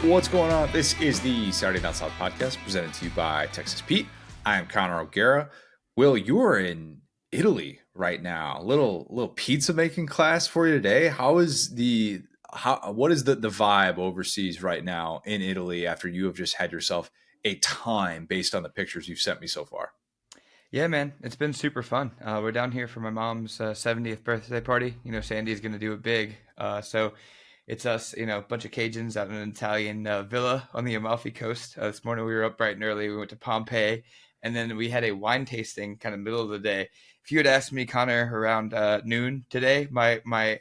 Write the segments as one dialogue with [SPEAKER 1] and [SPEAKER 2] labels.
[SPEAKER 1] What's going on? This is the Saturday Night South podcast presented to you by Texas Pete. I am Connor O'Gara. Will, you are in Italy right now. Little pizza making class for you today. What is the vibe overseas right now in Italy after you have just had yourself a time based on the pictures you've sent me so far?
[SPEAKER 2] Yeah, man, it's been super fun. We're down here for my mom's 70th birthday party. Sandy's going to do it big. So it's us, a bunch of Cajuns out in an Italian villa on the Amalfi Coast. This morning we were up bright and early. We went to Pompeii, and then we had a wine tasting kind of middle of the day. If you had asked me, Connor, around noon today, my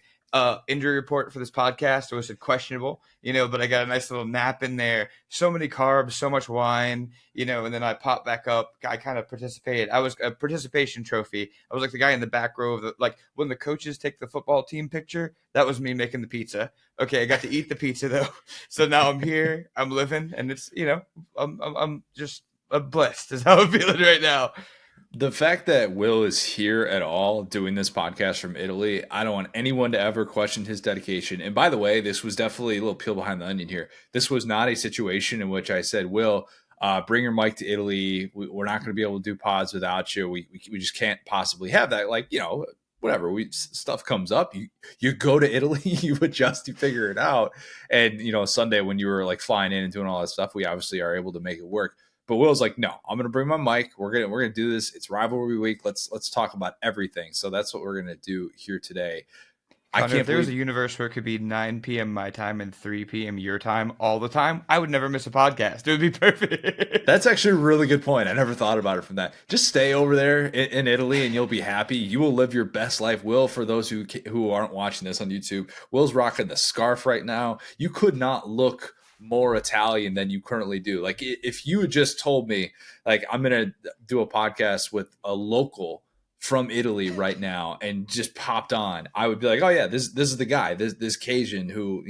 [SPEAKER 2] injury report for this podcast was questionable, but I got a nice little nap in there. So many carbs, so much wine, and then I popped back up. I kind of participated. I was a participation trophy. I was like the guy in the back row of like when the coaches take the football team picture, that was me making the pizza. Okay, I got to eat the pizza though. So now I'm here, I'm living, and it's, I'm just blessed is how I'm feeling right now.
[SPEAKER 1] The fact that Will is here at all doing this podcast from Italy, I don't want anyone to ever question his dedication. And by the way, this was definitely a little peel behind the onion here. This was not a situation in which I said, Will, bring your mic to Italy. We're not going to be able to do pods without you. We just can't possibly have that. Like, whatever stuff comes up, you go to Italy, you adjust, you figure it out. And, Sunday when you were like flying in and doing all that stuff, we obviously are able to make it work. But Will's like, no, I'm gonna bring my mic. We're gonna do this. It's rivalry week. Let's talk about everything. So that's what we're gonna do here today.
[SPEAKER 2] Connor, if there was a universe where it could be 9 p.m. my time and 3 p.m. your time all the time, I would never miss a podcast. It would be perfect.
[SPEAKER 1] That's actually a really good point. I never thought about it from that. Just stay over there in Italy and you'll be happy. You will live your best life. Will, for those who aren't watching this on YouTube, Will's rocking the scarf right now. You could not look more Italian than you currently do. Like if you had just told me, like, I'm going to do a podcast with a local from Italy right now and just popped on, I would be like, oh yeah, this is the guy, this Cajun who,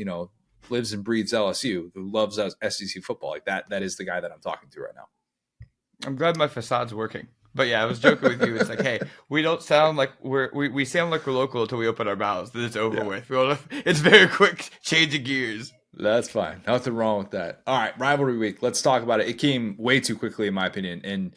[SPEAKER 1] lives and breathes LSU, who loves SEC football. Like that is the guy that I'm talking to right now.
[SPEAKER 2] I'm glad my facade's working. But yeah, I was joking with you. It's like, hey, we don't sound like we sound like we're local until we open our mouths. Then it's over with. It's very quick change of gears.
[SPEAKER 1] That's fine. Nothing wrong with that. All right, rivalry week. Let's talk about it. It came way too quickly, in my opinion. And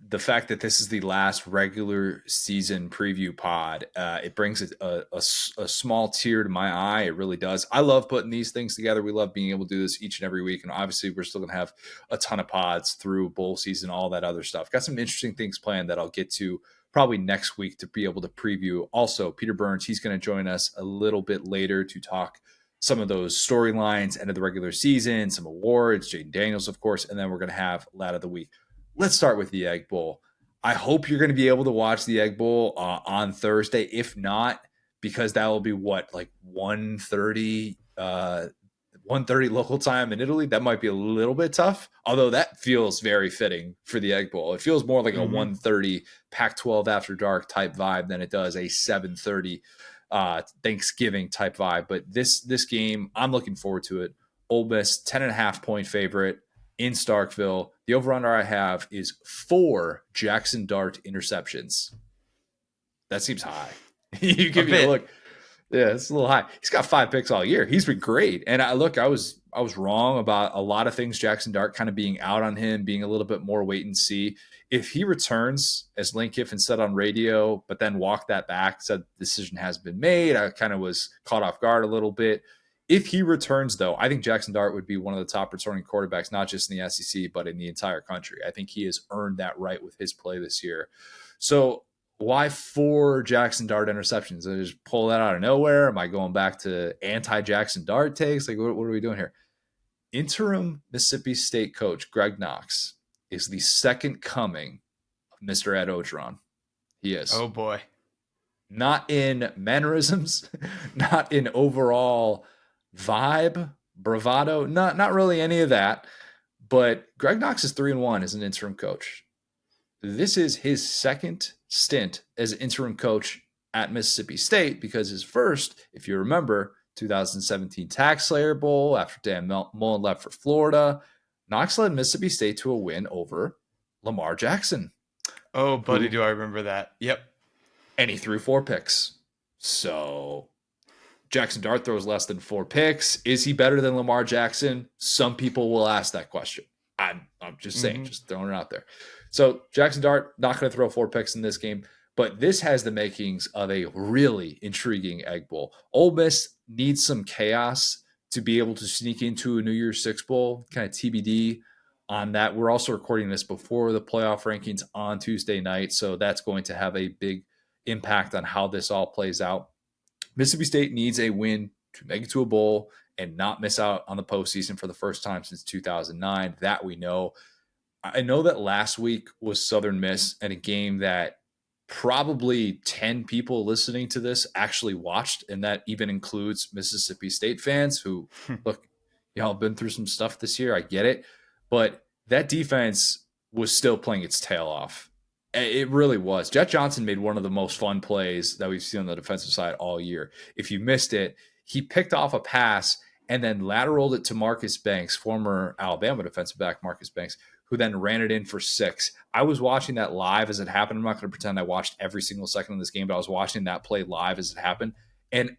[SPEAKER 1] the fact that this is the last regular season preview pod, it brings a small tear to my eye. It really does. I love putting these things together. We love being able to do this each and every week. And obviously, we're still going to have a ton of pods through bowl season, all that other stuff. Got some interesting things planned that I'll get to probably next week to be able to preview. Also, Peter Burns, he's going to join us a little bit later to talk some of those storylines, end of the regular season, some awards, Jayden Daniels, of course, and then we're going to have Lad of the Week. Let's start with the Egg Bowl. I hope you're going to be able to watch the Egg Bowl on Thursday. If not, because that will be like 1:30 local time in Italy. That might be a little bit tough, although that feels very fitting for the Egg Bowl. It feels more like a 1:30 Pac-12 after dark type vibe than it does a 7:30 Thanksgiving type vibe. But this game, I'm looking forward to it. Ole Miss 10.5 point favorite in Starkville. The over-under I have is 4 Jackson Dart interceptions. That seems high. You give me a look. Yeah, it's a little high. He's got 5 picks all year. He's been great. And I was wrong about a lot of things. Jackson Dart kind of being out on him, being a little bit more wait and see. If he returns, as Lane Kiffin said on radio, but then walked that back, said the decision has been made, I kind of was caught off guard a little bit. If he returns, though, I think Jackson Dart would be one of the top returning quarterbacks, not just in the SEC, but in the entire country. I think he has earned that right with his play this year. So why 4 Jackson Dart interceptions? I just pull that out of nowhere? Am I going back to anti-Jackson Dart takes? Like, what are we doing here? Interim Mississippi State coach Greg Knox is the second coming of Mr. Ed Orgeron. He is.
[SPEAKER 2] Oh, boy.
[SPEAKER 1] Not in mannerisms, not in overall vibe, bravado, not really any of that. But Greg Knox is 3-1 as an interim coach. This is his second stint as an interim coach at Mississippi State, because his first, if you remember, 2017 Tax Slayer Bowl after Dan Mullen left for Florida, Knox led Mississippi State to a win over Lamar Jackson.
[SPEAKER 2] Oh, buddy, do I remember that. Yep.
[SPEAKER 1] And he threw 4 picks. So Jackson Dart throws less than 4 picks. Is he better than Lamar Jackson? Some people will ask that question. I'm just saying, just throwing it out there. So Jackson Dart not going to throw 4 picks in this game, but this has the makings of a really intriguing Egg Bowl. Ole Miss needs some chaos to be able to sneak into a New Year's Six Bowl, kind of TBD on that. We're also recording this before the playoff rankings on Tuesday night, so that's going to have a big impact on how this all plays out. Mississippi State needs a win to make it to a bowl and not miss out on the postseason for the first time since 2009. That we know. I know that last week was Southern Miss and a game that probably 10 people listening to this actually watched, and that even includes Mississippi State fans who, look, y'all been through some stuff this year. I get it. But that defense was still playing its tail off. It really was. Jet Johnson made one of the most fun plays that we've seen on the defensive side all year. If you missed it, he picked off a pass and then lateraled it to Marcus Banks, former Alabama defensive back Marcus Banks, who then ran it in for 6. I was watching that live as it happened. I'm not going to pretend I watched every single second of this game, but I was watching that play live as it happened. And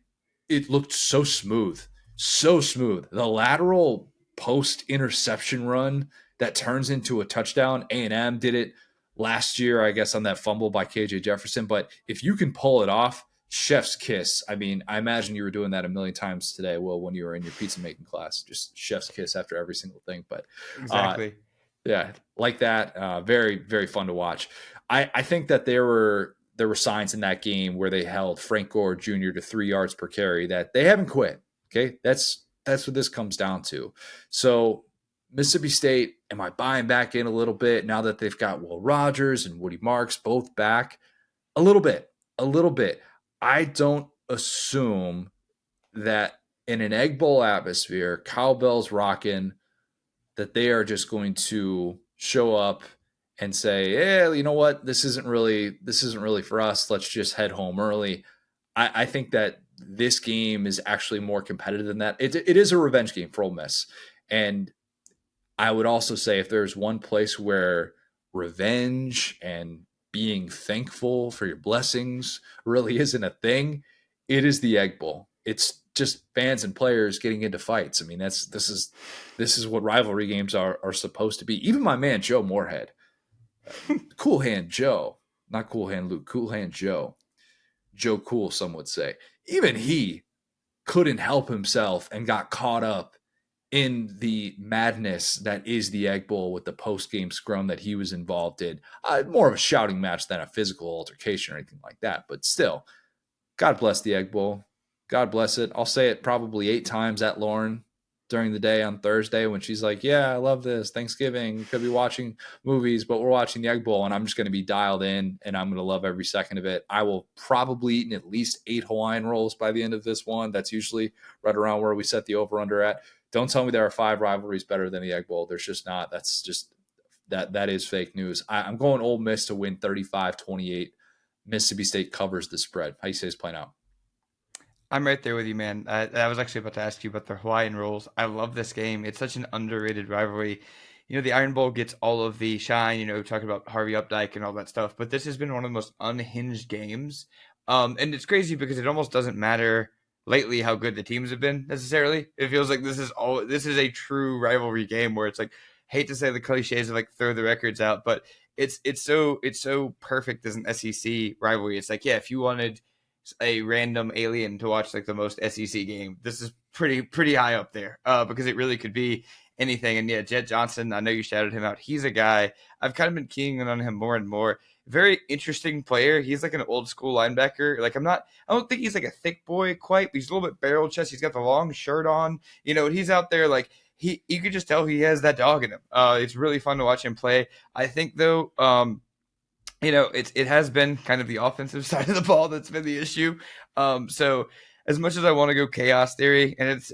[SPEAKER 1] it looked so smooth, so smooth. The lateral post interception run that turns into a touchdown. A&M did it last year, I guess, on that fumble by KJ Jefferson. But if you can pull it off, chef's kiss. I mean, I imagine you were doing that a million times today, Will, when you were in your pizza making class, just chef's kiss after every single thing. But
[SPEAKER 2] exactly.
[SPEAKER 1] Yeah, like that. Very, very fun to watch. I think that there were signs in that game where they held Frank Gore Jr. to 3 yards per carry that they haven't quit. Okay, that's what this comes down to. So Mississippi State, am I buying back in a little bit now that they've got Will Rogers and Woody Marks both back? A little bit. I don't assume that in an Egg Bowl atmosphere, cowbells rocking, that they are just going to show up and say, "Yeah, you know what? This isn't really for us. Let's just head home early." I think that this game is actually more competitive than that. It is a revenge game for Ole Miss, and I would also say if there's one place where revenge and being thankful for your blessings really isn't a thing, it is the Egg Bowl. It's just fans and players getting into fights. I mean, this is what rivalry games are supposed to be. Even my man Joe Moorhead, Cool Hand Joe, not Cool Hand Luke, Cool Hand Joe Cool, some would say. Even he couldn't help himself and got caught up in the madness that is the Egg Bowl with the post-game scrum that he was involved in. More of a shouting match than a physical altercation or anything like that. But still, God bless the Egg Bowl. God bless it. I'll say it probably 8 times at Lauren during the day on Thursday when she's like, "Yeah, I love this. Thanksgiving. We could be watching movies, but we're watching the Egg Bowl," and I'm just going to be dialed in, and I'm going to love every second of it. I will probably eat at least 8 Hawaiian rolls by the end of this one. That's usually right around where we set the over-under at. Don't tell me there are 5 rivalries better than the Egg Bowl. There's just not. That's just that is fake news. I'm going Ole Miss to win 35-28. Mississippi State covers the spread. How you say it's playing out?
[SPEAKER 2] I'm right there with you, man. I was actually about to ask you about the Hawaiian Rolls. I love this game. It's such an underrated rivalry. You know, the Iron Bowl gets all of the shine, you know, talking about Harvey Updike and all that stuff, but this has been one of the most unhinged games. And it's crazy because it almost doesn't matter lately how good the teams have been necessarily. It feels like this is a true rivalry game where it's like, hate to say the cliches of like throw the records out, but it's so perfect as an SEC rivalry. It's like, yeah, if you wanted a random alien to watch like the most SEC game, this is pretty high up there because it really could be anything. And yeah, Jet Johnson, I know you shouted him out. He's a guy I've kind of been keying on him more and more. Very interesting player. He's like an old school linebacker. Like I don't think he's like a thick boy quite, but he's a little bit barrel chest. He's got the long shirt on. You know, he's out there like you could just tell he has that dog in him. It's really fun to watch him play. I think though, you know, it has been kind of the offensive side of the ball that's been the issue. So as much as I want to go chaos theory, and it's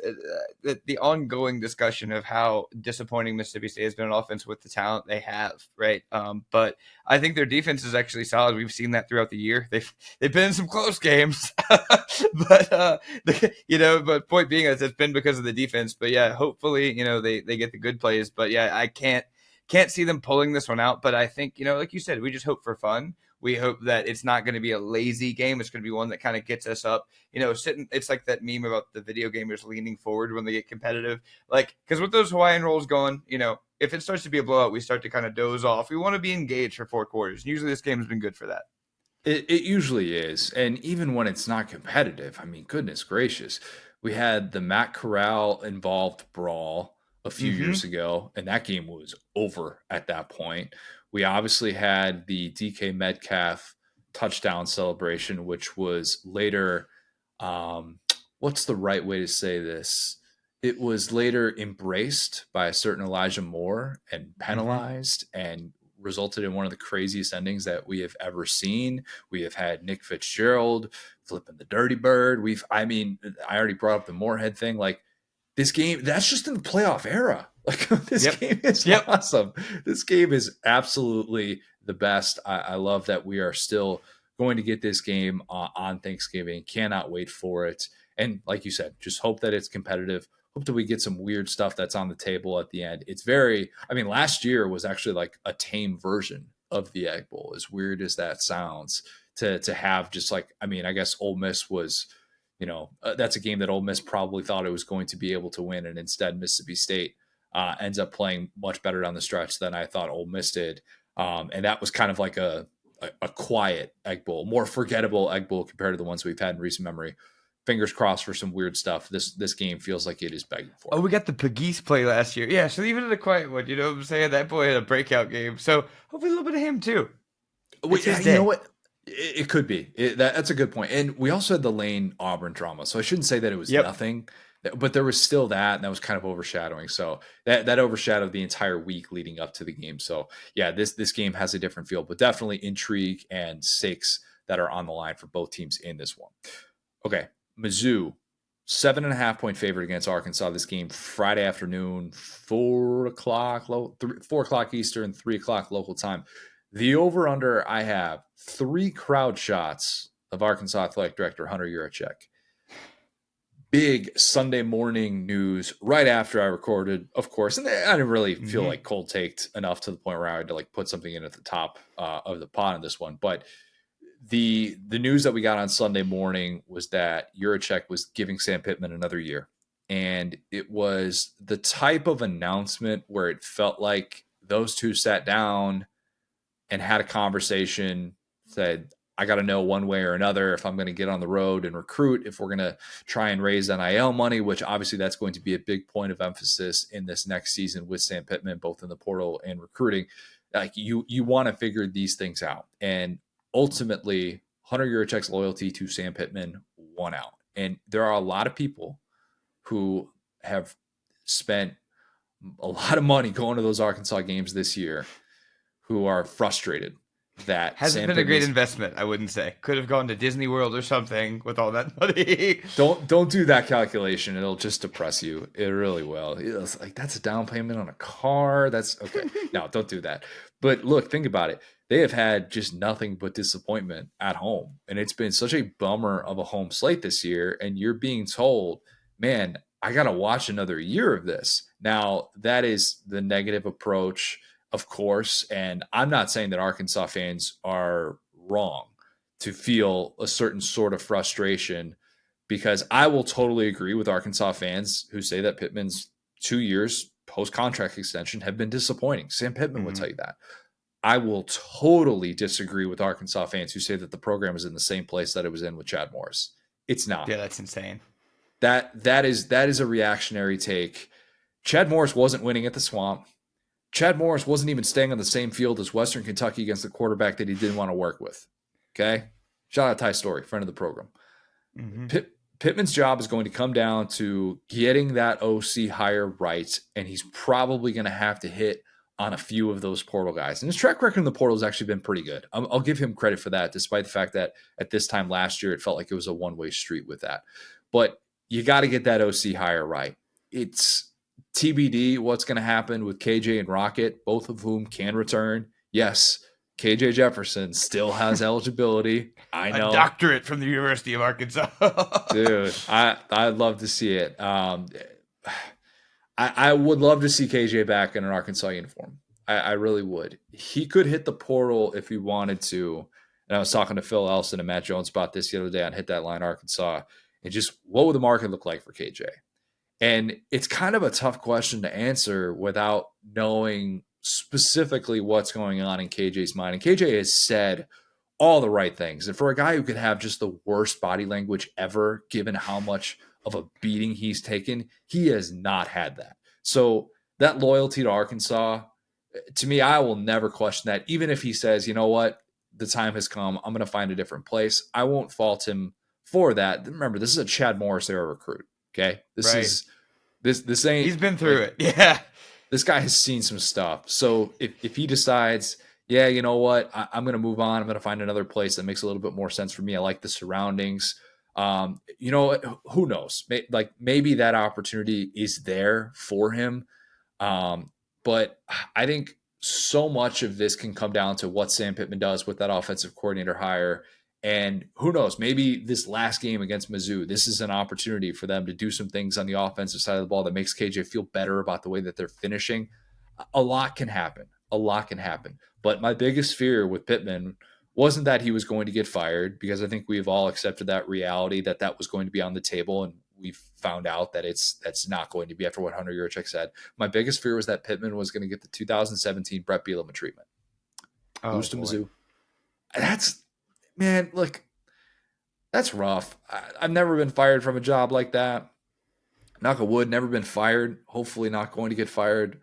[SPEAKER 2] the ongoing discussion of how disappointing Mississippi State has been on offense with the talent they have, right? But I think their defense is actually solid. We've seen that throughout the year. They've been in some close games, but but point being is it's been because of the defense. But yeah, hopefully, you know, they get the good plays. But yeah, I can't see them pulling this one out, but I think, you know, like you said, we just hope for fun. we hope that it's not going to be a lazy game. It's going to be one that kind of gets us up, sitting. It's like that meme about the video gamers leaning forward when they get competitive. Like, because with those Hawaiian rolls going, if it starts to be a blowout, we start to kind of doze off. We want to be engaged for 4 quarters. Usually this game has been good for that.
[SPEAKER 1] It usually is. And even when it's not competitive, I mean, goodness gracious. We had the Matt Corral involved brawl a few
[SPEAKER 2] Mm-hmm.
[SPEAKER 1] years ago, and that game was over at that point. We obviously had the DK Metcalf touchdown celebration, which was later, um, what's the right way to say this? It was later embraced by a certain Elijah Moore and
[SPEAKER 2] Mm-hmm.
[SPEAKER 1] penalized and resulted in one of the craziest endings that we have ever seen. We have had Nick Fitzgerald flipping the dirty bird. I already brought up the Moorhead thing. Like, this game, that's just in the playoff era. Like, this
[SPEAKER 2] Yep.
[SPEAKER 1] game is
[SPEAKER 2] Yep.
[SPEAKER 1] awesome. This game is absolutely the best. I love that we are still going to get this game on Thanksgiving. Cannot wait for it. And like you said, just hope that it's competitive. Hope that we get some weird stuff that's on the table at the end. Last year was actually like a tame version of the Egg Bowl, as weird as that sounds, to have just like, I guess Ole Miss was, that's a game that Ole Miss probably thought it was going to be able to win, and instead Mississippi State ends up playing much better down the stretch than I thought Ole Miss did, and that was kind of like a quiet Egg Bowl, more forgettable Egg Bowl compared to the ones we've had in recent memory. Fingers crossed for some weird stuff. This game feels like it is begging for
[SPEAKER 2] Oh,
[SPEAKER 1] it.
[SPEAKER 2] we got the Pegues play last year. Yeah, so even in a quiet one, you know what I'm saying? That boy had a breakout game. So hopefully a little bit of him too. It's his
[SPEAKER 1] You know
[SPEAKER 2] day.
[SPEAKER 1] what? It could be. That's a good point. And we also had the Lane Auburn drama, so I shouldn't say that it was
[SPEAKER 2] Yep.
[SPEAKER 1] nothing, but there was still that, and that was kind of overshadowing. So that overshadowed the entire week leading up to the game. So yeah, this game has a different feel, but definitely intrigue and stakes that are on the line for both teams in this one. Okay, Mizzou, 7.5 point favorite against Arkansas. This game Friday afternoon, 4 o'clock, 4 o'clock Eastern, 3 o'clock local time. The over under, I have 3 crowd shots of Arkansas Athletic Director Hunter Yurachek. Big Sunday morning news right after I recorded, of course, and I didn't really feel
[SPEAKER 2] Mm-hmm.
[SPEAKER 1] like cold taked enough to the point where I had to like put something in at the top of the pot on this one. But the news that we got on Sunday morning was that Yurachek was giving Sam Pittman another year, and it was the type of announcement where it felt like those two sat down and had a conversation, said, I got to know one way or another if I'm going to get on the road and recruit, if we're going to try and raise NIL money, which obviously that's going to be a big point of emphasis in this next season with Sam Pittman, both in the portal and recruiting. Like you want to figure these things out. And ultimately, Hunter Yurachek's loyalty to Sam Pittman won out. And there are a lot of people who have spent a lot of money going to those Arkansas games this year who are frustrated that
[SPEAKER 2] Hasn't
[SPEAKER 1] Sam
[SPEAKER 2] been a great
[SPEAKER 1] Pittman's
[SPEAKER 2] investment, I wouldn't say. Could have gone to Disney World or something with all that money.
[SPEAKER 1] don't do that calculation. It'll just depress you. It really will. It's like that's a down payment on a car. That's okay. No, don't do that. But look, think about it. They have had just nothing but disappointment at home. And it's been such a bummer of a home slate this year. And you're being told, man, I gotta watch another year of this. Now, that is the negative approach, of course. And I'm not saying that Arkansas fans are wrong to feel a certain sort of frustration, because I will totally agree with Arkansas fans who say that Pittman's 2 years post contract extension have been disappointing. Sam Pittman would
[SPEAKER 2] Mm-hmm.
[SPEAKER 1] tell you that. I will totally disagree with Arkansas fans who say that the program is in the same place that it was in with Chad Morris. It's not.
[SPEAKER 2] Yeah, that's insane.
[SPEAKER 1] That is a reactionary take. Chad Morris wasn't winning at the Swamp. Chad Morris wasn't even staying on the same field as Western Kentucky against the quarterback that he didn't want to work with. Okay? Shout out Ty Story, friend of the program.
[SPEAKER 2] Mm-hmm.
[SPEAKER 1] Pittman's job is going to come down to getting that OC hire right, and he's probably going to have to hit on a few of those portal guys. And his track record in the portal has actually been pretty good. I'll give him credit for that, despite the fact that at this time last year, it felt like it was a one-way street with that. But you got to get that OC hire right. It's TBD what's going to happen with KJ and Rocket, both of whom can return. Yes, KJ Jefferson still has eligibility. I
[SPEAKER 2] A
[SPEAKER 1] know.
[SPEAKER 2] doctorate from the University of Arkansas.
[SPEAKER 1] Dude, I'd love to see it. I would love to see KJ back in an Arkansas uniform. I really would. He could hit the portal if he wanted to, And I was talking to Phil Elson and Matt Jones about this the other day on Hit That Line Arkansas, and just what would the market look like for KJ? And it's kind of a tough question to answer without knowing specifically what's going on in KJ's mind. And KJ has said all the right things. And for a guy who could have just the worst body language ever, given how much of a beating he's taken, he has not had that. So that loyalty to Arkansas, to me, I will never question that. Even if he says, you know what, the time has come, I'm going to find a different place, I won't fault him for that. Remember, this is a Chad Morris era recruit. Okay.
[SPEAKER 2] Right.
[SPEAKER 1] This ain't,
[SPEAKER 2] He's been through
[SPEAKER 1] like,
[SPEAKER 2] it. Yeah.
[SPEAKER 1] this guy has seen some stuff. So if he decides, yeah, you know what, I'm going to move on, I'm going to find another place that makes a little bit more sense for me. I like the surroundings. You know, who knows? Like maybe that opportunity is there for him. But I think so much of this can come down to what Sam Pittman does with that offensive coordinator hire. And who knows, maybe this last game against Mizzou, this is an opportunity for them to do some things on the offensive side of the ball that makes KJ feel better about the way that they're finishing. A lot can happen. A lot can happen. But my biggest fear with Pittman wasn't that he was going to get fired, because I think we've all accepted that reality that that was going to be on the table, and we've found out that that's not going to be after what Hunter Yurchek said. My biggest fear was that Pittman was going to get the 2017 Brett Bielema treatment. Lose to Mizzou. That's, man, look, that's rough. I've never been fired from a job like that. Knock on wood, never been fired. Hopefully not going to get fired.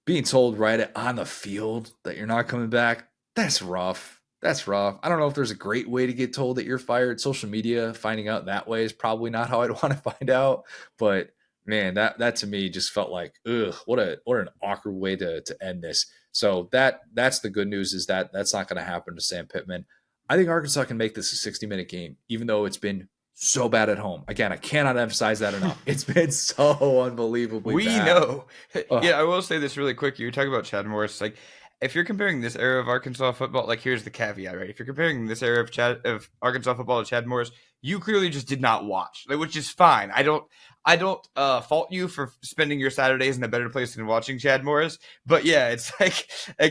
[SPEAKER 1] Being told right on the field that you're not coming back, that's rough. That's rough. I don't know if there's a great way to get told that you're fired. Social media, finding out that way is probably not how I'd want to find out. But man, that to me just felt like, ugh, what an awkward way to end this. So that's the good news, is that that's not going to happen to Sam Pittman. I think Arkansas can make this a 60-minute game, even though it's been so bad at home. Again, I cannot emphasize that enough. It's been so unbelievably bad.
[SPEAKER 2] Know.
[SPEAKER 1] Ugh.
[SPEAKER 2] Yeah, I will say this really quick. You were talking about Chad Morris. Like, if you're comparing this era of Arkansas football, like, here's the caveat, right? If you're comparing this era of Arkansas football to Chad Morris, you clearly just did not watch, like, which is fine. I don't fault you for spending your Saturdays in a better place than watching Chad Morris. But yeah, it's like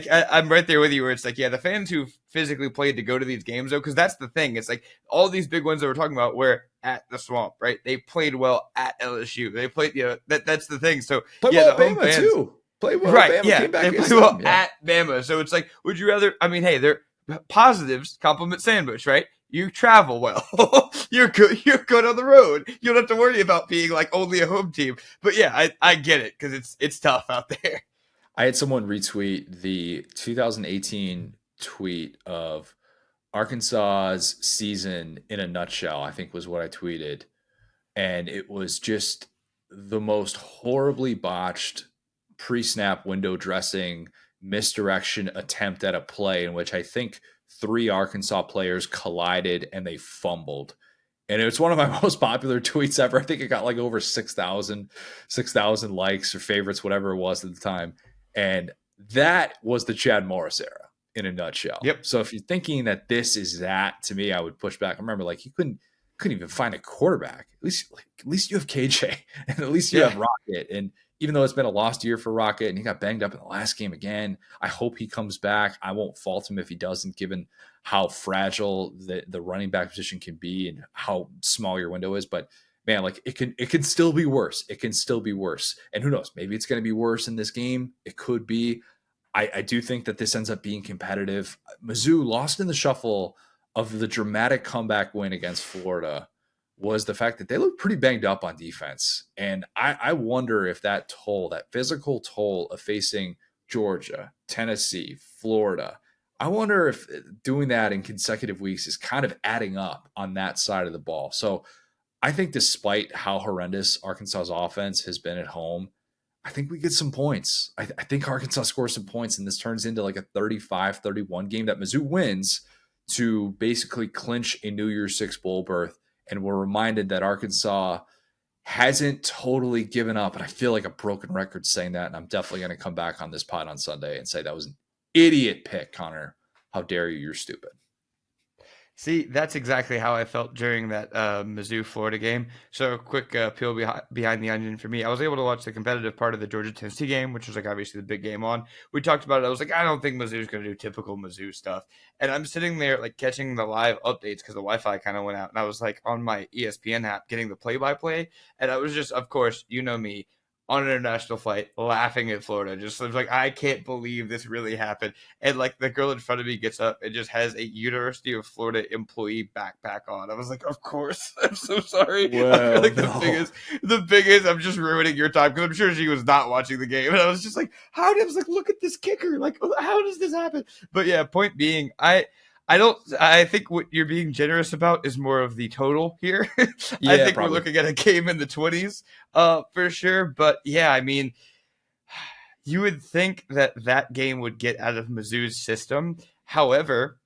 [SPEAKER 2] I'm right there with you, where it's like, yeah, the fans who physically played to go to these games, though, because that's the thing. It's like all these big ones that we're talking about were at the Swamp, right? They played well at LSU. They played, that's the thing. So
[SPEAKER 1] Play
[SPEAKER 2] yeah,
[SPEAKER 1] well
[SPEAKER 2] the
[SPEAKER 1] at
[SPEAKER 2] home
[SPEAKER 1] Bama
[SPEAKER 2] fans,
[SPEAKER 1] too. Play well
[SPEAKER 2] right?
[SPEAKER 1] at Bama.
[SPEAKER 2] Yeah,
[SPEAKER 1] Came back
[SPEAKER 2] they play
[SPEAKER 1] against
[SPEAKER 2] well
[SPEAKER 1] them. Yeah.
[SPEAKER 2] at Bama. So it's like, would you rather? I mean, hey, they're positives. Compliment sandwich, right? You travel well. You're good. You're good on the road. You don't have to worry about being like only a home team. But yeah, I get it, because it's tough out there.
[SPEAKER 1] I had someone retweet the 2018 tweet of Arkansas's season in a nutshell, I think was what I tweeted. And it was just the most horribly botched pre-snap window dressing misdirection attempt at a play in which I think 3 Arkansas players collided and they fumbled. And it was one of my most popular tweets ever. I think it got like over 6,000 likes or favorites, whatever it was at the time. And that was the Chad Morris era in a nutshell.
[SPEAKER 2] Yep.
[SPEAKER 1] So if you're thinking that this is that, to me, I would push back. I remember, like, he couldn't even find a quarterback. At least you have KJ, and at least you have Rocket. And even though it's been a lost year for Rocket and he got banged up in the last game again, I hope he comes back. I won't fault him if he doesn't, given how fragile the running back position can be and how small your window is. But man, like, it can still be worse. It can still be worse. And who knows? Maybe it's going to be worse in this game. It could be. I do think that this ends up being competitive. Mizzou, lost in the shuffle of the dramatic comeback win against Florida, was the fact that they look pretty banged up on defense. And I wonder if that physical toll of facing Georgia, Tennessee, Florida, I wonder if doing that in consecutive weeks is kind of adding up on that side of the ball. So I think despite how horrendous Arkansas's offense has been at home, I think we get some points. I think Arkansas scores some points, and this turns into like a 35-31 game that Mizzou wins to basically clinch a New Year's Six bowl berth. And we're reminded that Arkansas hasn't totally given up. And I feel like a broken record saying that. And I'm definitely going to come back on this pod on Sunday and say that was an idiot pick, Connor. How dare you? You're stupid.
[SPEAKER 2] See, that's exactly how I felt during that Mizzou Florida game. So, a quick peel behind the onion for me. I was able to watch the competitive part of the Georgia Tennessee game, which was like obviously the big game on. We talked about it. I was like, I don't think Mizzou's going to do typical Mizzou stuff. And I'm sitting there like catching the live updates because the Wi Fi kind of went out. And I was like on my ESPN app getting the play by play. And I was just, of course, you know me, on an international flight laughing at Florida. Just I was like, I can't believe this really happened. And like the girl in front of me gets up and just has a University of Florida employee backpack on. I was like, of course. I'm so sorry. I feel
[SPEAKER 1] Well,
[SPEAKER 2] like
[SPEAKER 1] no.
[SPEAKER 2] the biggest. I'm just ruining your time because I'm sure she was not watching the game. And I was just like, how? I was like, look at this kicker. Like, how does this happen? But yeah, point being, I don't. I think what you're being generous about is more of the total here. I
[SPEAKER 1] Yeah,
[SPEAKER 2] think we're
[SPEAKER 1] probably.
[SPEAKER 2] looking at a game in the 20s, for sure. But yeah, I mean, you would think that that game would get out of Mizzou's system. However,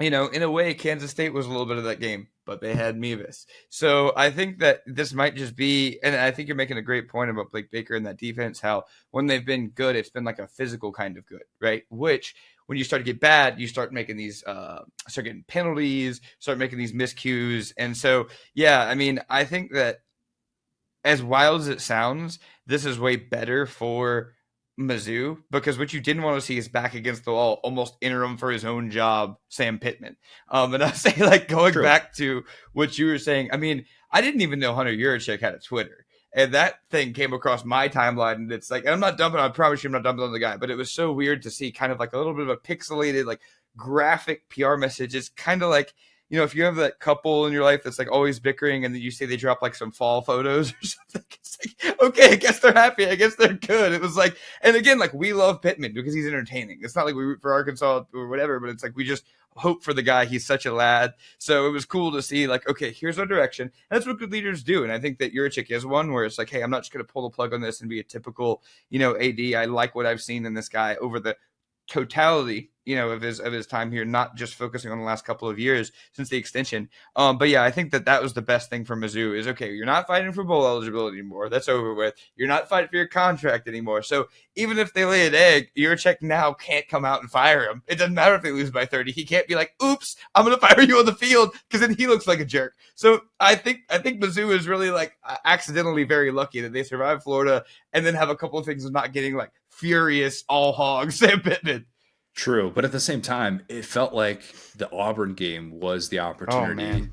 [SPEAKER 2] in a way, Kansas State was a little bit of that game, but they had Mevis. So I think that this might just be, and I think you're making a great point about Blake Baker and that defense, how when they've been good, it's been like a physical kind of good, right? Which when you start to get bad, you start making these, start getting penalties, start making these miscues. And so, yeah, I mean, I think that as wild as it sounds, this is way better for Mizzou because what you didn't want to see is back against the wall, almost interim for his own job, Sam Pittman. And I say, like, going
[SPEAKER 1] True.
[SPEAKER 2] back to what you were saying, I mean, I didn't even know Hunter Yurachek had a Twitter. And that thing came across my timeline, and it's like, and I'm not dumping, I promise you I'm not dumping on the guy, but it was so weird to see kind of like a little bit of a pixelated, like graphic PR message. It's kind of like, if you have that couple in your life that's like always bickering and then you say they drop like some fall photos or something, it's like, okay, I guess they're happy. I guess they're good. It was like, and again, like we love Pittman because he's entertaining. It's not like we root for Arkansas or whatever, but it's like we just hope for the guy. He's such a lad. So it was cool to see like, okay, here's our direction. And that's what good leaders do. And I think that Yurachek is one where it's like, hey, I'm not just going to pull the plug on this and be a typical, AD. I like what I've seen in this guy over the totality, of his time here, not just focusing on the last couple of years since the extension. But yeah, I think that was the best thing for Mizzou is okay. You're not fighting for bowl eligibility anymore. That's over with. You're not fighting for your contract anymore. So even if they lay an egg, Yurachek now can't come out and fire him. It doesn't matter if they lose by 30. He can't be like, "Oops, I'm going to fire you on the field," because then he looks like a jerk. So I think Mizzou is really like accidentally very lucky that they survived Florida and then have a couple of things of not getting like furious all hogs Sam Pittman.
[SPEAKER 1] True. But at the same time, it felt like the Auburn game was the
[SPEAKER 2] Oh
[SPEAKER 1] opportunity
[SPEAKER 2] man.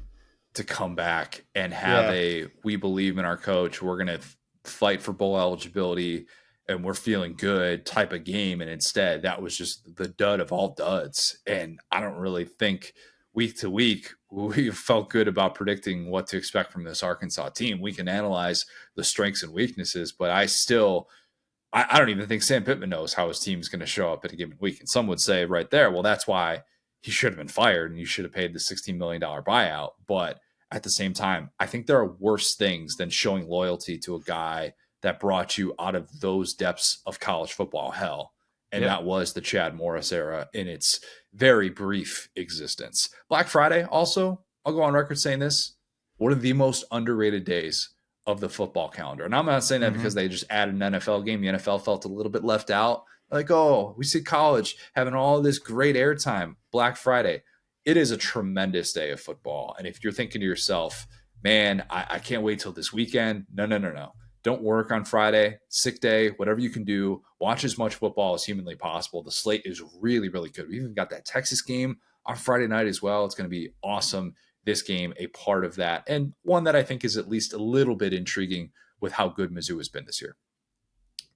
[SPEAKER 1] to come back and have
[SPEAKER 2] Yeah.
[SPEAKER 1] a we believe in our coach. We're going to fight for bowl eligibility and we're feeling good type of game. And instead, that was just the dud of all duds. And I don't really think week to week we felt good about predicting what to expect from this Arkansas team. We can analyze the strengths and weaknesses, but I don't even think Sam Pittman knows how his team is going to show up at a given week. And some would say right there, well, that's why he should have been fired and you should have paid the $16 million buyout. But at the same time, I think there are worse things than showing loyalty to a guy that brought you out of those depths of college football hell. And
[SPEAKER 2] Yep.
[SPEAKER 1] that was the Chad Morris era in its very brief existence. Black Friday, also, I'll go on record saying this, one of the most underrated days of the football calendar. And I'm not saying that because
[SPEAKER 2] Mm-hmm.
[SPEAKER 1] they just added an NFL game. The NFL felt a little bit left out. Like, oh, we see college having all this great airtime. Black Friday. It is a tremendous day of football. And if you're thinking to yourself, man, I can't wait till this weekend. No, no, no, no. Don't work on Friday, sick day, whatever you can do. Watch as much football as humanly possible. The slate is really, really good. We even got that Texas game on Friday night as well. It's going to be awesome, this game a part of that, and one that I think is at least a little bit intriguing with how good Mizzou has been this year.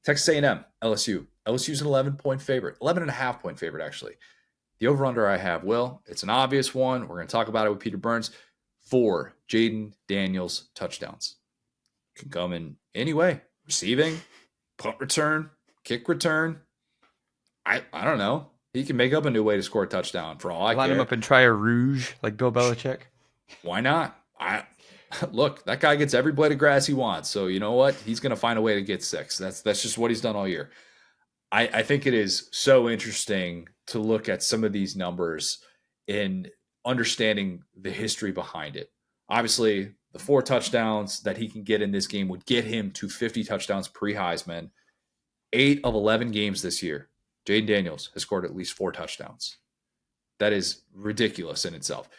[SPEAKER 1] Texas A&M, LSU. LSU's an 11-point favorite, 11.5-point favorite, actually. The over-under I have, Will, it's an obvious one. We're going to talk about it with Peter Burns. 4 Jayden Daniels touchdowns. Can come in any way. Receiving, punt return, kick return. I don't know. He can make up a new way to score a touchdown for all I
[SPEAKER 2] Line him
[SPEAKER 1] care.
[SPEAKER 2] up and try a rouge like Bill Belichick.
[SPEAKER 1] Why not? I look, that guy gets every blade of grass he wants. So you know what? He's going to find a way to get 6. That's just what he's done all year. I think it is so interesting to look at some of these numbers in understanding the history behind it. Obviously, the 4 touchdowns that he can get in this game would get him to 50 touchdowns pre Heisman. 8 of 11 games this year, Jayden Daniels has scored at least 4 touchdowns. That is ridiculous in itself.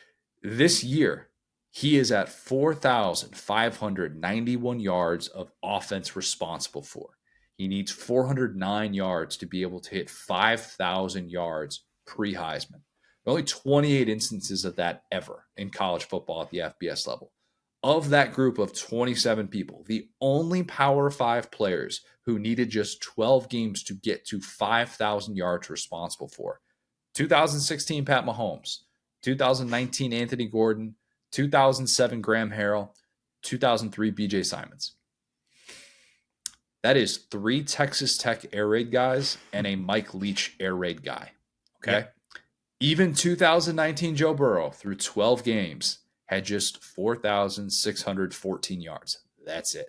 [SPEAKER 1] This year, he is at 4,591 yards of offense responsible for. He needs 409 yards to be able to hit 5,000 yards pre Heisman. Only 28 instances of that ever in college football at the FBS level. Of that group of 27 people, the only Power 5 players who needed just 12 games to get to 5,000 yards responsible for 2016 Pat Mahomes, 2019 Anthony Gordon, 2007 Graham Harrell, 2003 BJ Simons. That is 3 Texas Tech air raid guys and a Mike Leach air raid guy. Okay. Yep. Even 2019 Joe Burrow through 12 games had just 4,614 yards. That's it.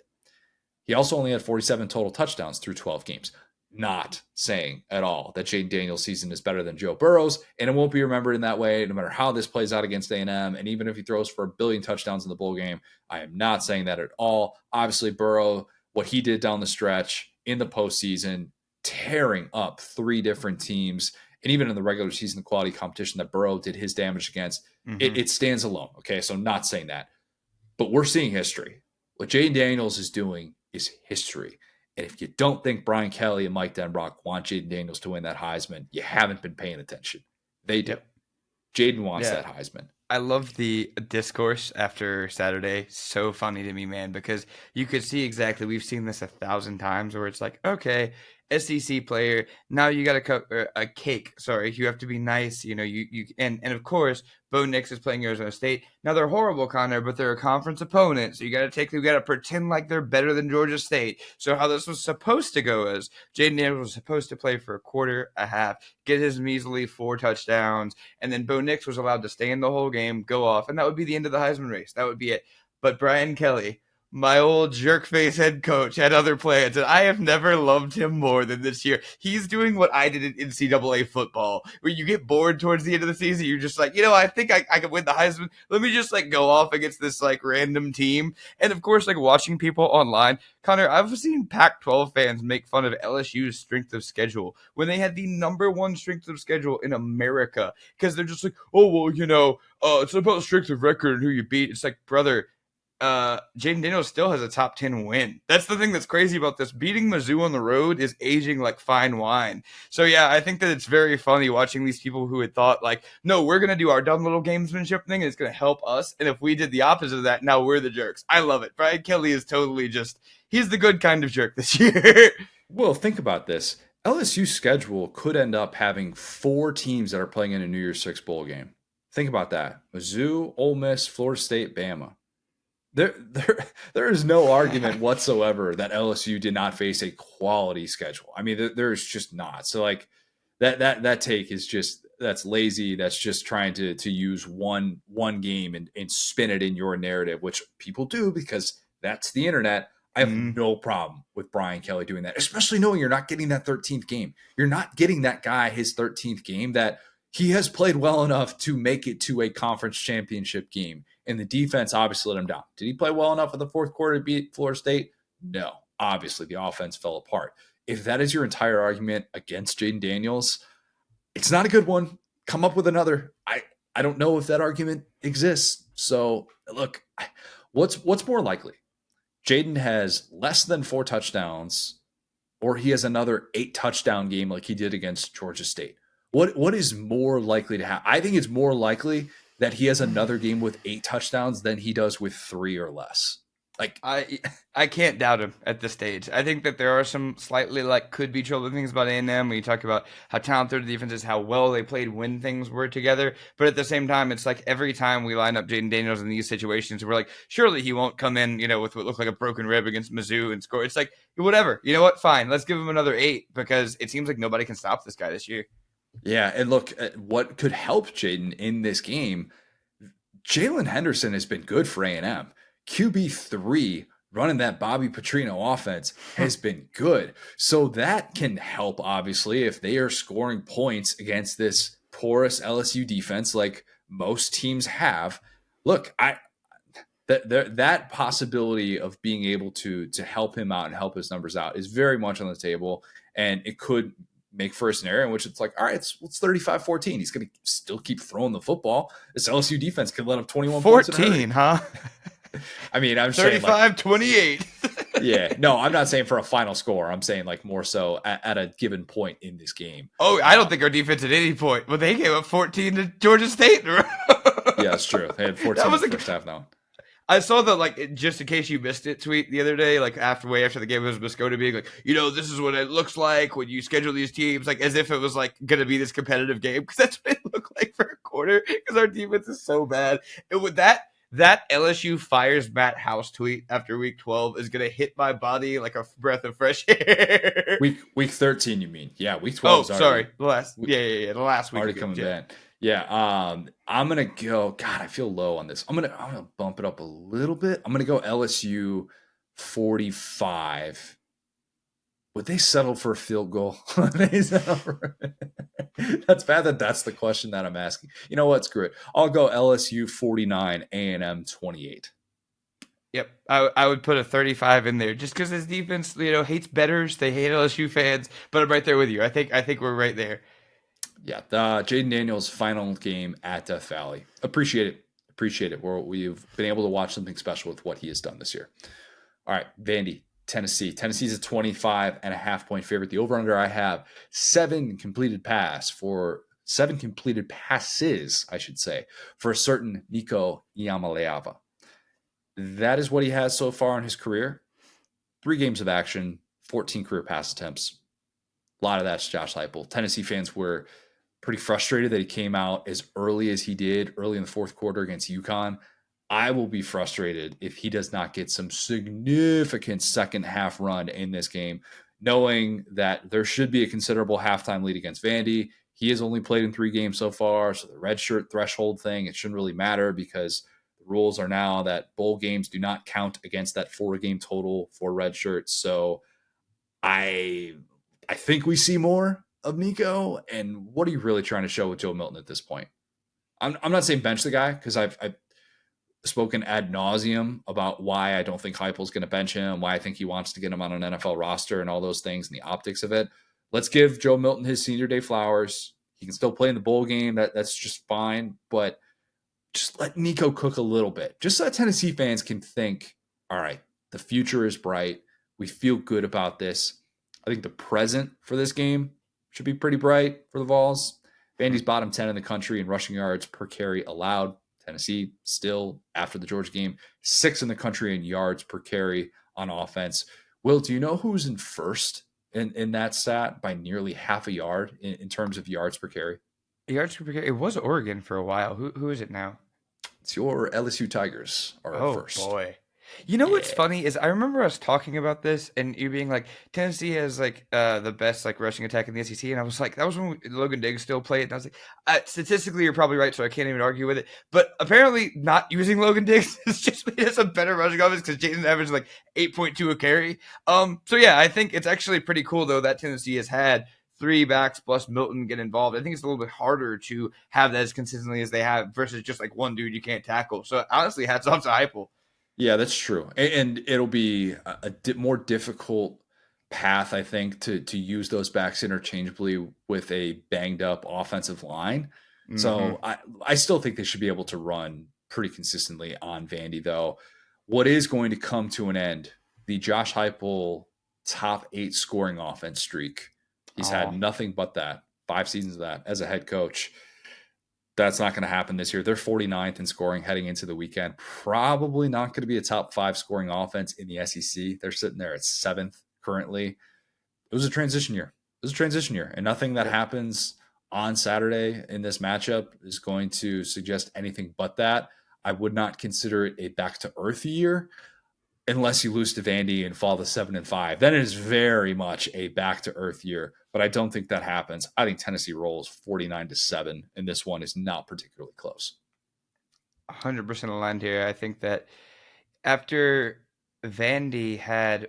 [SPEAKER 1] He also only had 47 total touchdowns through 12 games. Not saying at all that Jayden Daniels' season is better than Joe Burrow's, and it won't be remembered in that way no matter how this plays out against A&M, and even if he throws for 1 billion touchdowns in the bowl game, I am not saying that at all. Obviously, Burrow, what he did down the stretch in the postseason, tearing up 3 different teams, and even in the regular season quality competition that Burrow did his damage against, it stands alone, okay? So I'm not saying that. But we're seeing history. What Jayden Daniels is doing is history. And if you don't think Brian Kelly and Mike Denbrock want Jayden Daniels to win that Heisman, you haven't been paying attention. They do. Jayden wants that Heisman.
[SPEAKER 2] I love the discourse after Saturday. So funny to me, man, because you could see exactly, we've seen this 1,000 times where it's like, okay, SEC player, now you got to cut a cake. Sorry, you have to be nice. You know, and of course, Bo Nix is playing Arizona State. Now they're horrible, Connor, but they're a conference opponent. So you got to pretend like they're better than Georgia State. So how this was supposed to go is Jayden Daniels was supposed to play for a quarter, a half, get his measly 4 touchdowns, and then Bo Nix was allowed to stay in the whole game, go off, and that would be the end of the Heisman race. That would be it. But Brian Kelly, my old jerk-face head coach, had other plans, and I have never loved him more than this year. He's doing what I did in NCAA football, where you get bored towards the end of the season. You're just like, I think I could win the Heisman. Let me just go off against this random team. And of course, watching people online, Connor, I've seen Pac-12 fans make fun of LSU's strength of schedule when they had the number 1 strength of schedule in America, because they're just like, oh well, it's about strength of record and who you beat. It's like, brother, Jayden Daniels still has a top 10 win. That's the thing that's crazy about this. Beating Mizzou on the road is aging like fine wine. So yeah, I think that it's very funny watching these people who had thought no, we're going to do our dumb little gamesmanship thing and it's going to help us. And if we did the opposite of that, now we're the jerks. I love it. Brian Kelly is totally he's the good kind of jerk this year.
[SPEAKER 1] Well, think about this. LSU's schedule could end up having 4 teams that are playing in a New Year's Six bowl game. Think about that. Mizzou, Ole Miss, Florida State, Bama. There is no argument whatsoever that LSU did not face a quality schedule. I mean, there's just not. So that take is that's lazy. That's just trying to use one game and spin it in your narrative, which people do because that's the internet. I have no problem with Brian Kelly doing that, especially knowing you're not getting that 13th game. You're not getting that guy his 13th game that he has played well enough to make it to a conference championship game. And the defense obviously let him down. Did he play well enough in the fourth quarter to beat Florida State? No. Obviously, the offense fell apart. If that is your entire argument against Jayden Daniels, it's not a good one. Come up with another. I don't know if that argument exists. So, look, what's more likely? Jayden has less than 4 touchdowns, or he has another 8 touchdown game like he did against Georgia State. What is more likely to happen? I think it's more likely that he has another game with 8 touchdowns than he does with 3 or less.
[SPEAKER 2] I can't doubt him at this stage. I think that there are some slightly could be troubling things about A&M when you talk about how talented the defense is, how well they played when things were together. But at the same time, it's every time we line up Jayden Daniels in these situations, we're surely he won't come in, with what looked like a broken rib against Mizzou and score. It's whatever. You know what? Fine. Let's give him another 8 because it seems like nobody can stop this guy this year.
[SPEAKER 1] Yeah, and look, what could help Jayden in this game, Jalen Henderson has been good for A&M. QB3 running that Bobby Petrino offense has been good. So that can help, obviously, if they are scoring points against this porous LSU defense like most teams have. Look, that possibility of being able to help him out and help his numbers out is very much on the table, and it could make for a scenario in which it's like, all right, it's 35-14. He's going to still keep throwing the football. This LSU defense can let up 21 points in a hurry.
[SPEAKER 2] 14, huh?
[SPEAKER 1] I mean, I'm saying
[SPEAKER 2] 35-28.
[SPEAKER 1] Yeah, no, I'm not saying for a final score. I'm saying like more so at a given point in this game.
[SPEAKER 2] Oh, I don't think our defense at any point, but they gave up 14 to Georgia State.
[SPEAKER 1] Yeah, that's true. They had 14 in the first half now.
[SPEAKER 2] I saw the, like, just in case you missed it tweet the other day, like way after the game, it was Moscona being like, this is what it looks like when you schedule these teams, like as if it was like going to be this competitive game, because that's what it looked like for a quarter, because our defense is so bad. And with that LSU fires Matt House tweet after week 12 is going to hit my body like a breath of fresh air.
[SPEAKER 1] Week 13, you mean? Yeah, week 12.
[SPEAKER 2] Oh, sorry, the last the last week
[SPEAKER 1] already coming back. Yeah, I'm gonna go. God, I feel low on this. I'm gonna bump it up a little bit. I'm gonna go LSU 45. Would they settle for a field goal? That's bad. That's the question that I'm asking. You know what? Screw it. I'll go LSU 49, A&M 28.
[SPEAKER 2] Yep, I would put a 35 in there just because this defense, hates bettors. They hate LSU fans, but I'm right there with you. I think we're right there.
[SPEAKER 1] Yeah, Jayden Daniels' final game at Death Valley. Appreciate it. We've been able to watch something special with what he has done this year. All right, Vandy, Tennessee. Tennessee's a 25.5-point favorite. The over-under I have 7 completed passes, I should say, for a certain Nico Iamaleava. That is what he has so far in his career. 3 games of action, 14 career pass attempts. A lot of that's Josh Heupel. Tennessee fans were pretty frustrated that he came out as early as he did, early in the fourth quarter against UConn. I will be frustrated if he does not get some significant second half run in this game, knowing that there should be a considerable halftime lead against Vandy. He has only played in 3 games so far, so the redshirt threshold thing, it shouldn't really matter because the rules are now that bowl games do not count against that 4-game total for redshirts. So I think we see more of Nico, and what are you really trying to show with Joe Milton at this point? I'm not saying bench the guy, because I've spoken ad nauseum about why I don't think Heupel's going to bench him, why I think he wants to get him on an NFL roster and all those things and the optics of it. Let's give Joe Milton his senior day flowers. He can still play in the bowl game. That's just fine, but just let Nico cook a little bit, just so that Tennessee fans can think, all right, the future is bright. We feel good about this. I think the present for this game should be pretty bright for the Vols. Vandy's bottom 10 in the country in rushing yards per carry allowed. Tennessee still, after the Georgia game, 6th in the country in yards per carry on offense. Will, do you know who's in first in that stat by nearly half a yard in terms of yards per carry?
[SPEAKER 2] Yards per carry. It was Oregon for a while. Who is it now?
[SPEAKER 1] It's your LSU Tigers are first.
[SPEAKER 2] Oh, boy. You know what's funny is I remember us talking about this and you being like, Tennessee has like the best like rushing attack in the SEC, and I was like, that was when Logan Diggs still played, and I was like, statistically you're probably right, so I can't even argue with it. But apparently not using Logan Diggs has just made us a better rushing offense because Jason's average is like 8.2 a carry. So yeah, I think it's actually pretty cool though that Tennessee has had 3 backs plus Milton get involved. I think it's a little bit harder to have that as consistently as they have versus just like one dude you can't tackle. So honestly, hats off to Heupel.
[SPEAKER 1] Yeah, that's true. And it'll be a more difficult path, I think, to use those backs interchangeably with a banged up offensive line. Mm-hmm. So I still think they should be able to run pretty consistently on Vandy, though. What is going to come to an end, the Josh Heupel top 8 scoring offense streak. He's had nothing but that, 5 seasons of that as a head coach. That's not going to happen this year. They're 49th in scoring heading into the weekend. Probably not going to be a top 5 scoring offense in the SEC. They're sitting there at 7th currently. It was a transition year. And nothing that happens on Saturday in this matchup is going to suggest anything but that. I would not consider it a back-to-earth year unless you lose to Vandy and fall to 7-5. Then it is very much a back-to-earth year. But I don't think that happens. I think Tennessee rolls 49-7, and this one is not particularly close.
[SPEAKER 2] 100% aligned here. I think that after Vandy had,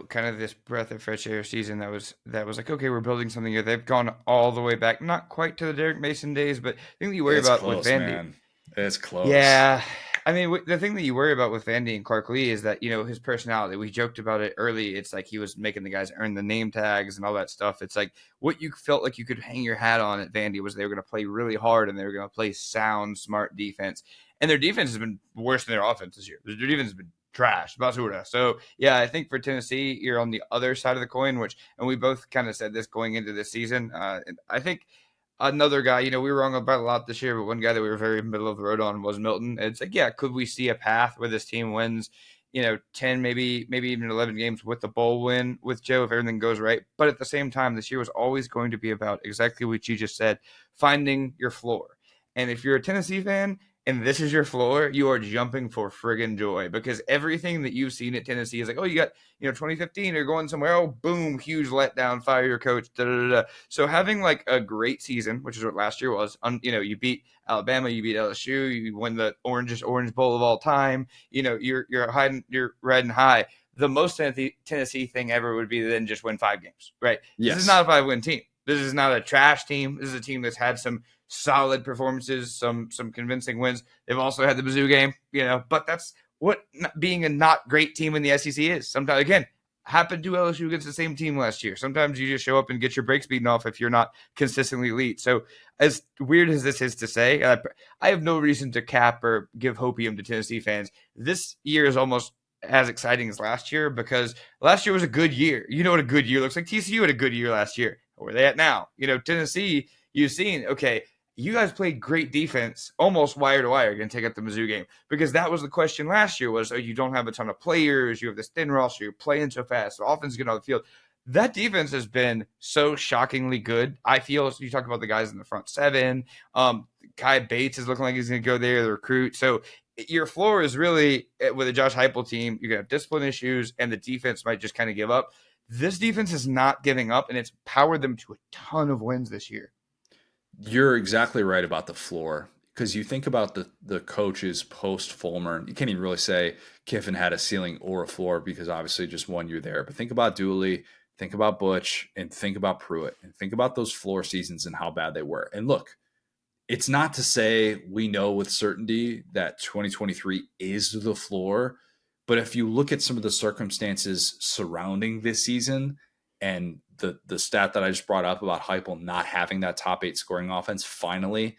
[SPEAKER 2] kind of this breath of fresh air season that was like, okay, we're building something here. They've gone all the way back, not quite to the Derek Mason days, but I think you worry about
[SPEAKER 1] close,
[SPEAKER 2] with Vandy.
[SPEAKER 1] Man. It's close.
[SPEAKER 2] Yeah, I mean, the thing that you worry about with Vandy and Clark Lee is that, his personality. We joked about it early. It's like he was making the guys earn the name tags and all that stuff. It's like what you felt like you could hang your hat on at Vandy was they were going to play really hard and they were going to play sound, smart defense. And their defense has been worse than their offense this year. Their defense has been trash, basura. So, yeah, I think for Tennessee, you're on the other side of the coin, and we both kind of said this going into this season. And I think another guy, we were wrong about a lot this year, but one guy that we were very middle of the road on was Milton. It's like, yeah, could we see a path where this team wins, 10, maybe even 11 games with the bowl win with Joe if everything goes right? But at the same time, this year was always going to be about exactly what you just said, finding your floor. And if you're a Tennessee fan and this is your floor, you are jumping for friggin' joy because everything that you've seen at Tennessee is like, oh, you got, 2015, you're going somewhere, oh, boom, huge letdown, fire your coach, da da da. So having like a great season, which is what last year was, you beat Alabama, you beat LSU, you win the Orange Bowl of all time, you're riding high. The most Tennessee thing ever would be then just win 5 games, right?
[SPEAKER 1] Yes.
[SPEAKER 2] This is not a 5-win team. This is not a trash team. This is a team that's had some solid performances, some convincing wins. They've also had the Mizzou game, but that's what being a not great team in the SEC is. Sometimes, again, happened to LSU against the same team last year. Sometimes you just show up and get your brakes beaten off if you're not consistently elite. So as weird as this is to say, I have no reason to cap or give hopium to Tennessee fans. This year is almost as exciting as last year because last year was a good year. You know what a good year looks like. TCU had a good year last year. Where are they at now? Tennessee, you've seen, okay, you guys played great defense, almost wire to wire, going to take up the Mizzou game. Because that was the question last year was, you don't have a ton of players, you have this thin roster, you're playing so fast, the offense is getting on the field. That defense has been so shockingly good. I feel, you talk about the guys in the front 7. Kai Bates is looking like he's going to go there, the recruit. So your floor is really, with a Josh Heupel team, you're going to have discipline issues, and the defense might just kind of give up. This defense is not giving up, and it's powered them to a ton of wins this year.
[SPEAKER 1] You're exactly right about the floor because you think about the coaches post Fulmer. You can't even really say Kiffin had a ceiling or a floor because obviously just 1 year there. But think about Dooley, think about Butch, and think about Pruitt, and think about those floor seasons and how bad they were. And look, it's not to say we know with certainty that 2023 is the floor, but if you look at some of the circumstances surrounding this season and the stat that I just brought up about Heupel not having that top 8 scoring offense, finally,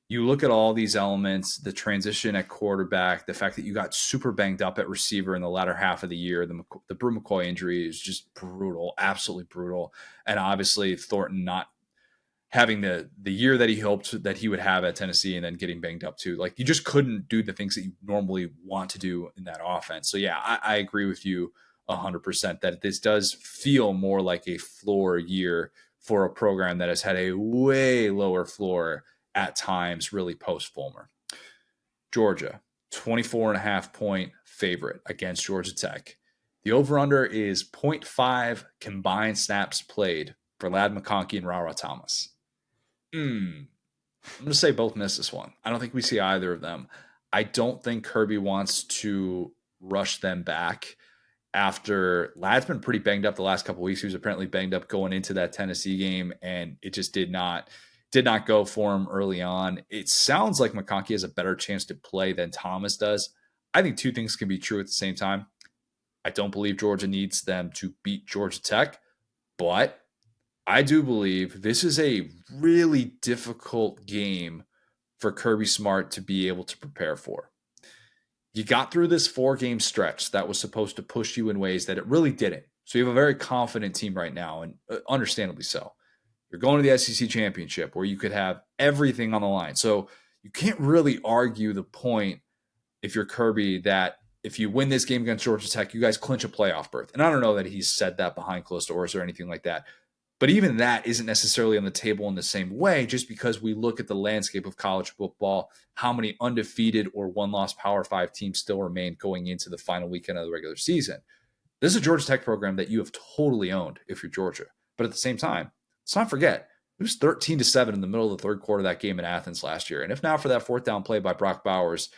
[SPEAKER 1] you look at all these elements, the transition at quarterback, the fact that you got super banged up at receiver in the latter half of the year, the Brew McCoy injury is just brutal, absolutely brutal. And obviously Thornton not having the year that he hoped that he would have at Tennessee and then getting banged up too. Like you just couldn't do the things that you normally want to do in that offense. So yeah, I agree with you 100% that this does feel more like a floor year for a program that has had a way lower floor at times, really post Fulmer. Georgia, 24.5-point favorite against Georgia Tech. The over-under is 0.5 combined snaps played for Ladd McConkey and Rara Thomas. I'm going to say both miss this one. I don't think we see either of them. I don't think Kirby wants to rush them back after Ladd's been pretty banged up the last couple of weeks. He was apparently banged up going into that Tennessee game, and it just did not go for him early on. It sounds like McConkey has a better chance to play than Thomas does. I think two things can be true at the same time. I don't believe Georgia needs them to beat Georgia Tech, but I do believe this is a really difficult game for Kirby Smart to be able to prepare for. You got through this 4-game stretch that was supposed to push you in ways that it really didn't. So you have a very confident team right now, and understandably so. You're going to the SEC championship where you could have everything on the line. So you can't really argue the point if you're Kirby that if you win this game against Georgia Tech, you guys clinch a playoff berth. And I don't know that he's said that behind closed doors or anything like that. But even that isn't necessarily on the table in the same way, just because we look at the landscape of college football, how many undefeated or one-loss Power 5 teams still remain going into the final weekend of the regular season. This is a Georgia Tech program that you have totally owned if you're Georgia. But at the same time, let's not forget, it was 13-7 in the middle of the third quarter of that game in Athens last year. And if not for that fourth down play by Brock Bowers,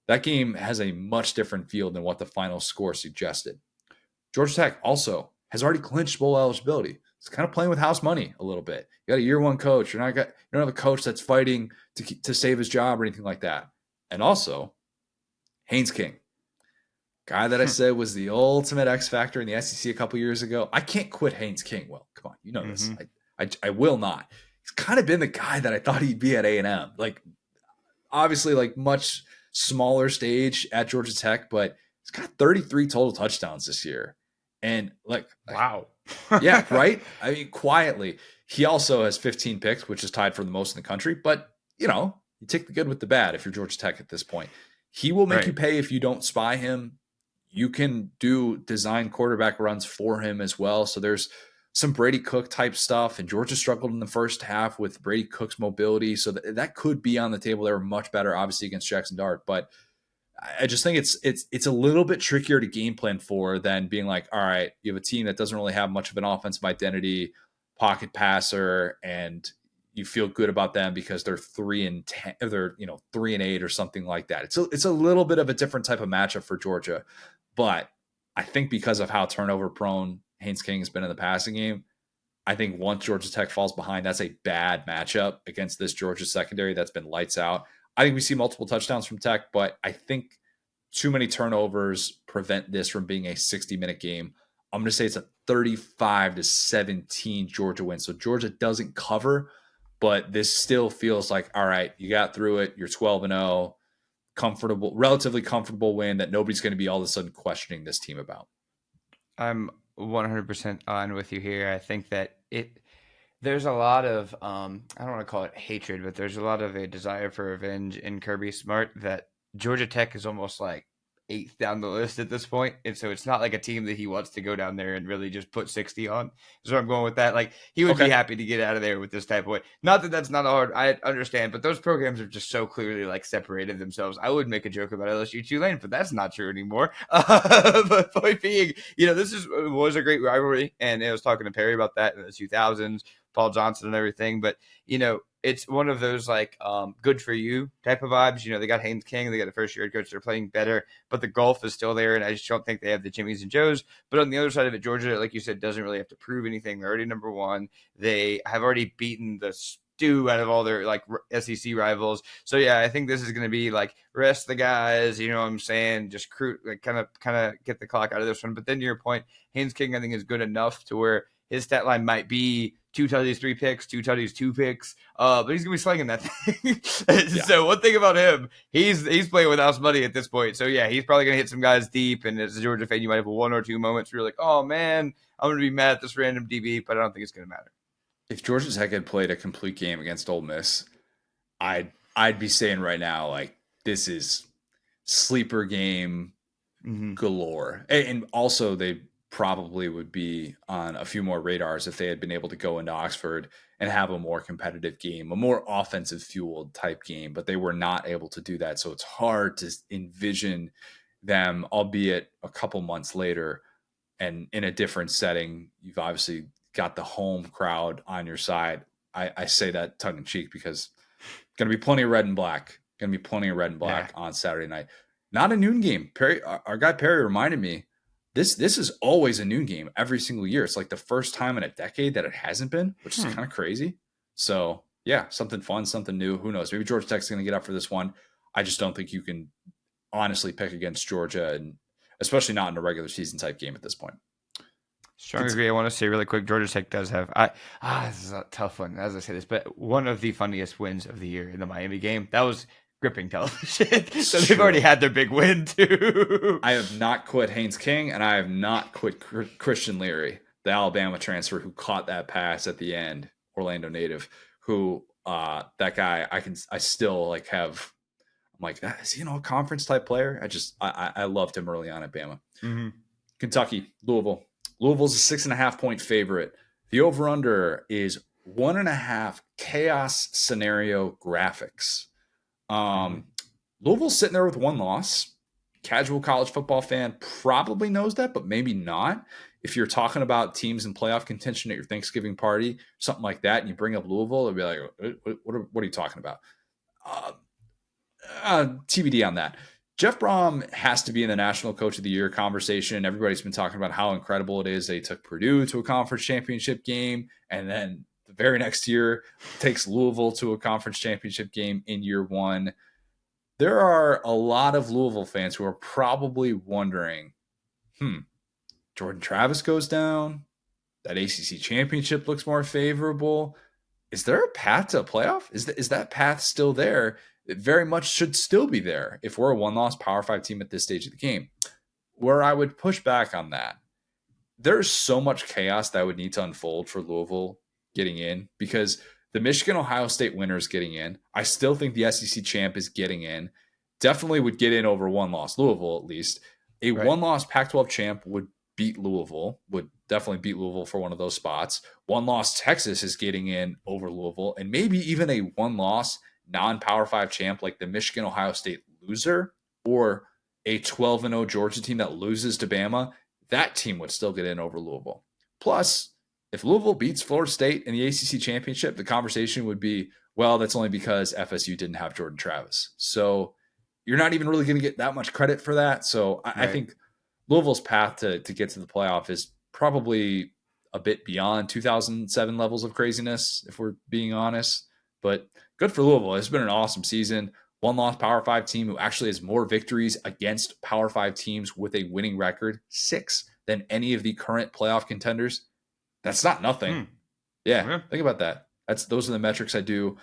[SPEAKER 1] that game has a much different feel than what the final score suggested. Georgia Tech also has already clinched bowl eligibility. It's kind of playing with house money a little bit. You got a year one coach. You don't have a coach that's fighting to save his job or anything like that. And also, Haynes King, guy that I said was the ultimate X factor in the SEC a couple years ago. I can't quit Haynes King. Well, come on, you know this. I will not. He's kind of been the guy that I thought he'd be at A&M. Like, obviously, like much smaller stage at Georgia Tech, but he's got 33 total touchdowns this year. And like,
[SPEAKER 2] Wow.
[SPEAKER 1] yeah, right? I mean, quietly. He also has 15 picks, which is tied for the most in the country. But, you take the good with the bad if you're Georgia Tech at this point. He will make you pay if you don't spy him. You can do design quarterback runs for him as well. So there's some Brady Cook type stuff. And Georgia struggled in the first half with Brady Cook's mobility. So that could be on the table. They were much better, obviously, against Jackson Dart. But I just think it's a little bit trickier to game plan for than being like, all right, you have a team that doesn't really have much of an offensive identity, pocket passer, and you feel good about them because they're 3-10, or they're 3-8 or something like that. It's a little bit of a different type of matchup for Georgia, but I think because of how turnover prone Haynes King has been in the passing game, I think once Georgia Tech falls behind, that's a bad matchup against this Georgia secondary that's been lights out. I think we see multiple touchdowns from Tech, but I think too many turnovers prevent this from being a 60-minute game. I'm going to say it's a 35-17 Georgia win. So Georgia doesn't cover, but this still feels like, all right, you got through it. You're 12-0, comfortable, relatively comfortable win that nobody's going to be all of a sudden questioning this team about.
[SPEAKER 2] I'm 100% on with you here. I think that there's a lot of I don't want to call it hatred, but there's a lot of a desire for revenge in Kirby Smart that Georgia Tech is almost like 8th down the list at this point. And so it's not like a team that he wants to go down there and really just put 60 on. So I'm going with that. Like, he would be happy to get out of there with this type of way. Not that that's not hard. I understand, but those programs have just so clearly like separated themselves. I would make a joke about LSU Tulane, but that's not true anymore. But point being, this was a great rivalry. And I was talking to Perry about that in the 2000s. Paul Johnson and everything, but it's one of those like good for you type of vibes. They got Haynes King, they got a first year head coach, they're playing better, but the golf is still there, and I just don't think they have the Jimmys and Joes. But on the other side of it, Georgia, like you said, doesn't really have to prove anything. They're already number one. They have already beaten the stew out of all their like SEC rivals. So yeah, I think this is going to be like rest the guys. You know what I'm saying? Just like kind of get the clock out of this one. But then to your point, Haynes King I think is good enough to where his stat line might be 2 tutties, 3 picks, 2 tutties, 2 picks. But he's gonna be slinging that thing. Yeah. So one thing about him, he's playing with house money at this point. So yeah, he's probably gonna hit some guys deep. And as a Georgia fan, you might have 1 or 2 moments where you're like, oh man, I'm gonna be mad at this random DB, but I don't think it's gonna matter.
[SPEAKER 1] If Georgia Tech had played a complete game against Ole Miss, I'd be saying right now, like, this is sleeper game galore. And also they probably would be on a few more radars if they had been able to go into Oxford and have a more competitive game, a more offensive fueled type game, but they were not able to do that. So it's hard to envision them, albeit a couple months later and in a different setting. You've obviously got the home crowd on your side. I say that tongue in cheek because going to be plenty of red and black, on Saturday night. Not a noon game. Perry, our guy Perry reminded me, This is always a noon game every single year. It's like the first time in a decade that it hasn't been, which is kind of crazy. So yeah, something fun, something new. Who knows? Maybe Georgia Tech's going to get up for this one. I just don't think you can honestly pick against Georgia, and especially not in a regular season type game at this point.
[SPEAKER 2] Strong agree. I want to say really quick, Georgia Tech does have this is a tough one as I say this, but one of the funniest wins of the year in the Miami game. That was gripping television. So they've already had their big win too.
[SPEAKER 1] I have not quit Haynes King, and I have not quit Christian Leary, the Alabama transfer who caught that pass at the end, Orlando native, who that guy I still like have. I'm like, is he a conference type player? I loved him early on at Bama. Kentucky, Louisville. Louisville's a 6.5 point favorite. The over under is 1.5 chaos scenario graphics. Louisville's sitting there with 1 loss. Casual college football fan probably knows that, but maybe not. If you're talking about teams in playoff contention at your Thanksgiving party, something like that, and you bring up Louisville, they'll be like, what are you talking about? TBD on that. Jeff Brom has to be in the National Coach of the Year conversation. Everybody's been talking about how incredible it is they took Purdue to a conference championship game, and then the very next year takes Louisville to a conference championship game in year 1. there are a lot of Louisville fans who are probably wondering, Jordan Travis goes down. That ACC championship looks more favorable. Is there a path to a playoff? Is that path still there? It very much should still be there if we're a one-loss Power 5 team at this stage of the game. Where I would push back on that, there's so much chaos that would need to unfold for Louisville getting in, because the Michigan-Ohio State winner is getting in. I still think the SEC champ is getting in. Definitely would get in over one-loss Louisville at least. A one-loss Pac-12 champ would beat Louisville, would definitely beat Louisville for one of those spots. One-loss Texas is getting in over Louisville, and maybe even a one-loss non-Power 5 champ like the Michigan-Ohio State loser, or a 12-0 Georgia team that loses to Bama, that team would still get in over Louisville. Plus, if Louisville beats Florida State in the ACC championship, the conversation would be, well, that's only because FSU didn't have Jordan Travis. So you're not even really going to get that much credit for that. So I think Louisville's path to get to the playoff is probably a bit beyond 2007 levels of craziness, if we're being honest. But good for Louisville. It's been an awesome season. One-loss Power 5 team who actually has more victories against Power 5 teams with a winning record, 6, than any of the current playoff contenders. That's not nothing. Yeah, think about that. Those are the metrics I do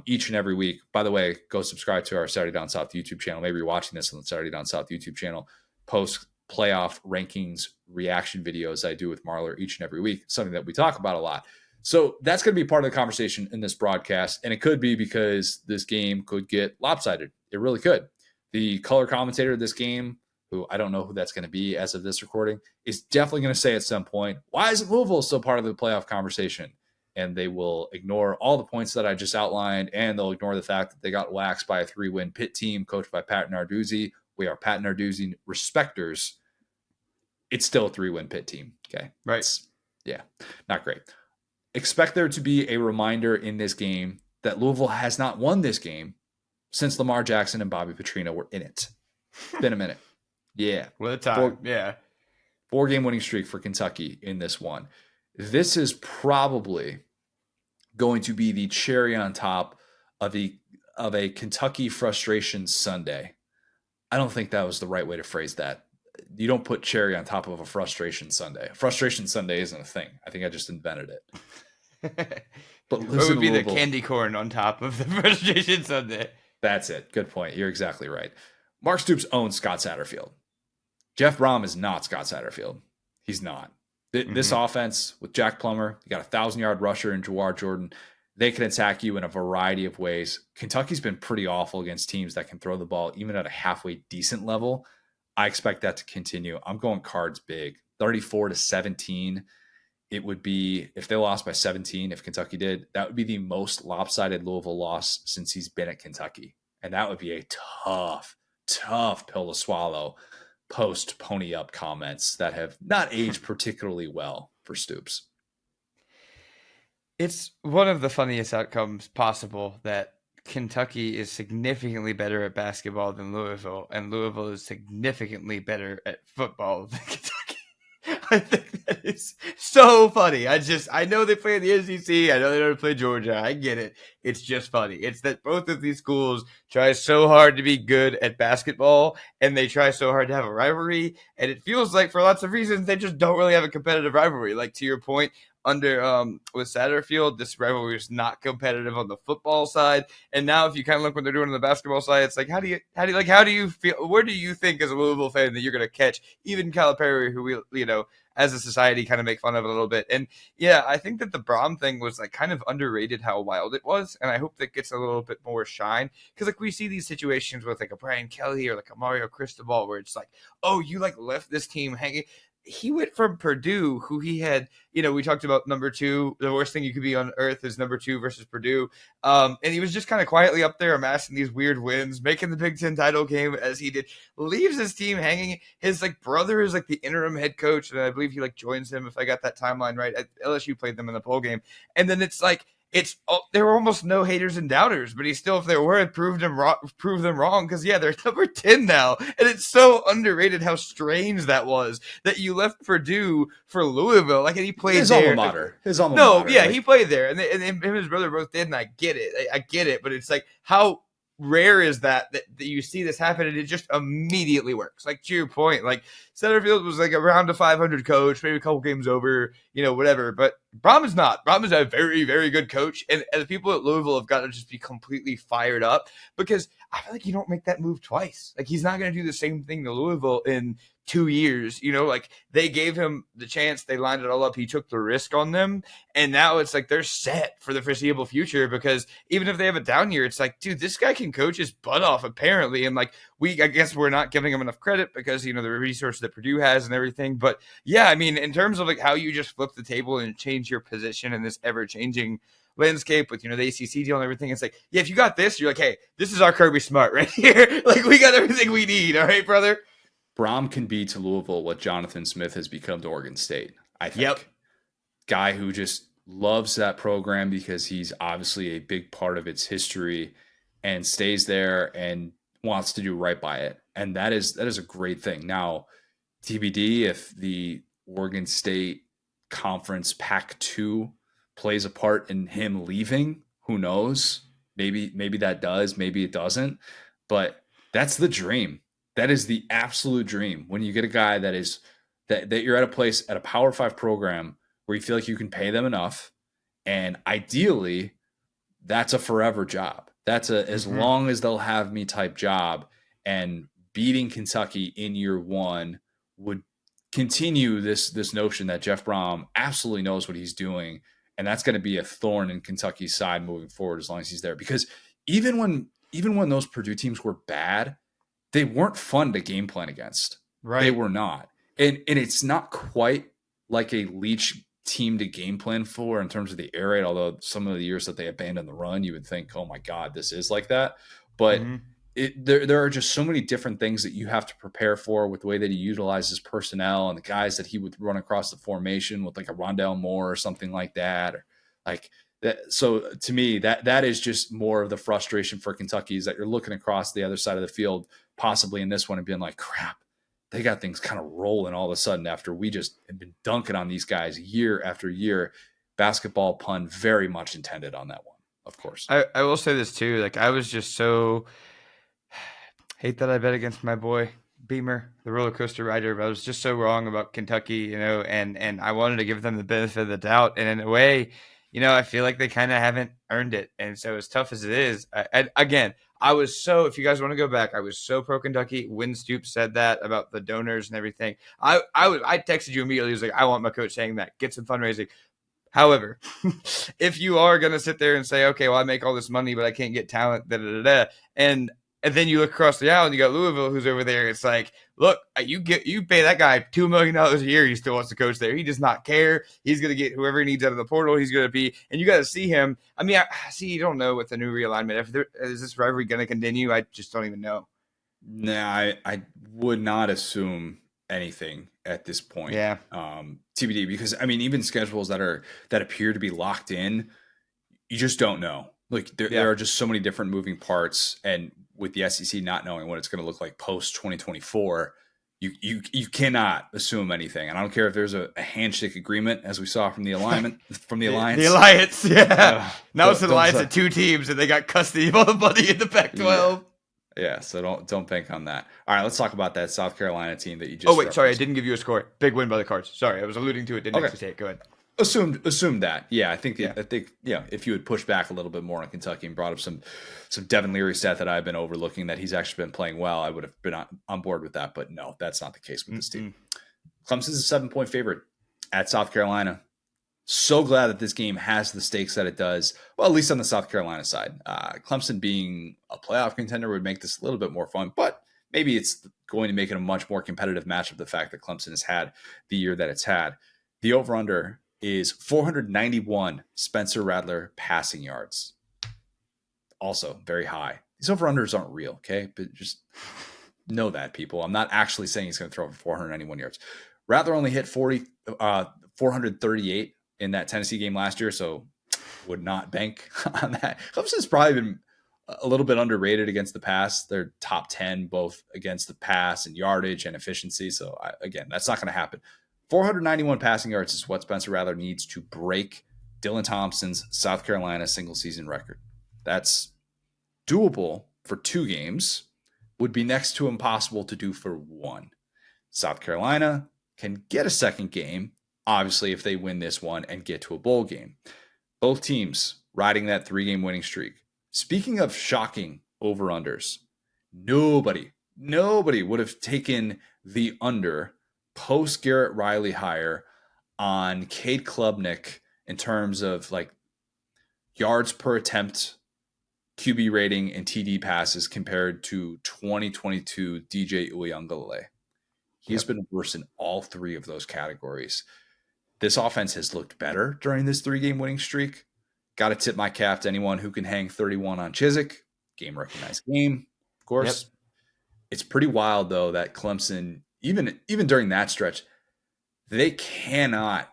[SPEAKER 1] each and every week. By the way, go subscribe to our Saturday Down South YouTube channel. Maybe you're watching this on the Saturday Down South YouTube channel. Post playoff rankings reaction videos I do with Marler each and every week, something that we talk about a lot. So that's going to be part of the conversation in this broadcast, and it could be because this game could get lopsided. It really could. The color commentator of this game, who I don't know who that's going to be as of this recording, is definitely going to say at some point, why isn't Louisville still part of the playoff conversation? And they will ignore all the points that I just outlined, and they'll ignore the fact that they got waxed by a 3-win Pitt team coached by Pat Narduzzi. We are Pat Narduzzi respecters. It's still a 3-win Pitt team. Okay.
[SPEAKER 2] Right.
[SPEAKER 1] Not great. Expect there to be a reminder in this game that Louisville has not won this game since Lamar Jackson and Bobby Petrino were in it. Been a minute. Yeah.
[SPEAKER 2] What a time.
[SPEAKER 1] 4-game winning streak for Kentucky in this one. This is probably going to be the cherry on top of a Kentucky frustration Sunday. I don't think that was the right way to phrase that. You don't put cherry on top of a frustration Sunday. Frustration Sunday isn't a thing. I think I just invented it.
[SPEAKER 2] But what would be the candy corn on top of the frustration Sunday?
[SPEAKER 1] That's it. Good point. You're exactly right. Mark Stoops owns Scott Satterfield. Jeff Brom is not Scott Satterfield. He's not. This offense with Jack Plummer, you got a 1,000-yard rusher in Jawar Jordan. They can attack you in a variety of ways. Kentucky's been pretty awful against teams that can throw the ball even at a halfway decent level. I expect that to continue. I'm going Cards big. 34-17. It would be, if they lost by 17, if Kentucky did, that would be the most lopsided Louisville loss since he's been at Kentucky. And that would be a tough pill to swallow post pony up comments that have not aged particularly well for Stoops.
[SPEAKER 2] It's one of the funniest outcomes possible that Kentucky is significantly better at basketball than Louisville, and Louisville is significantly better at football than Kentucky. I think that is so funny. I know they play in the SEC. I know they don't play Georgia. I get it. It's just funny. It's that both of these schools try so hard to be good at basketball, and they try so hard to have a rivalry. And it feels like for lots of reasons, they just don't really have a competitive rivalry. Like to your point, with Satterfield, this rivalry is not competitive on the football side. And now if you kind of look what they're doing on the basketball side, it's like, how do you feel? Where do you think as a Louisville fan that you're going to catch even Calipari, who we, as a society kind of make fun of a little bit? And yeah, I think that the Brom thing was like kind of underrated how wild it was. And I hope that gets a little bit more shine, because like we see these situations with like a Brian Kelly or like a Mario Cristobal where it's like, oh, you like left this team hanging. He went from Purdue, who he had, we talked about number 2, the worst thing you could be on earth is number 2 versus Purdue. And he was just kind of quietly up there amassing these weird wins, making the Big Ten title game as he did, leaves his team hanging. His brother is the interim head coach, and I believe he joins him, if I got that timeline right. LSU played them in the bowl game. And then there were almost no haters and doubters, but he still, if there were, proved them wrong, because they're number 10 now, and it's so underrated how strange that was, that you left Purdue for Louisville, and he played
[SPEAKER 1] his
[SPEAKER 2] there.
[SPEAKER 1] Alma mater.
[SPEAKER 2] He played there, and him and his brother both did, and I get it, but it's like, how rare is that you see this happen and it just immediately works. Like to your point, like Satterfield was like around a 500 coach, maybe a couple games over, whatever. But Brom is not. Brom is a very, very good coach, and the people at Louisville have got to just be completely fired up because I feel like you don't make that move twice. Like he's not going to do the same thing to Louisville in 2 years. Like they gave him the chance, they lined it all up, he took the risk on them, and now it's like they're set for the foreseeable future because even if they have a down year, it's like, dude, this guy can coach his butt off apparently, and like I guess we're not giving him enough credit because the resources that Purdue has and everything. But yeah, I mean, in terms of like how you just flip the table and change your position in this ever changing landscape with the ACC deal and everything, it's like, yeah, if you got this, you're like, hey, this is our Kirby Smart right here. Like we got everything we need. All right, brother.
[SPEAKER 1] Brom can be to Louisville what Jonathan Smith has become to Oregon State, I think.
[SPEAKER 2] Yep.
[SPEAKER 1] Guy who just loves that program because he's obviously a big part of its history and stays there and wants to do right by it. And that is a great thing. Now, TBD if the Oregon State Conference Pac-2 plays a part in him leaving, who knows? Maybe that does, maybe it doesn't. But that's the dream. That is the absolute dream when you get a guy that you're at a place at a Power 5 program where you feel like you can pay them enough, and ideally that's a forever job. That's as long as they'll have me type job, and beating Kentucky in year one would continue this notion that Jeff Brom absolutely knows what he's doing, and that's going to be a thorn in Kentucky's side moving forward as long as he's there. Because even when those Purdue teams were bad, they weren't fun to game plan against.
[SPEAKER 2] Right.
[SPEAKER 1] They were not. And it's not quite like a Leach team to game plan for in terms of the air raid, although some of the years that they abandoned the run, you would think, oh my God, this is like that. But there are just so many different things that you have to prepare for with the way that he utilizes personnel and the guys that he would run across the formation with, like a Rondell Moore or something like that. Or like that. So to me, that is just more of the frustration for Kentucky, is that you're looking across the other side of the field, possibly in this one, and being like, crap, they got things kind of rolling all of a sudden after we just have been dunking on these guys year after year. Basketball pun very much intended on that one, of course.
[SPEAKER 2] I will say this too. Like I was just so hate that I bet against my boy Beamer, the roller coaster rider, but I was just so wrong about Kentucky, and I wanted to give them the benefit of the doubt. And in a way, I feel like they kind of haven't earned it. And so as tough as it is, I was so, if you guys want to go back, I was so pro Kentucky when Stoops said that about the donors and everything. I texted you immediately. I was like, I want my coach saying that. Get some fundraising. However, if you are going to sit there and say, okay, well, I make all this money, but I can't get talent, and then you look across the aisle and you got Louisville who's over there. It's like, look, you pay that guy $2 million a year. He still wants to coach there. He does not care. He's going to get whoever he needs out of the portal. He's going to be, and you got to see him. I mean, you don't know with the new realignment. Is this rivalry going to continue? I just don't even know.
[SPEAKER 1] Nah, I would not assume anything at this point.
[SPEAKER 2] Yeah.
[SPEAKER 1] TBD, because I mean, even schedules that appear to be locked in, you just don't know. Like there are just so many different moving parts, and with the SEC not knowing what it's going to look like post 2024, you cannot assume anything. And I don't care if there's a handshake agreement, as we saw from the alignment from the alliance.
[SPEAKER 2] The alliance, yeah. Now it's an alliance of two teams, and they got custody of all the money in the Pac-12.
[SPEAKER 1] Yeah, so don't bank on that. All right, let's talk about that South Carolina team that you just.
[SPEAKER 2] Oh wait, sorry, I didn't give you a score. Big win by the Cards. Sorry, I was alluding to it. Didn't actually say it. Go ahead.
[SPEAKER 1] Assumed that. Yeah, I think if you had pushed back a little bit more on Kentucky and brought up some Devin Leary stat that I've been overlooking that he's actually been playing well, I would have been on board with that. But no, that's not the case with this team. Clemson's a 7-point favorite at South Carolina. So glad that this game has the stakes that it does. Well, at least on the South Carolina side. Clemson being a playoff contender would make this a little bit more fun, but maybe it's going to make it a much more competitive matchup, the fact that Clemson has had the year that it's had. The over-under is 491 Spencer Rattler passing yards. Also very high. These over-unders aren't real, okay? But just know that, people. I'm not actually saying he's going to throw for 491 yards. Rattler only hit 438 in that Tennessee game last year, so would not bank on that. Clemson's probably been a little bit underrated against the pass. They're top 10 both against the pass and yardage and efficiency. So, again, that's not going to happen. 491 passing yards is what Spencer Rattler needs to break Dylan Thompson's South Carolina single-season record. That's doable, for 2 games would be next to impossible to do for 1. South Carolina can get a second game, obviously, if they win this one and get to a bowl game. Both teams riding that 3-game winning streak. Speaking of shocking over-unders, nobody would have taken the under post Garrett Riley hire on Cade Klubnik in terms of like yards per attempt, QB rating, and TD passes compared to 2022 DJ Uyunglele. He's been worse in all 3 of those categories. This offense has looked better during this 3-game winning streak. Got to tip my cap to anyone who can hang 31 on Chiswick. Game recognized game, of course. Yep. It's pretty wild, though, that Clemson, even during that stretch, they cannot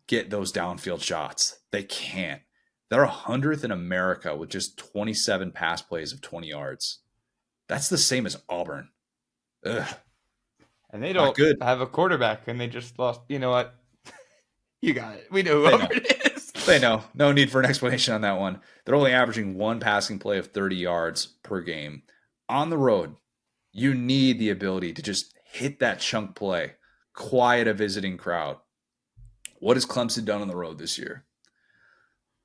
[SPEAKER 1] get those downfield shots. They can't. They're 100th in America with just 27 pass plays of 20 yards. That's the same as Auburn. Ugh.
[SPEAKER 2] And they don't have a quarterback, and they just lost. You know what? You got it. We know who Auburn is.
[SPEAKER 1] They know. No need for an explanation on that one. They're only averaging 1 passing play of 30 yards per game. On the road, you need the ability to just hit that chunk play, quiet a visiting crowd. What has Clemson done on the road this year?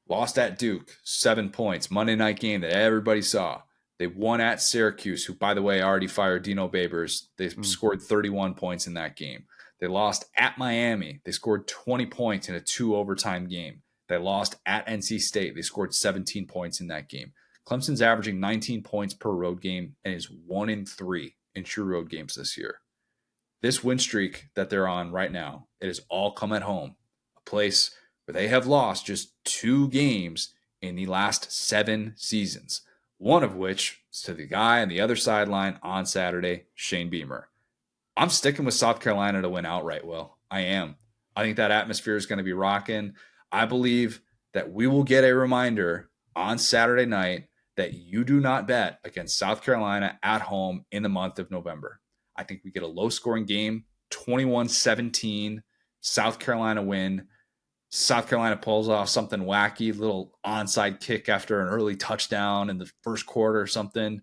[SPEAKER 1] Lost at Duke, 7 points. Monday night game that everybody saw. They won at Syracuse, who, by the way, already fired Dino Babers. They scored 31 points in that game. They lost at Miami. They scored 20 points in a 2-overtime game. They lost at NC State. They scored 17 points in that game. Clemson's averaging 19 points per road game and is 1-3 in true road games this year. This win streak that they're on right now, it has all come at home, a place where they have lost just 2 games in the last 7 seasons. One of which is to the guy on the other sideline on Saturday, Shane Beamer. I'm sticking with South Carolina to win outright, Will. I am. I think that atmosphere is going to be rocking. I believe that we will get a reminder on Saturday night that you do not bet against South Carolina at home in the month of November. I think we get a low-scoring game, 21-17, South Carolina win. South Carolina pulls off something wacky, little onside kick after an early touchdown in the first quarter or something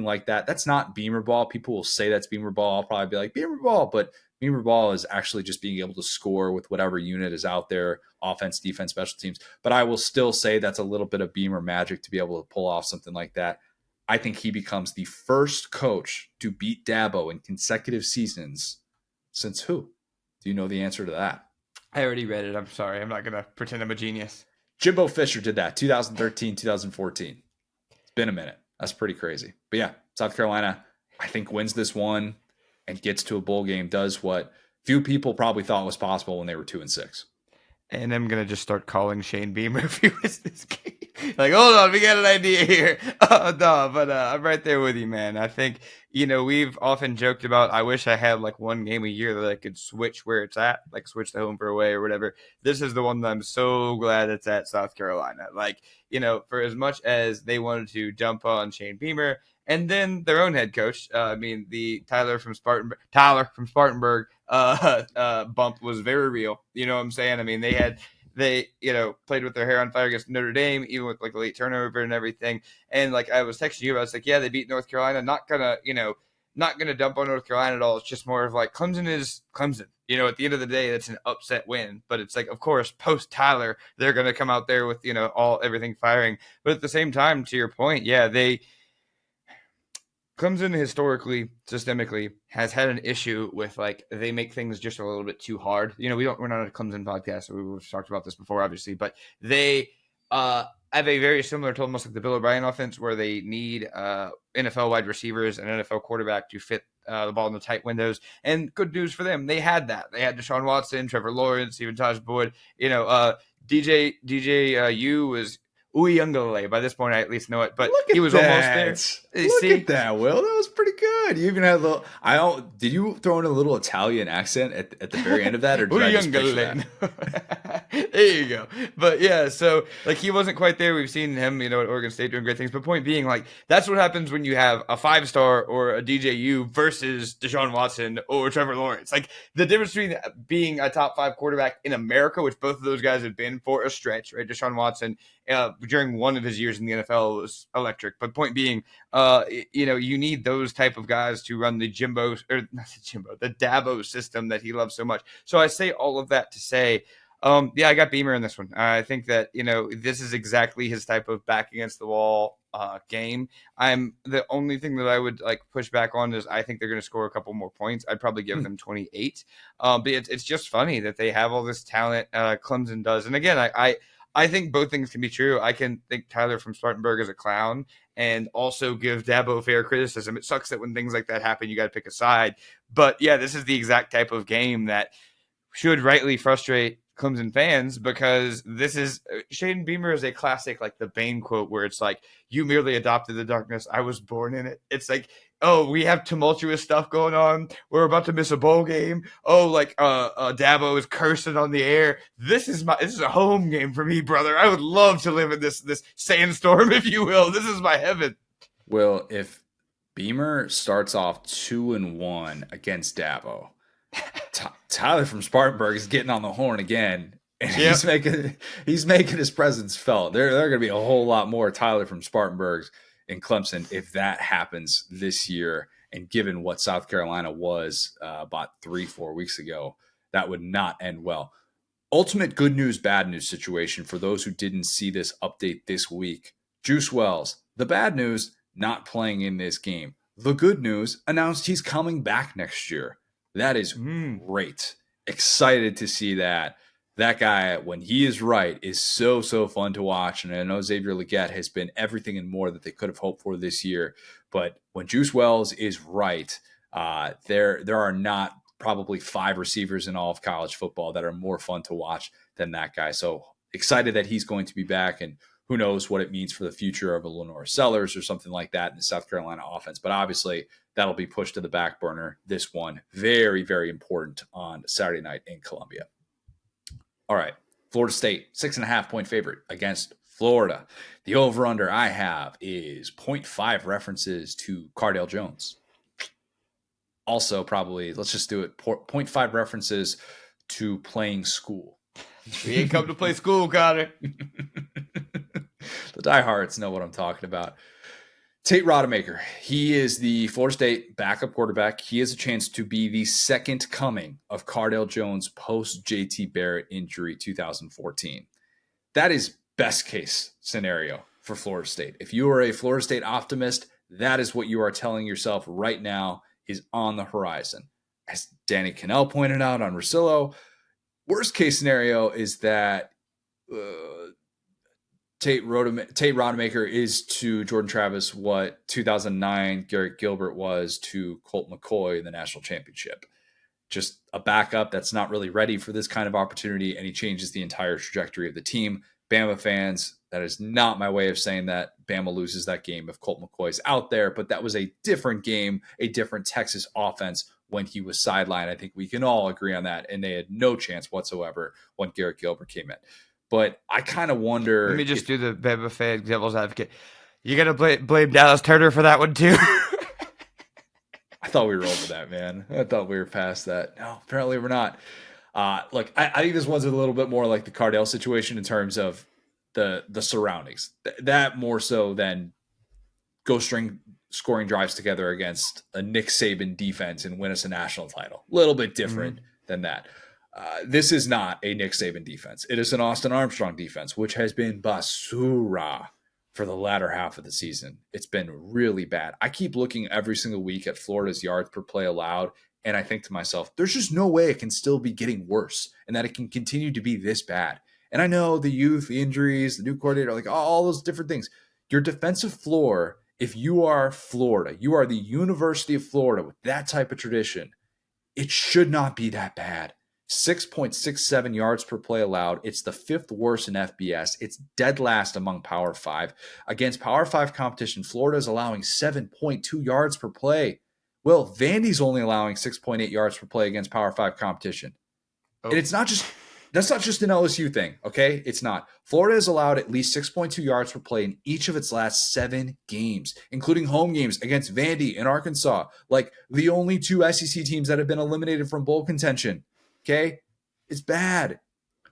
[SPEAKER 1] like that. That's not Beamer ball. People will say that's Beamer ball. I'll probably be like, Beamer ball, but Beamer ball is actually just being able to score with whatever unit is out there, offense, defense, special teams. But I will still say that's a little bit of Beamer magic to be able to pull off something like that. I think he becomes the first coach to beat Dabo in consecutive seasons since who? Do you know the answer to that?
[SPEAKER 2] I already read it. I'm sorry. I'm not going to pretend I'm a genius.
[SPEAKER 1] Jimbo Fisher did that 2013, 2014. It's been a minute. That's pretty crazy. But yeah, South Carolina, I think, wins this one and gets to a bowl game, does what few people probably thought was possible when they were 2-6.
[SPEAKER 2] And I'm going to just start calling Shane Beamer if he wins this game. Like, hold on, we got an idea here. Oh, no, but I'm right there with you, man. I think, we've often joked about, I wish I had like one game a year that I could switch where it's at, like switch the home for away or whatever. This is the one that I'm so glad it's at South Carolina. Like, for as much as they wanted to jump on Shane Beamer and then their own head coach, the Tyler from Spartanburg bump was very real. You know what I'm saying? I mean, they played with their hair on fire against Notre Dame, even with like a late turnover and everything. And like I was texting you, I was like, yeah, they beat North Carolina. Not gonna dump on North Carolina at all. It's just more of like Clemson is Clemson. At the end of the day, that's an upset win. But it's like, of course, post Tyler, they're gonna come out there with everything firing. But at the same time, to your point, yeah, Clemson historically, systemically, has had an issue with like they make things just a little bit too hard. We're not a Clemson podcast, so we've talked about this before, obviously, but they have a very similar to almost like the Bill O'Brien offense, where they need NFL wide receivers and NFL quarterback to fit the ball in the tight windows. And good news for them, they had that. They had Deshaun Watson, Trevor Lawrence, even Taj Boyd. DJ was Uyunglele. By this point, I at least know it, but he was almost there.
[SPEAKER 1] Look at that, Will. That was pretty good. You even had a little. Did you throw in a little Italian accent at the very end of that, or did I just picture that?
[SPEAKER 2] There you go. But yeah, so like he wasn't quite there. We've seen him, at Oregon State doing great things. But point being, like that's what happens when you have a 5-star or a DJU versus Deshaun Watson or Trevor Lawrence. Like the difference between being a top 5 quarterback in America, which both of those guys have been for a stretch, right? Deshaun Watson during one of his years in the NFL was electric. But point being, you need those type of guys to run the Jimbo or not the Jimbo, the Dabo system that he loves so much. So I say all of that to say, yeah, I got Beamer in this one. I think that this is exactly his type of back against the wall game. I'm the only thing that I would like push back on is I think they're going to score a couple more points. I'd probably give them 28. But it's just funny that they have all this talent. Clemson does, and again, I think both things can be true. I can think Tyler from Spartanburg is a clown and also give Dabo fair criticism. It sucks that when things like that happen, you got to pick a side. But yeah, this is the exact type of game that should rightly frustrate Clemson fans because this is Shaden Beamer is a classic, like the Bane quote where it's like, you merely adopted the darkness. I was born in it. It's like, oh, we have tumultuous stuff going on. We're about to miss a bowl game. Oh, like Dabo is cursing on the air. This is a home game for me, brother. I would love to live in this sandstorm, if you will. This is my heaven.
[SPEAKER 1] Well, if Beamer starts off 2-1 against Dabo, Tyler from Spartanburg is getting on the horn again, and he's making his presence felt. There are going to be a whole lot more Tyler from Spartanburgs in Clemson if that happens this year. And given what South Carolina was about 3-4 weeks ago, that would not end well. Ultimate good news, bad news situation for those who didn't see this update this week. Juice Wells, the bad news, not playing in this game. The good news, announced he's coming back next year. That is great. Excited to see that. That guy, when he is right, is so fun to watch. And I know Xavier Legette has been everything and more that they could have hoped for this year. But when Juice Wells is right, there are not probably 5 receivers in all of college football that are more fun to watch than that guy. So excited that he's going to be back, and who knows what it means for the future of a Lenore Sellers or something like that in the South Carolina offense. But obviously that'll be pushed to the back burner. This one, very, very important on Saturday night in Columbia. All right, Florida State, 6.5-point favorite against Florida. The over-under I have is 0.5 references to Cardale Jones. Also, probably, let's just do it, 0.5 references to playing school.
[SPEAKER 2] We ain't come to play school, Connor.
[SPEAKER 1] The diehards know what I'm talking about. Tate Rodemaker, he is the Florida State backup quarterback. He has a chance to be the second coming of Cardale Jones post JT Barrett injury 2014. That is best case scenario for Florida State. If you are a Florida State optimist, that is what you are telling yourself right now is on the horizon. As Danny Cannell pointed out on Russillo, worst case scenario is that Tate Rodemaker is to Jordan Travis what 2009 Garrett Gilbert was to Colt McCoy in the national championship. Just a backup that's not really ready for this kind of opportunity, and he changes the entire trajectory of the team. Bama fans, that is not my way of saying that Bama loses that game if Colt McCoy's out there, but that was a different game, a different Texas offense when he was sidelined. I think we can all agree on that, and they had no chance whatsoever when Garrett Gilbert came in. But I kind of wonder.
[SPEAKER 2] Let me just do the Bama fan devil's advocate. You got to blame Dallas Turner for that one too.
[SPEAKER 1] I thought we were over that, man. I thought we were past that. No, apparently we're not. Look, I think this one's a little bit more like the Cardale situation in terms of the surroundings. That more so than go string scoring drives together against a Nick Saban defense and win us a national title. A little bit different than that. This is not a Nick Saban defense. It is an Austin Armstrong defense, which has been basura for the latter half of the season. It's been really bad. I keep looking every single week at Florida's yards per play allowed, and I think to myself, there's just no way it can still be getting worse and that it can continue to be this bad. And I know the youth, the injuries, the new coordinator, like all those different things. Your defensive floor, if you are Florida, you are the University of Florida with that type of tradition, it should not be that bad. 6.67 yards per play allowed. It's the 5th worst in FBS. It's dead last among Power 5. Against Power 5 competition, Florida is allowing 7.2 yards per play. Well, Vandy's only allowing 6.8 yards per play against Power 5 competition. Oh. And it's not just That's not just an LSU thing, okay? It's not. Florida has allowed at least 6.2 yards per play in each of its last 7 games, including home games against Vandy and Arkansas, like the only two SEC teams that have been eliminated from bowl contention. Okay? It's bad.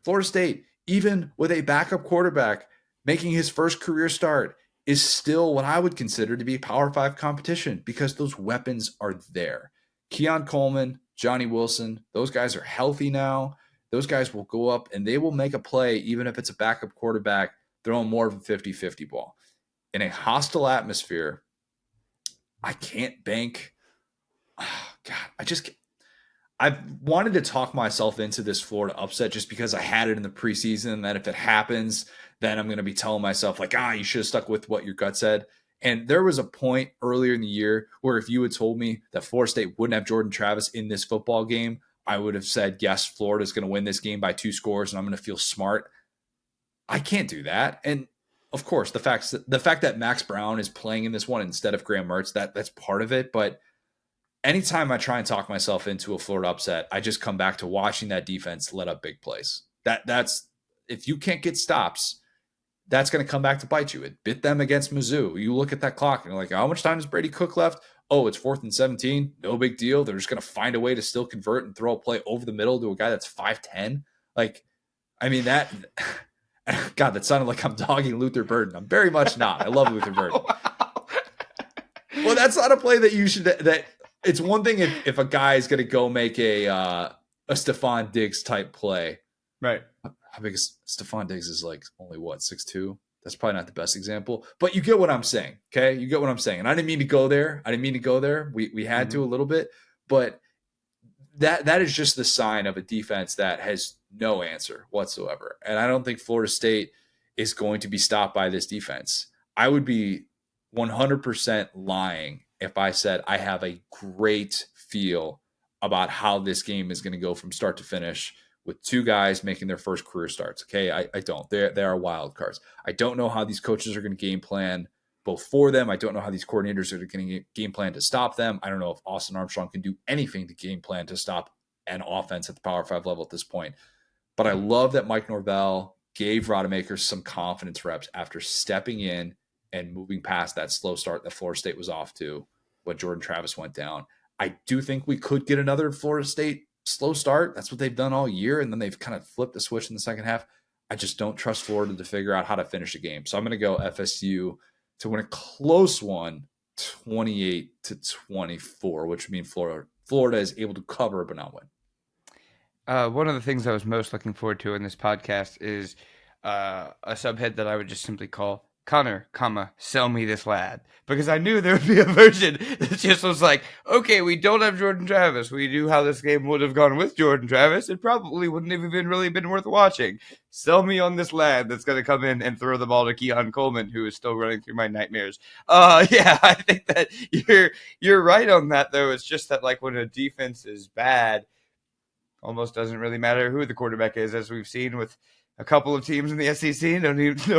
[SPEAKER 1] Florida State, even with a backup quarterback making his first career start, is still what I would consider to be Power 5 competition because those weapons are there. Keon Coleman, Johnny Wilson, those guys are healthy now. Those guys will go up and they will make a play, even if it's a backup quarterback throwing more of a 50-50 ball. In a hostile atmosphere, I can't bank. Oh, God, I wanted to talk myself into this Florida upset just because I had it in the preseason. That if it happens, then I'm going to be telling myself, like, you should have stuck with what your gut said. And there was a point earlier in the year where if you had told me that Florida State wouldn't have Jordan Travis in this football game, I would have said, yes, Florida's going to win this game by 2 scores and I'm going to feel smart. I can't do that. And of course, the fact that Max Brown is playing in this one instead of Graham Mertz, that's part of it. But anytime I try and talk myself into a Florida upset, I just come back to watching that defense let up big plays. That's if you can't get stops, that's going to come back to bite you. It bit them against Mizzou. You look at that clock and you're like, how much time does Brady Cook left? Oh, it's 4th and 17. No big deal. They're just going to find a way to still convert and throw a play over the middle to a guy that's 5'10". Like, I mean, that, God, that sounded like I'm dogging Luther Burden. I'm very much not. I love Luther Burden. Well, that's not a play that you should, that it's one thing if a guy is going to go make a Stephon Diggs type play.
[SPEAKER 2] Right.
[SPEAKER 1] How big is Stephon Diggs is like only what, 6'2"? That's probably not the best example, but you get what I'm saying. Okay. You get what I'm saying. And I didn't mean to go there. We had to a little bit, but that is just the sign of a defense that has no answer whatsoever. And I don't think Florida State is going to be stopped by this defense. I would be 100% lying if I said I have a great feel about how this game is going to go from start to finish with 2 guys making their first career starts. Okay, I don't. They are wild cards. I don't know how these coaches are going to game plan both for them. I don't know how these coordinators are going to game plan to stop them. I don't know if Austin Armstrong can do anything to game plan to stop an offense at the Power 5 level at this point. But I love that Mike Norvell gave Rodemaker some confidence reps after stepping in and moving past that slow start that Florida State was off to when Jordan Travis went down. I do think we could get another Florida State slow start. That's what they've done all year, and then they've kind of flipped the switch in the second half. I just don't trust Florida to figure out how to finish a game. So I'm going to go FSU to win a close one, 28-24, which would mean Florida is able to cover but not win.
[SPEAKER 2] One of the things I was most looking forward to in this podcast is a subhead that I would just simply call Connor, sell me this lad. Because I knew there would be a version that just was like, okay, we don't have Jordan Travis. We knew how this game would have gone with Jordan Travis. It probably wouldn't have even really been worth watching. Sell me on this lad that's going to come in and throw the ball to Keon Coleman, who is still running through my nightmares. Yeah, I think that you're right on that, though. It's just that, like, when a defense is bad, almost doesn't really matter who the quarterback is, as we've seen with a couple of teams in the SEC. No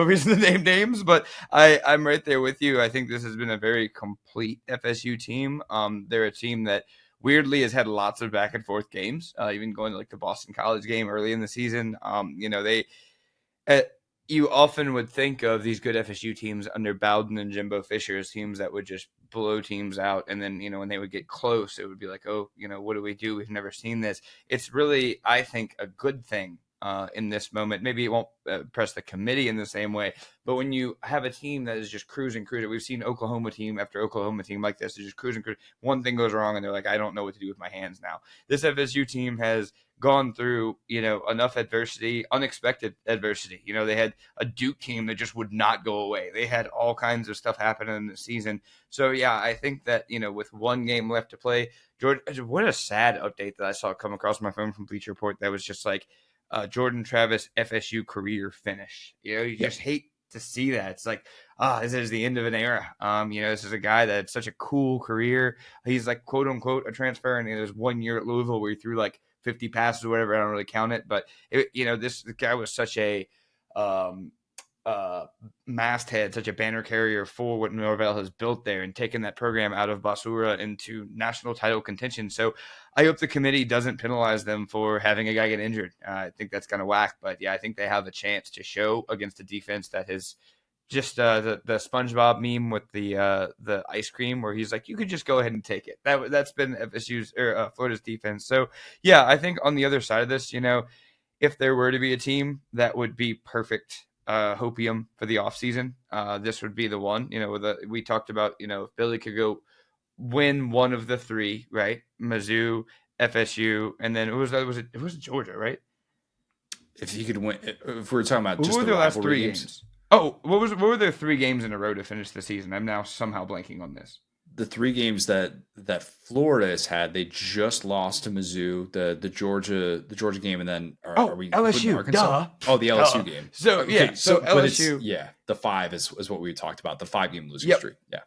[SPEAKER 2] reason to name names, but I'm right there with you. I think this has been a very complete FSU team. They're a team that weirdly has had lots of back and forth games, even going to like the Boston College game early in the season. You often would think of these good FSU teams under Bowden and Jimbo Fisher as teams that would just blow teams out. And then, when they would get close, it would be like, oh, what do we do? We've never seen this. It's really, I think, a good thing in this moment. Maybe it won't press the committee in the same way, but when you have a team that is just cruising, we've seen Oklahoma team after Oklahoma team like this, is just cruising. One thing goes wrong and they're like, I don't know what to do with my hands now. This FSU team has gone through, enough adversity, unexpected adversity. They had a Duke team that just would not go away. They had all kinds of stuff happen in the season. So yeah, I think that, with one game left to play, George, what a sad update that I saw come across my phone from Bleacher Report that was just like, Jordan Travis FSU career finish. You just hate to see that. It's like, this is the end of an era. This is a guy that had such a cool career. He's like, quote unquote, a transfer. And there's 1 year at Louisville where he threw like 50 passes or whatever. I don't really count it, but this guy was such a masthead, such a banner carrier for what Norvell has built there, and taken that program out of basura into national title contention. So I hope the committee doesn't penalize them for having a guy get injured. I think that's kind of whack, but yeah, I think they have a chance to show against a defense that has just the SpongeBob meme with the ice cream, where he's like, you could just go ahead and take it. That's been FSU's or Florida's defense. So yeah, I think on the other side of this, if there were to be a team that would be perfect hopium for the offseason, this would be the one. We talked about, if Billy could go win one of the three, right? Mizzou, FSU, and then it was Georgia, right?
[SPEAKER 1] If he could win, if we're talking about
[SPEAKER 2] What
[SPEAKER 1] just
[SPEAKER 2] were
[SPEAKER 1] the
[SPEAKER 2] their last
[SPEAKER 1] rivalry
[SPEAKER 2] three games? Oh, what were their 3 games in a row to finish the season? I'm now somehow blanking on this.
[SPEAKER 1] the 3 games that Florida has had, they just lost to Mizzou, the Georgia game, and then are we including
[SPEAKER 2] LSU?
[SPEAKER 1] Arkansas?
[SPEAKER 2] Duh.
[SPEAKER 1] Oh, the LSU
[SPEAKER 2] Duh.
[SPEAKER 1] game.
[SPEAKER 2] So
[SPEAKER 1] Okay,
[SPEAKER 2] yeah, so
[SPEAKER 1] but it's,
[SPEAKER 2] LSU.
[SPEAKER 1] yeah, the 5 is what we talked about, the 5-game losing
[SPEAKER 2] Yep.
[SPEAKER 1] streak. Yeah.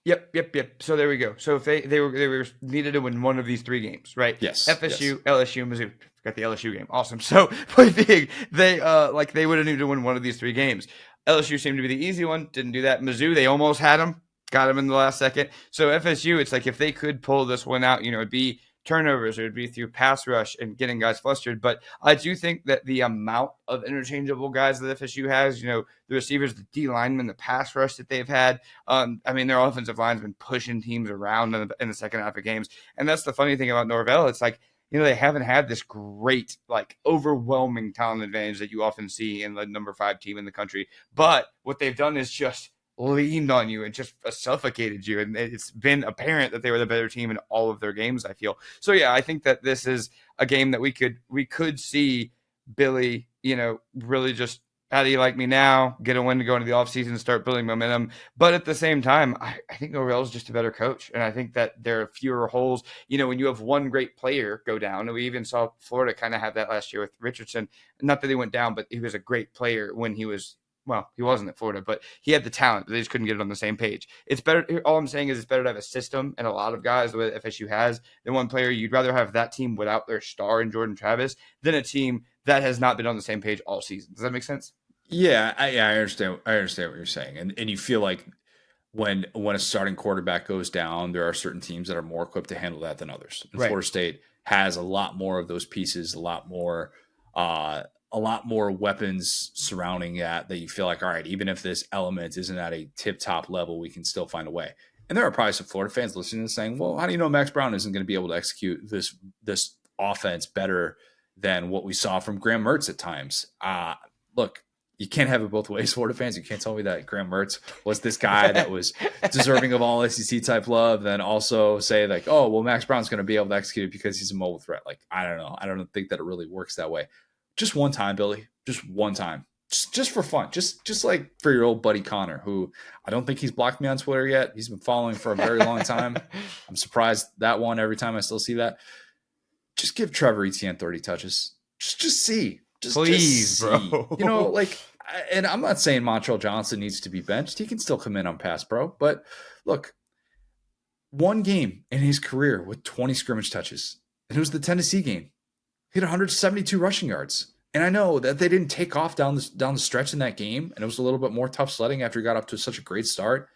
[SPEAKER 2] Yep. So there we go. So if they were needed to win one of these 3 games, right?
[SPEAKER 1] Yes.
[SPEAKER 2] FSU, LSU, Mizzou. Got the LSU game. Awesome. So point being, they would have needed to win one of these 3 games. LSU seemed to be the easy one. Didn't do that. Mizzou, they almost had them. Got them in the last second. So FSU, it's like if they could pull this one out, it'd be turnovers, or it'd be through pass rush and getting guys flustered. But I do think that the amount of interchangeable guys that FSU has, the receivers, the D linemen, the pass rush that they've had. Their offensive line's been pushing teams around in the second half of games. And that's the funny thing about Norvell. It's like, they haven't had this great, overwhelming talent advantage that you often see in the number 5 team in the country. But what they've done is just leaned on you and just suffocated you. And it's been apparent that they were the better team in all of their games, I feel. So, yeah, I think that this is a game that we could see Billy, really just, how do you like me now? Get a win to go into the offseason, start building momentum. But at the same time, I think Norvell's just a better coach. And I think that there are fewer holes. When you have one great player go down, and we even saw Florida kind of have that last year with Richardson. Not that he went down, but he was a great player when he was, well, he wasn't at Florida, but he had the talent. They just couldn't get it on the same page. It's better. All I'm saying is it's better to have a system and a lot of guys the way that FSU has than one player. You'd rather have that team without their star in Jordan Travis than a team that has not been on the same page all season. Does that make sense?
[SPEAKER 1] Yeah, I understand. I understand what you're saying, and you feel like when a starting quarterback goes down, there are certain teams that are more equipped to handle that than others. And
[SPEAKER 2] Right.
[SPEAKER 1] Florida State has a lot more of those pieces, a lot more weapons surrounding that you feel like, all right, even if this element isn't at a tip top level, we can still find a way. And there are probably some Florida fans listening and saying, well, how do you know Max Brown isn't going to be able to execute this offense better than what we saw from Graham Mertz at times? Look, you can't have it both ways, Florida fans. You can't tell me that Graham Mertz was this guy that was deserving of all SEC type love, then also say like, oh, well, Max Brown's going to be able to execute it because he's a mobile threat. Like, I don't know. I don't think that it really works that way. Just one time, Billy. Just one time. Just for fun. Just like for your old buddy Connor, who I don't think he's blocked me on Twitter yet. He's been following for a very long time. I'm surprised that one every time I still see that. Just give Trevor Etienne 30 touches. Just see.
[SPEAKER 2] Please,
[SPEAKER 1] just
[SPEAKER 2] bro.
[SPEAKER 1] And I'm not saying Montreal Johnson needs to be benched. He can still come in on pass pro. But look, one game in his career with 20 scrimmage touches, and it was the Tennessee game. He had 172 rushing yards. And I know that they didn't take off down the stretch in that game, and it was a little bit more tough sledding after he got up to such a great start.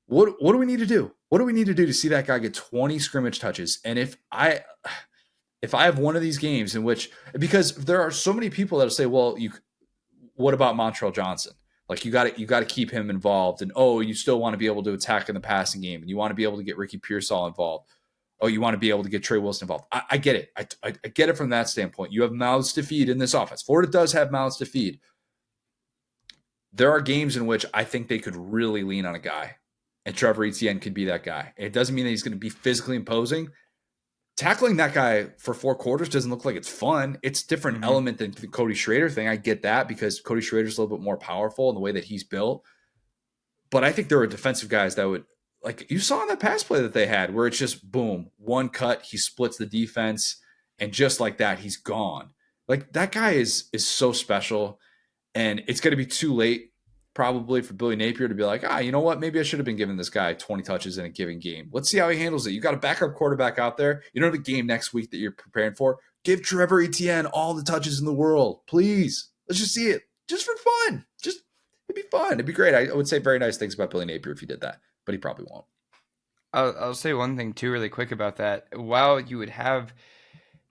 [SPEAKER 1] What do we need to do? What do we need to do to see that guy get 20 scrimmage touches? And if I have one of these games in which, because there are so many people that'll say, well, what about Montreal Johnson? Like you got to keep him involved, and you still want to be able to attack in the passing game, and you want to be able to get Ricky Pearsall involved. Oh, you want to be able to get Trey Wilson involved. I get it. I get it from that standpoint. You have mouths to feed in this offense. Florida does have mouths to feed. There are games in which I think they could really lean on a guy, and Trevor Etienne could be that guy. It doesn't mean that he's going to be physically imposing. Tackling that guy for 4 quarters doesn't look like it's fun. It's a different element than the Cody Schrader thing. I get that because Cody Schrader's a little bit more powerful in the way that he's built. But I think there are defensive guys that would, like you saw in that pass play that they had, where it's just boom, one cut, he splits the defense, and just like that, he's gone. Like that guy is so special, and it's going to be too late probably for Billy Napier to be like, you know what? Maybe I should have been giving this guy 20 touches in a given game. Let's see how he handles it. You got a backup quarterback out there. You don't have a game next week that you're preparing for. Give Trevor Etienne all the touches in the world, please. Let's just see it, just for fun. Just fun. It'd be great. I would say very nice things about Billy Napier if he did that, but he probably won't.
[SPEAKER 2] I'll say one thing too, really quick about that. While you would have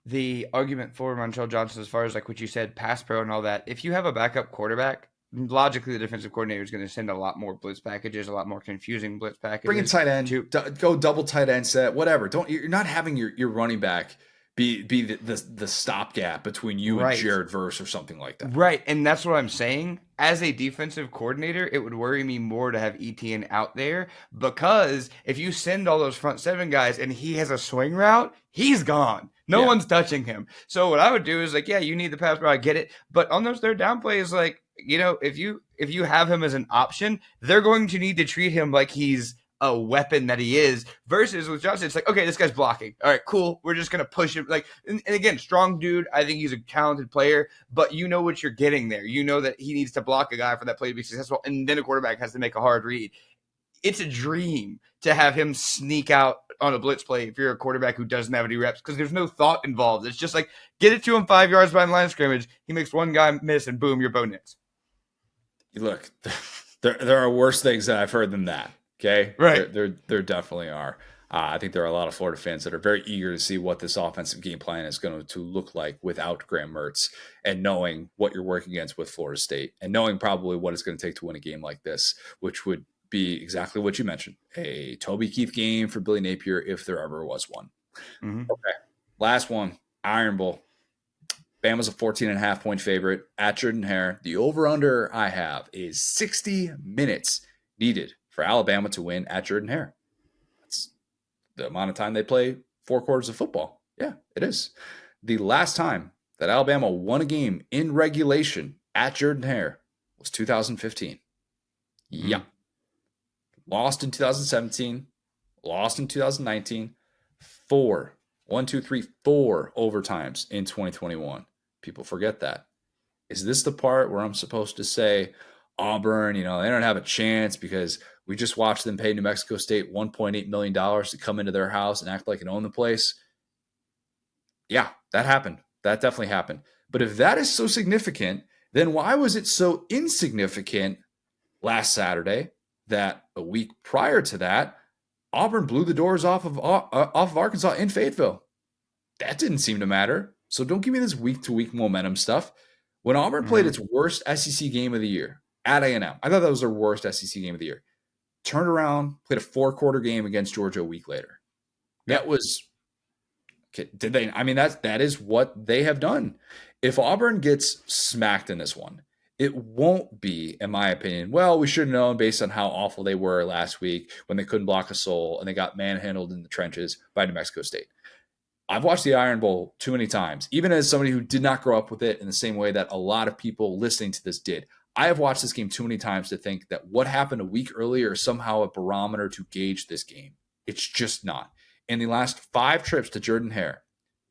[SPEAKER 2] the argument for Montrell Johnson as far as like what you said, pass pro and all that, if you have a backup quarterback, logically the defensive coordinator is going to send a lot more blitz packages, a lot more confusing blitz
[SPEAKER 1] Bring in
[SPEAKER 2] packages.
[SPEAKER 1] tight end,
[SPEAKER 2] To
[SPEAKER 1] go double tight end set, whatever. You're not having your running back be the stopgap between you and
[SPEAKER 2] right,
[SPEAKER 1] Jared Verse or something like that.
[SPEAKER 2] right, and that's what I'm saying. As a defensive coordinator, it would worry me more to have ETN out there because if you send all those front seven guys and he has a swing route, he's gone. No
[SPEAKER 1] Yeah.
[SPEAKER 2] one's touching him. So what I would do is like, yeah, you need the pass, bro. I get it, but on those third down plays, like if you have him as an option, they're going to need to treat him like he's a weapon that he is. Versus with Johnson, it's like, okay, this guy's blocking. All right, cool. We're just gonna push him. Like, and again, strong dude. I think he's a talented player, but you know what you're getting there. You know that he needs to block a guy for that play to be successful, and then a quarterback has to make a hard read. It's a dream to have him sneak out on a blitz play if you're a quarterback who doesn't have any reps because there's no thought involved. It's just like get it to him 5 yards behind the line of scrimmage. He makes one guy miss, and boom, you're Bo Nix.
[SPEAKER 1] Look, there are worse things that I've heard than that. Okay,
[SPEAKER 2] right?
[SPEAKER 1] There definitely are. I think there are a lot of Florida fans that are very eager to see what this offensive game plan is going to look like without Graham Mertz, and knowing what you're working against with Florida State, and knowing probably what it's going to take to win a game like this, which would be exactly what you mentioned, a Toby Keith game for Billy Napier if there ever was one.
[SPEAKER 2] Mm-hmm.
[SPEAKER 1] Okay, last one, Iron Bowl. Bama's a 14.5-point favorite at Jordan-Hare. The over-under I have is 60 minutes needed for Alabama to win at Jordan-Hare. That's the amount of time they play 4 quarters of football. Yeah, it is. The last time that Alabama won a game in regulation at Jordan-Hare was 2015. Yeah.
[SPEAKER 2] Mm-hmm.
[SPEAKER 1] Lost in 2017. Lost in 2019. 4 overtimes in 2021. People forget that. Is this the part where I'm supposed to say Auburn, they don't have a chance because we just watched them pay New Mexico State $1.8 million to come into their house and act like and own the place? Yeah, that happened. That definitely happened. But if that is so significant, then why was it so insignificant last Saturday that a week prior to that, Auburn blew the doors off of Arkansas in Fayetteville? That didn't seem to matter. So don't give me this week-to-week momentum stuff. When Auburn played its worst SEC game of the year at A&M, I thought that was their worst SEC game of the year. Turned around, played a 4-quarter game against Georgia a week later. That was – did they – I mean, that is what they have done. If Auburn gets smacked in this one, it won't be, in my opinion, well, we should have known based on how awful they were last week when they couldn't block a soul and they got manhandled in the trenches by New Mexico State. I've watched the Iron Bowl too many times, even as somebody who did not grow up with it in the same way that a lot of people listening to this did. I have watched this game too many times to think that what happened a week earlier is somehow a barometer to gauge this game. It's just not. In the last 5 trips to Jordan-Hare,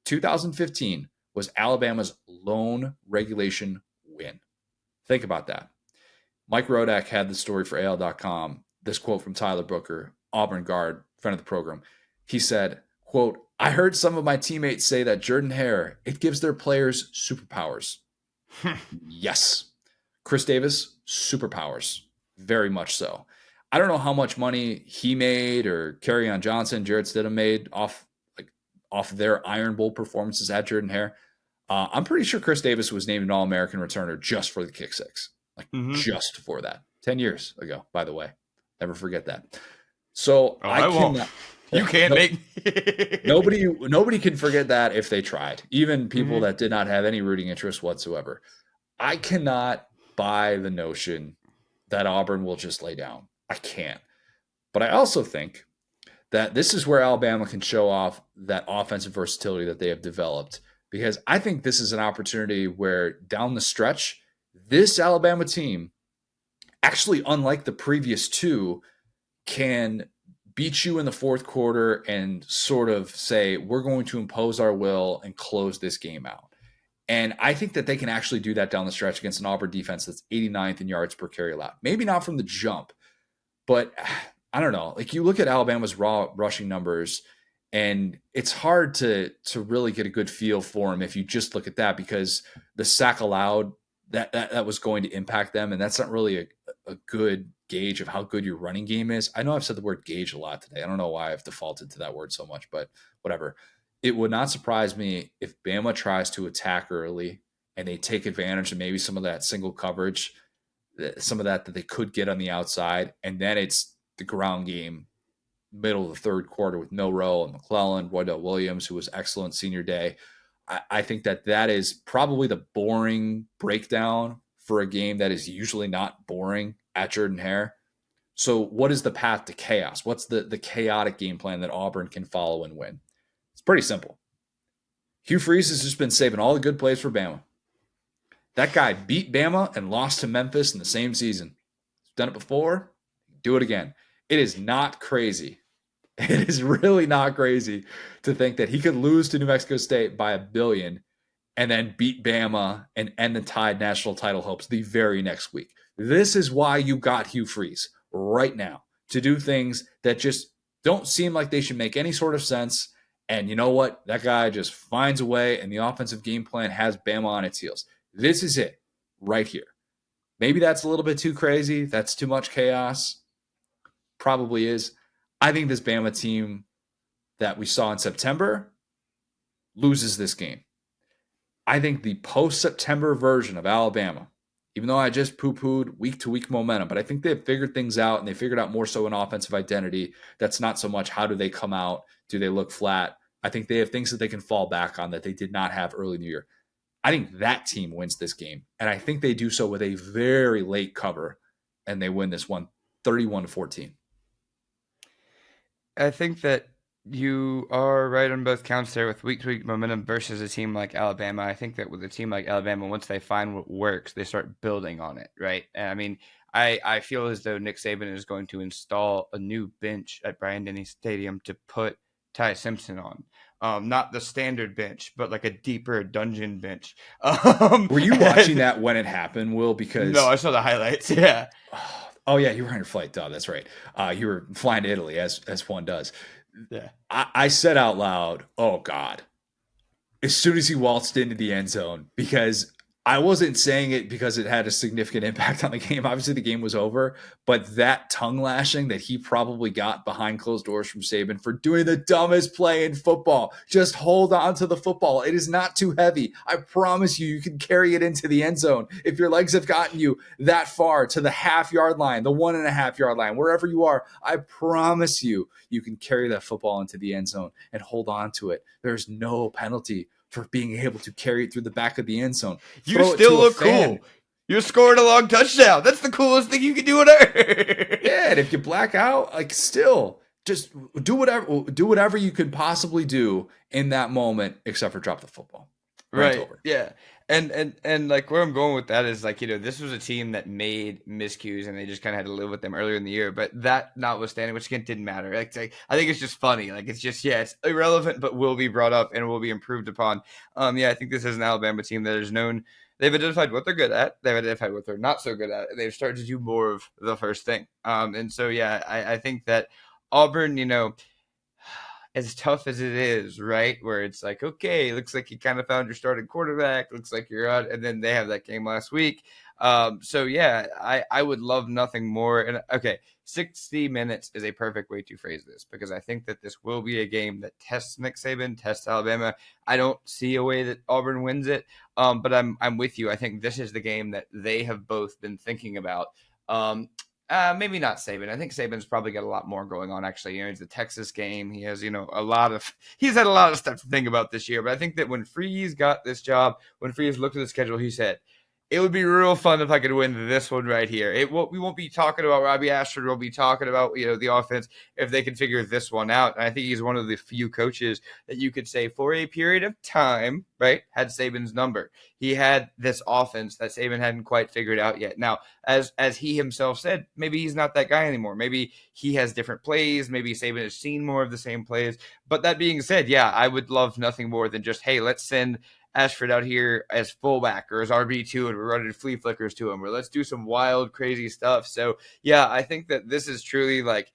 [SPEAKER 1] 2015 was Alabama's lone regulation win. Think about that. Mike Rodak had the story for AL.com. This quote from Tyler Booker, Auburn guard, friend of the program. He said, quote, I heard some of my teammates say that Jordan-Hare, it gives their players superpowers. Yes. Chris Davis, superpowers. Very much so. I don't know how much money he made or Kerryon Johnson, Jarrett Stidham made off their Iron Bowl performances at Jordan-Hare. I'm pretty sure Chris Davis was named an All-American returner just for the kick six. Just for that. 10 years ago, by the way. Never forget that. So
[SPEAKER 2] I won't. You can't make
[SPEAKER 1] nobody can forget that if they tried. Even people that did not have any rooting interest whatsoever. I cannot buy the notion that Auburn will just lay down. I can't. But I also think that this is where Alabama can show off that offensive versatility that they have developed. Because I think this is an opportunity where down the stretch, this Alabama team, actually unlike the previous 2, can beat you in the 4th quarter and sort of say, we're going to impose our will and close this game out. And I think that they can actually do that down the stretch against an Auburn defense that's 89th in yards per carry allowed. Maybe not from the jump, but I don't know. Like you look at Alabama's raw rushing numbers, and it's hard to really get a good feel for them if you just look at that because the sack allowed that was going to impact them, and that's not really a good gauge of how good your running game is. I know I've said the word gauge a lot today. I don't know why I've defaulted to that word so much, but whatever. It would not surprise me if Bama tries to attack early and they take advantage of maybe some of that single coverage, some of that they could get on the outside, and then it's the ground game middle of the third quarter with Milroe and McClellan, Roydell Williams, who was excellent senior day. I think that is probably the boring breakdown for a game that is usually not boring at Jordan-Hare. So what is the path to chaos? What's the chaotic game plan that Auburn can follow and win? It's pretty simple. Hugh Freeze has just been saving all the good plays for Bama. That guy beat Bama and lost to Memphis in the same season. He's done it before. Do it again. It is not crazy. It is really not crazy to think that he could lose to New Mexico State by 1 billion and then beat Bama and end the Tide national title hopes the very next week. This is why you got Hugh Freeze right now, to do things that just don't seem like they should make any sort of sense. And you know what? That guy just finds a way, and the offensive game plan has Bama on its heels. This is it right here. Maybe that's a little bit too crazy. That's too much chaos. Probably is. I think this Bama team that we saw in September loses this game. I think the post-September version of Alabama, even though I just poo-pooed week-to-week momentum, but I think they've figured things out, and they figured out more so an offensive identity. That's not so much how do they come out, do they look flat. I think they have things that they can fall back on that they did not have early in the year. I think that team wins this game, and I think they do so with a very late cover, and they win this one 31-14.
[SPEAKER 2] I think that you are right on both counts there with week-to-week momentum versus a team like Alabama. I think that with a team like Alabama, once they find what works, they start building on it, right? And I mean, I feel as though Nick Saban is going to install a new bench at Bryant-Denny Stadium to put Ty Simpson on. Not the standard bench, but like a deeper dungeon bench.
[SPEAKER 1] Were you watching that when it happened, Will? Because
[SPEAKER 2] no, I saw the highlights. Yeah.
[SPEAKER 1] Oh yeah, you were on your flight. Duh, that's right. You were flying to Italy, as one does.
[SPEAKER 2] Yeah.
[SPEAKER 1] I said out loud, "Oh God!" as soon as he waltzed into the end zone, because I wasn't saying it because it had a significant impact on the game. Obviously, the game was over, but that tongue lashing that he probably got behind closed doors from Saban for doing the dumbest play in football. Just hold on to the football. It is not too heavy. I promise you, you can carry it into the end zone. If your legs have gotten you that far to the half-yard line, the 1.5-yard line, wherever you are, I promise you, you can carry that football into the end zone and hold on to it. There's no penalty for being able to carry it through the back of the end zone.
[SPEAKER 2] You still look cool. You scored a long touchdown. That's the coolest thing you can do on earth.
[SPEAKER 1] Yeah, and if you black out, like still just do whatever you could possibly do in that moment, except for drop the football.
[SPEAKER 2] Right. Over. Yeah. And like where I'm going with that is like, this was a team that made miscues and they just kind of had to live with them earlier in the year. But that notwithstanding, which again didn't matter. Like I think it's just funny. Like it's just, it's irrelevant, but will be brought up and will be improved upon. I think this is an Alabama team that is known. They've identified what they're good at. They've identified what they're not so good at. They've started to do more of the first thing. And so, I think that Auburn, as tough as it is, right? Where it's like, okay, looks like you kind of found your starting quarterback. Looks like you're out. And then they have that game last week. I would love nothing more. And okay, 60 minutes is a perfect way to phrase this because I think that this will be a game that tests Nick Saban, tests Alabama. I don't see a way that Auburn wins it. But I'm with you. I think this is the game that they have both been thinking about. Maybe not Saban. I think Saban's probably got a lot more going on. Actually, it's the Texas game. He has, he's had a lot of stuff to think about this year. But I think that when Freeze got this job, when Freeze looked at the schedule, he said, it would be real fun if I could win this one right here. We won't be talking about Robbie Ashford. We'll be talking about, the offense if they can figure this one out. And I think he's one of the few coaches that you could say for a period of time, right, had Saban's number. He had this offense that Saban hadn't quite figured out yet. Now, as he himself said, maybe he's not that guy anymore. Maybe he has different plays. Maybe Saban has seen more of the same plays. But that being said, I would love nothing more than just, hey, let's send Ashford out here as fullback or as RB2 and we're running flea flickers to him, or let's do some wild, crazy stuff. So, I think that this is truly like,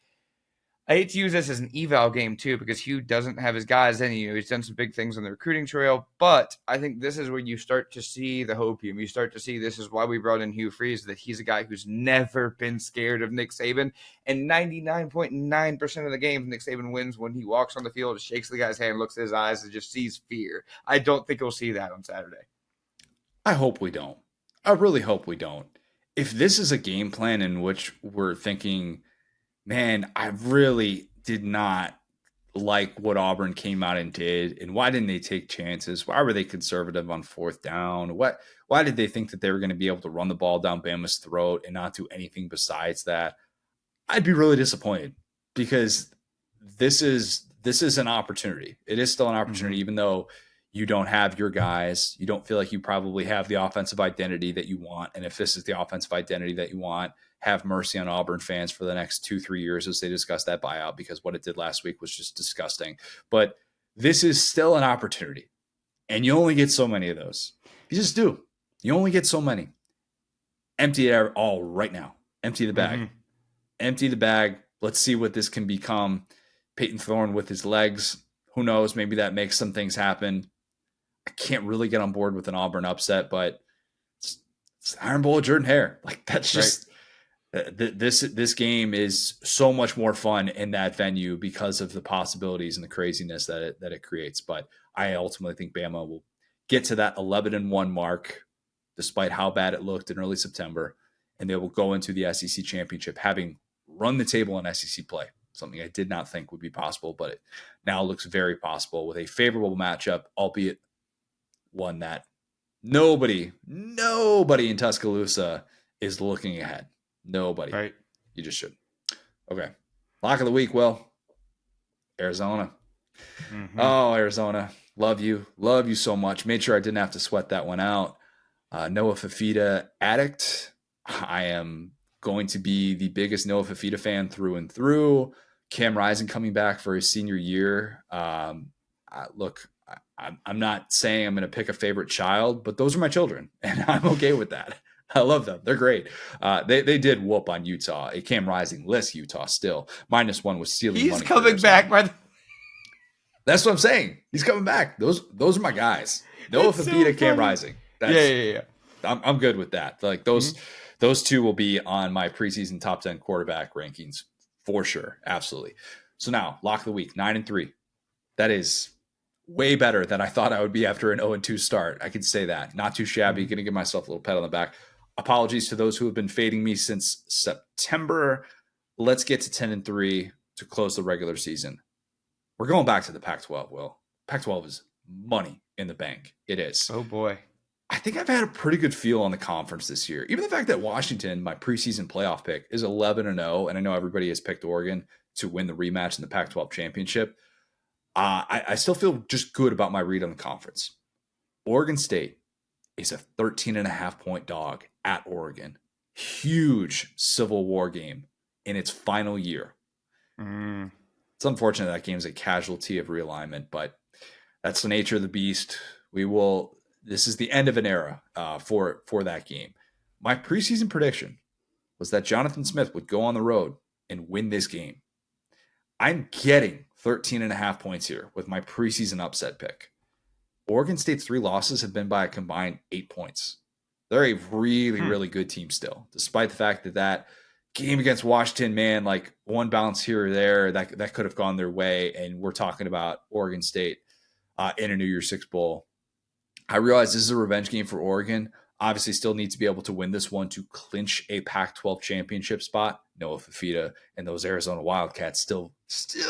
[SPEAKER 2] I hate to use this as an eval game too, because Hugh doesn't have his guys in. He's done some big things on the recruiting trail, but I think this is where you start to see the hopium. You start to see this is why we brought in Hugh Freeze, that he's a guy who's never been scared of Nick Saban, and 99.9% of the games Nick Saban wins when he walks on the field, shakes the guy's hand, looks at his eyes, and just sees fear. I don't think we'll see that on Saturday.
[SPEAKER 1] I hope we don't. I really hope we don't. If this is a game plan in which we're thinking, man, I really did not like what Auburn came out and did, and why didn't they take chances? Why were they conservative on fourth down? Why did they think that they were going to be able to run the ball down Bama's throat and not do anything besides that? I'd be really disappointed, because this is an opportunity. It is still an opportunity, even though you don't have your guys. You don't feel like you probably have the offensive identity that you want. And if this is the offensive identity that you want, have mercy on Auburn fans for the next 2-3 years as they discuss that buyout, because what it did last week was just disgusting. But this is still an opportunity, and you only get so many of those. You just do. You only get so many. Empty it all right now. Empty the bag. Empty the bag. Let's see what this can become. Peyton Thorne with his legs. Who knows? Maybe that makes some things happen. I can't really get on board with an Auburn upset, but it's Iron Bowl of Jordan Hare. Like, that's just this game is so much more fun in that venue because of the possibilities and the craziness that it creates. But I ultimately think Bama will get to that 11-1 mark, despite how bad it looked in early September, and they will go into the SEC championship having run the table in SEC play. Something I did not think would be possible, but it now looks very possible with a favorable matchup, albeit one that nobody in Tuscaloosa is looking ahead. Nobody.
[SPEAKER 2] Right.
[SPEAKER 1] You just should. Okay. Lock of the week, Will. Arizona. Oh, Arizona. Love you. Love you so much. Made sure I didn't have to sweat that one out. Noah Fifita addict. I am going to be the biggest Noah Fifita fan through and through. Cam Rising coming back for his senior year. Look, I'm not saying I'm going to pick a favorite child, but those are my children, and I'm okay with that. I love them. They're great. They did whoop on Utah. A Cam Rising list Utah still. -1 was stealing money.
[SPEAKER 2] He's coming back, by the
[SPEAKER 1] That's what I'm saying. He's coming back. Those are my guys. Noah Fifita, so Cam Rising.
[SPEAKER 2] Yeah.
[SPEAKER 1] I'm good with that. Like those two will be on my preseason top 10 quarterback rankings for sure. Absolutely. So now, lock of the week, 9-3. That is way better than I thought I would be after an 0-2 start. I can say that. Not too shabby. Going to give myself a little pat on the back. Apologies to those who have been fading me since September. Let's get to 10-3 to close the regular season. We're going back to the Pac-12, Will. Pac-12 is money in the bank. It is.
[SPEAKER 2] Oh, boy.
[SPEAKER 1] I think I've had a pretty good feel on the conference this year. Even the fact that Washington, my preseason playoff pick, is 11-0, and I know everybody has picked Oregon to win the rematch in the Pac-12 championship. I still feel just good about my read on the conference. Oregon State is a 13.5-point dog at Oregon. Huge Civil War game in its final year. It's unfortunate that game is a casualty of realignment, but that's the nature of the beast. This is the end of an era for that game. My preseason prediction was that Jonathan Smith would go on the road and win this game. I'm getting 13.5 points here with my preseason upset pick. Oregon State's 3 losses have been by a combined 8 points. They're a really, really good team still, despite the fact that game against Washington, man, like one bounce here or there, that could have gone their way. And we're talking about Oregon State in a New Year's Six Bowl. I realize this is a revenge game for Oregon. Obviously, still need to be able to win this one to clinch a Pac-12 championship spot. Noah Fifita and those Arizona Wildcats still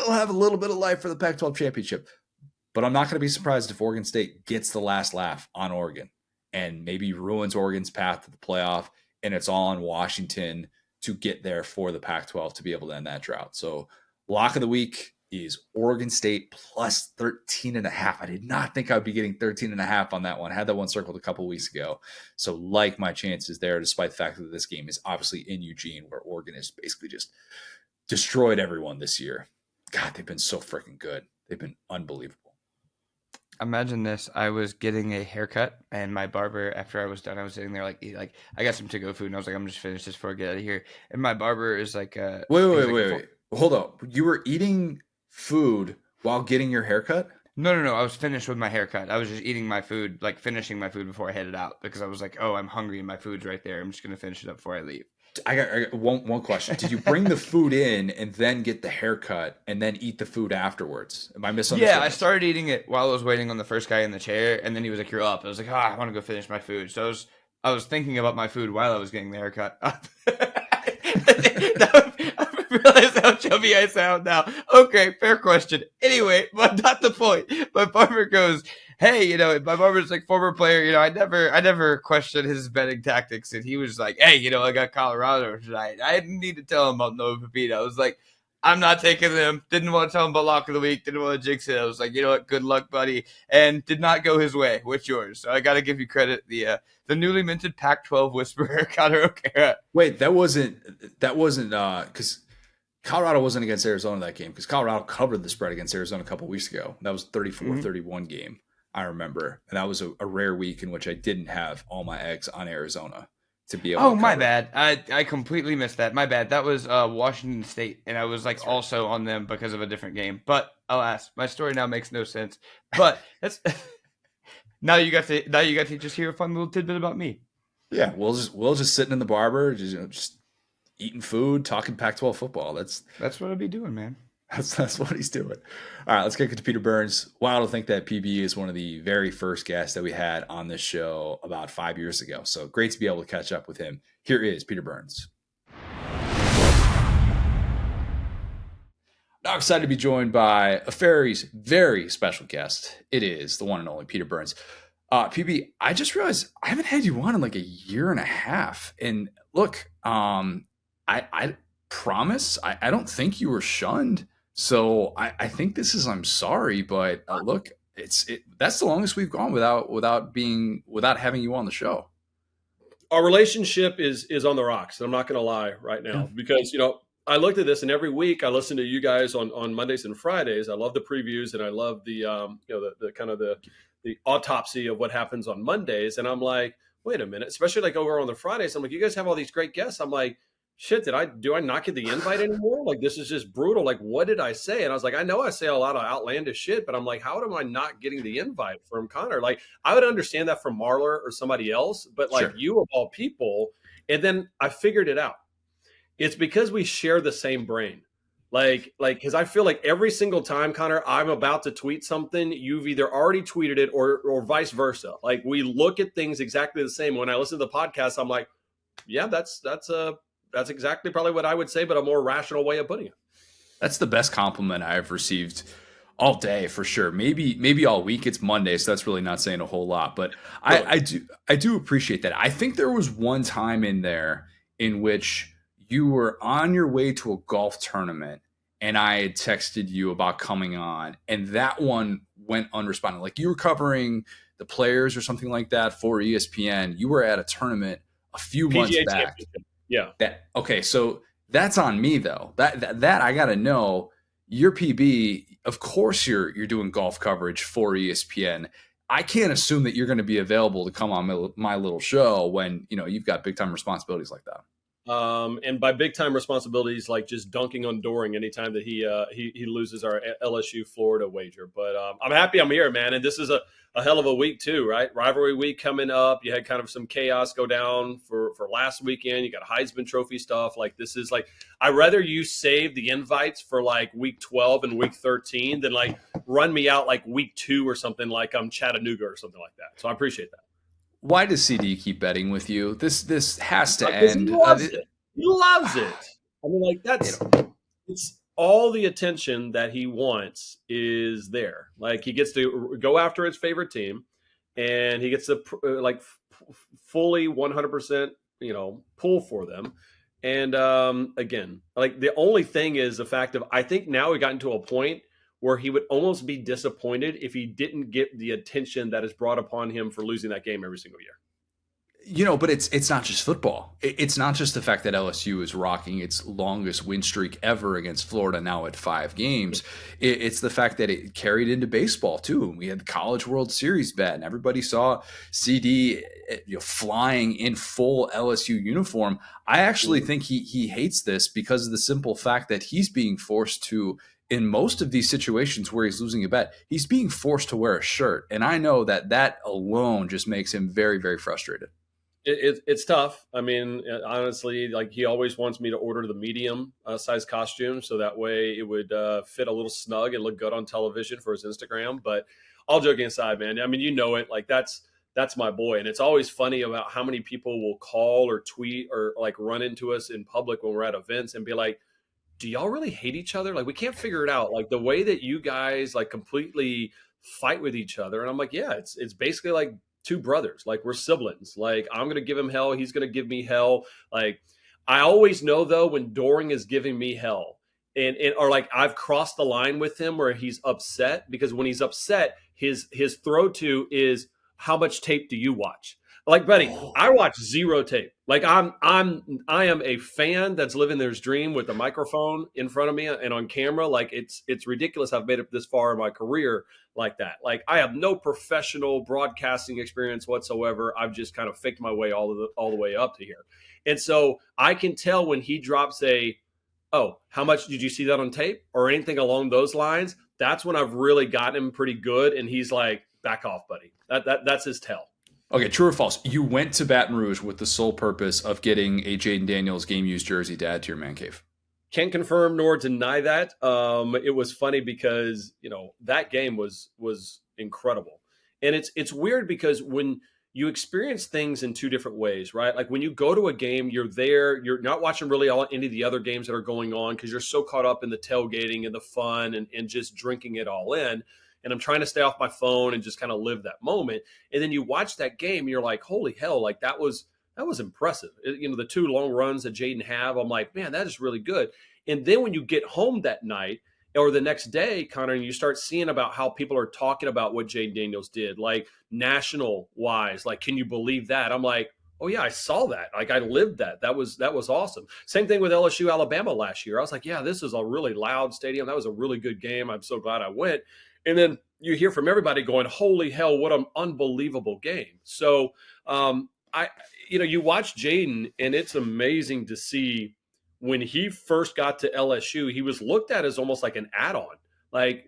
[SPEAKER 1] have a little bit of life for the Pac-12 championship. But I'm not going to be surprised if Oregon State gets the last laugh on Oregon and maybe ruins Oregon's path to the playoff, and it's all on Washington to get there for the Pac-12 to be able to end that drought. So lock of the week is Oregon State plus 13.5. I did not think I'd be getting 13.5 on that one. I had that one circled a couple weeks ago. So like my chances there, despite the fact that this game is obviously in Eugene, where Oregon has basically just destroyed everyone this year. God, they've been so freaking good. They've been unbelievable.
[SPEAKER 2] Imagine this. I was getting a haircut, and my barber, after I was done, I was sitting there like I got some to-go food, and I was like, I'm just finish this before I get out of here. And my barber is like,
[SPEAKER 1] wait. Hold up. You were eating food while getting your haircut?
[SPEAKER 2] No. I was finished with my haircut. I was just eating my food, like finishing my food before I headed out because I was like, oh, I'm hungry and my food's right there. I'm just gonna finish it up before I leave.
[SPEAKER 1] I got one question. Did you bring the food in and then get the haircut and then eat the food afterwards? Am I
[SPEAKER 2] Yeah,
[SPEAKER 1] misunderstanding
[SPEAKER 2] I
[SPEAKER 1] this?
[SPEAKER 2] started eating it while I was waiting on the first guy in the chair, and then he was like, "You're up." I was like, "Ah, I want to go finish my food." So I was thinking about my food while I was getting the haircut. I realize how chubby I sound now. Okay, fair question. Anyway, but not the point. My barber goes, "Hey, my barber's like former player. I never questioned his betting tactics, and he was like, hey, I got Colorado tonight. I didn't need to tell him about Nova Pepita. I was like." I'm not taking them. Didn't want to tell him about lock of the week. Didn't want to jinx it. I was like, you know what? Good luck, buddy. And did not go his way. What's yours? So I got to give you credit. The newly minted Pac-12 whisperer, Connor O'Kara.
[SPEAKER 1] Wait, that wasn't because Colorado wasn't against Arizona that game because Colorado covered the spread against Arizona a couple weeks ago. That was 34-31 game, I remember. And that was a rare week in which I didn't have all my eggs on Arizona to be able
[SPEAKER 2] Oh,
[SPEAKER 1] to
[SPEAKER 2] my
[SPEAKER 1] cover.
[SPEAKER 2] bad. I completely missed that. My bad. That was Washington State, and I was like
[SPEAKER 1] That's right.
[SPEAKER 2] also on them because of a different game. But alas, my story now makes no sense. But that's now you got to just hear a fun little tidbit about me.
[SPEAKER 1] Yeah, we'll just sitting in the barber, just eating food, talking Pac-12 football. That's
[SPEAKER 2] That's what I'll be doing, man.
[SPEAKER 1] that's what he's doing. All right, let's get to Peter Burns. Wild to think that PB is one of the very first guests that we had on this show about 5 years ago. So great to be able to catch up with him. Here is Peter Burns. Now excited to be joined by a very, very special guest. It is the one and only Peter Burns. PB, I just realized I haven't had you on in like a year and a half. And look, I promise I don't think you were shunned. So I think this is I'm sorry, but look, that's the longest we've gone without having you on the show.
[SPEAKER 3] Our relationship is on the rocks. I'm not going to lie right
[SPEAKER 1] Yeah.
[SPEAKER 3] now because I looked at this and every week I listen to you guys on Mondays and Fridays. I love the previews and I love the kind of the autopsy of what happens on Mondays. And I'm like, wait a minute, especially like over on the Fridays. I'm like, you guys have all these great guests. I'm like, shit, do I not get the invite anymore? Like this is just brutal. Like what did I say? And I was like, I know I say a lot of outlandish shit, but I'm like, how am I not getting the invite from Connor? Like I would understand that from Marler or somebody else, but like
[SPEAKER 1] Sure.
[SPEAKER 3] you of all people. And then I figured it out. It's because we share the same brain. Because I feel like every single time, Connor, I'm about to tweet something, you've either already tweeted it or vice versa. Like we look at things exactly the same. When I listen to the podcast, I'm like, yeah, that's exactly probably what I would say, but a more rational way of putting it.
[SPEAKER 1] That's the best compliment I've received all day for sure. Maybe all week. It's Monday, so that's really not saying a whole lot. But
[SPEAKER 3] Really.
[SPEAKER 1] I do appreciate that. I think there was one time in there in which you were on your way to a golf tournament and I had texted you about coming on, and that one went unresponded. Like you were covering the players or something like that for ESPN. You were at a tournament a few months
[SPEAKER 3] PGA
[SPEAKER 1] back.
[SPEAKER 3] Championship. Yeah.
[SPEAKER 1] That okay, so that's on me though. That I gotta know. Your PB, of course, you're doing golf coverage for ESPN. I can't assume that you're going to be available to come on my little show when you've got big time responsibilities like that.
[SPEAKER 3] And by big time responsibilities, like just dunking on Doring anytime that he loses our LSU Florida wager. But I'm happy I'm here, man. And this is a hell of a week too, right? Rivalry week coming up. You had kind of some chaos go down for last weekend. You got Heisman Trophy stuff. Like this is like I'd rather you save the invites for like week 12 and week 13 than like run me out like week 2 or something like I'm Chattanooga or something like that. So I appreciate that.
[SPEAKER 1] Why does CD keep betting with you? This has to
[SPEAKER 3] Because he
[SPEAKER 1] end.
[SPEAKER 3] loves it. He loves it. I mean, like it's all the attention that he wants is there. Like he gets to go after his favorite team, and he gets to fully 100%, pull for them. And again, like the only thing is the fact of I think now we gotten to a point where he would almost be disappointed if he didn't get the attention that is brought upon him for losing that game every single year.
[SPEAKER 1] But it's not just football. It's not just the fact that LSU is rocking its longest win streak ever against Florida, now at 5 games. It's the fact that it carried into baseball too. We had the College World Series bet, and everybody saw CD flying in full LSU uniform. I actually think he hates this because of the simple fact that he's being forced to, in most of these situations where he's losing a bet, he's being forced to wear a shirt. And I know that alone just makes him very, very frustrated.
[SPEAKER 3] It's tough. I mean, honestly, like he always wants me to order the medium size costume so that way it would fit a little snug and look good on television for his Instagram. But all joking aside, man, I mean, like that's my boy, and it's always funny about how many people will call or tweet or like run into us in public when we're at events and be like, "Do y'all really hate each other? Like we can't figure it out. Like the way that you guys like completely fight with each other." And I'm like, "Yeah, it's basically like two brothers. Like we're siblings. Like I'm gonna give him hell, he's gonna give me hell. Like I always know though when Doring is giving me hell, and or like I've crossed the line with him where he's upset because when he's upset, his throw to is how much tape do you watch? Like, buddy, I watch zero tape. Like I am a fan that's living their dream with a microphone in front of me and on camera. Like it's ridiculous. I've made it this far in my career like that. Like I have no professional broadcasting experience whatsoever. I've just kind of faked my way all the way up to here. And so I can tell when he drops oh, how much did you see that on tape or anything along those lines? That's when I've really gotten him pretty good. And he's like, back off, buddy. That's his tell.
[SPEAKER 1] Okay, true or false? You went to Baton Rouge with the sole purpose of getting a Jayden Daniels game used jersey to add to your man cave.
[SPEAKER 3] Can't confirm nor deny that. It was funny because that game was incredible, and it's weird because when you experience things in two different ways, right? Like when you go to a game, you're there, you're not watching really any of the other games that are going on because you're so caught up in the tailgating and the fun and just drinking it all in. And I'm trying to stay off my phone and just kind of live that moment. And then you watch that game, and you're like, holy hell, like that was impressive. The two long runs that Jayden have, I'm like, man, that is really good. And then when you get home that night or the next day, Connor, and you start seeing about how people are talking about what Jayden Daniels did, like national wise, like, can you believe that? I'm like, oh yeah, I saw that. Like I lived that. That was awesome. Same thing with LSU Alabama last year. I was like, yeah, this is a really loud stadium. That was a really good game. I'm so glad I went. And then you hear from everybody going, holy hell, what an unbelievable game. So you watch Jayden, and it's amazing to see when he first got to LSU, he was looked at as almost like an add-on. Like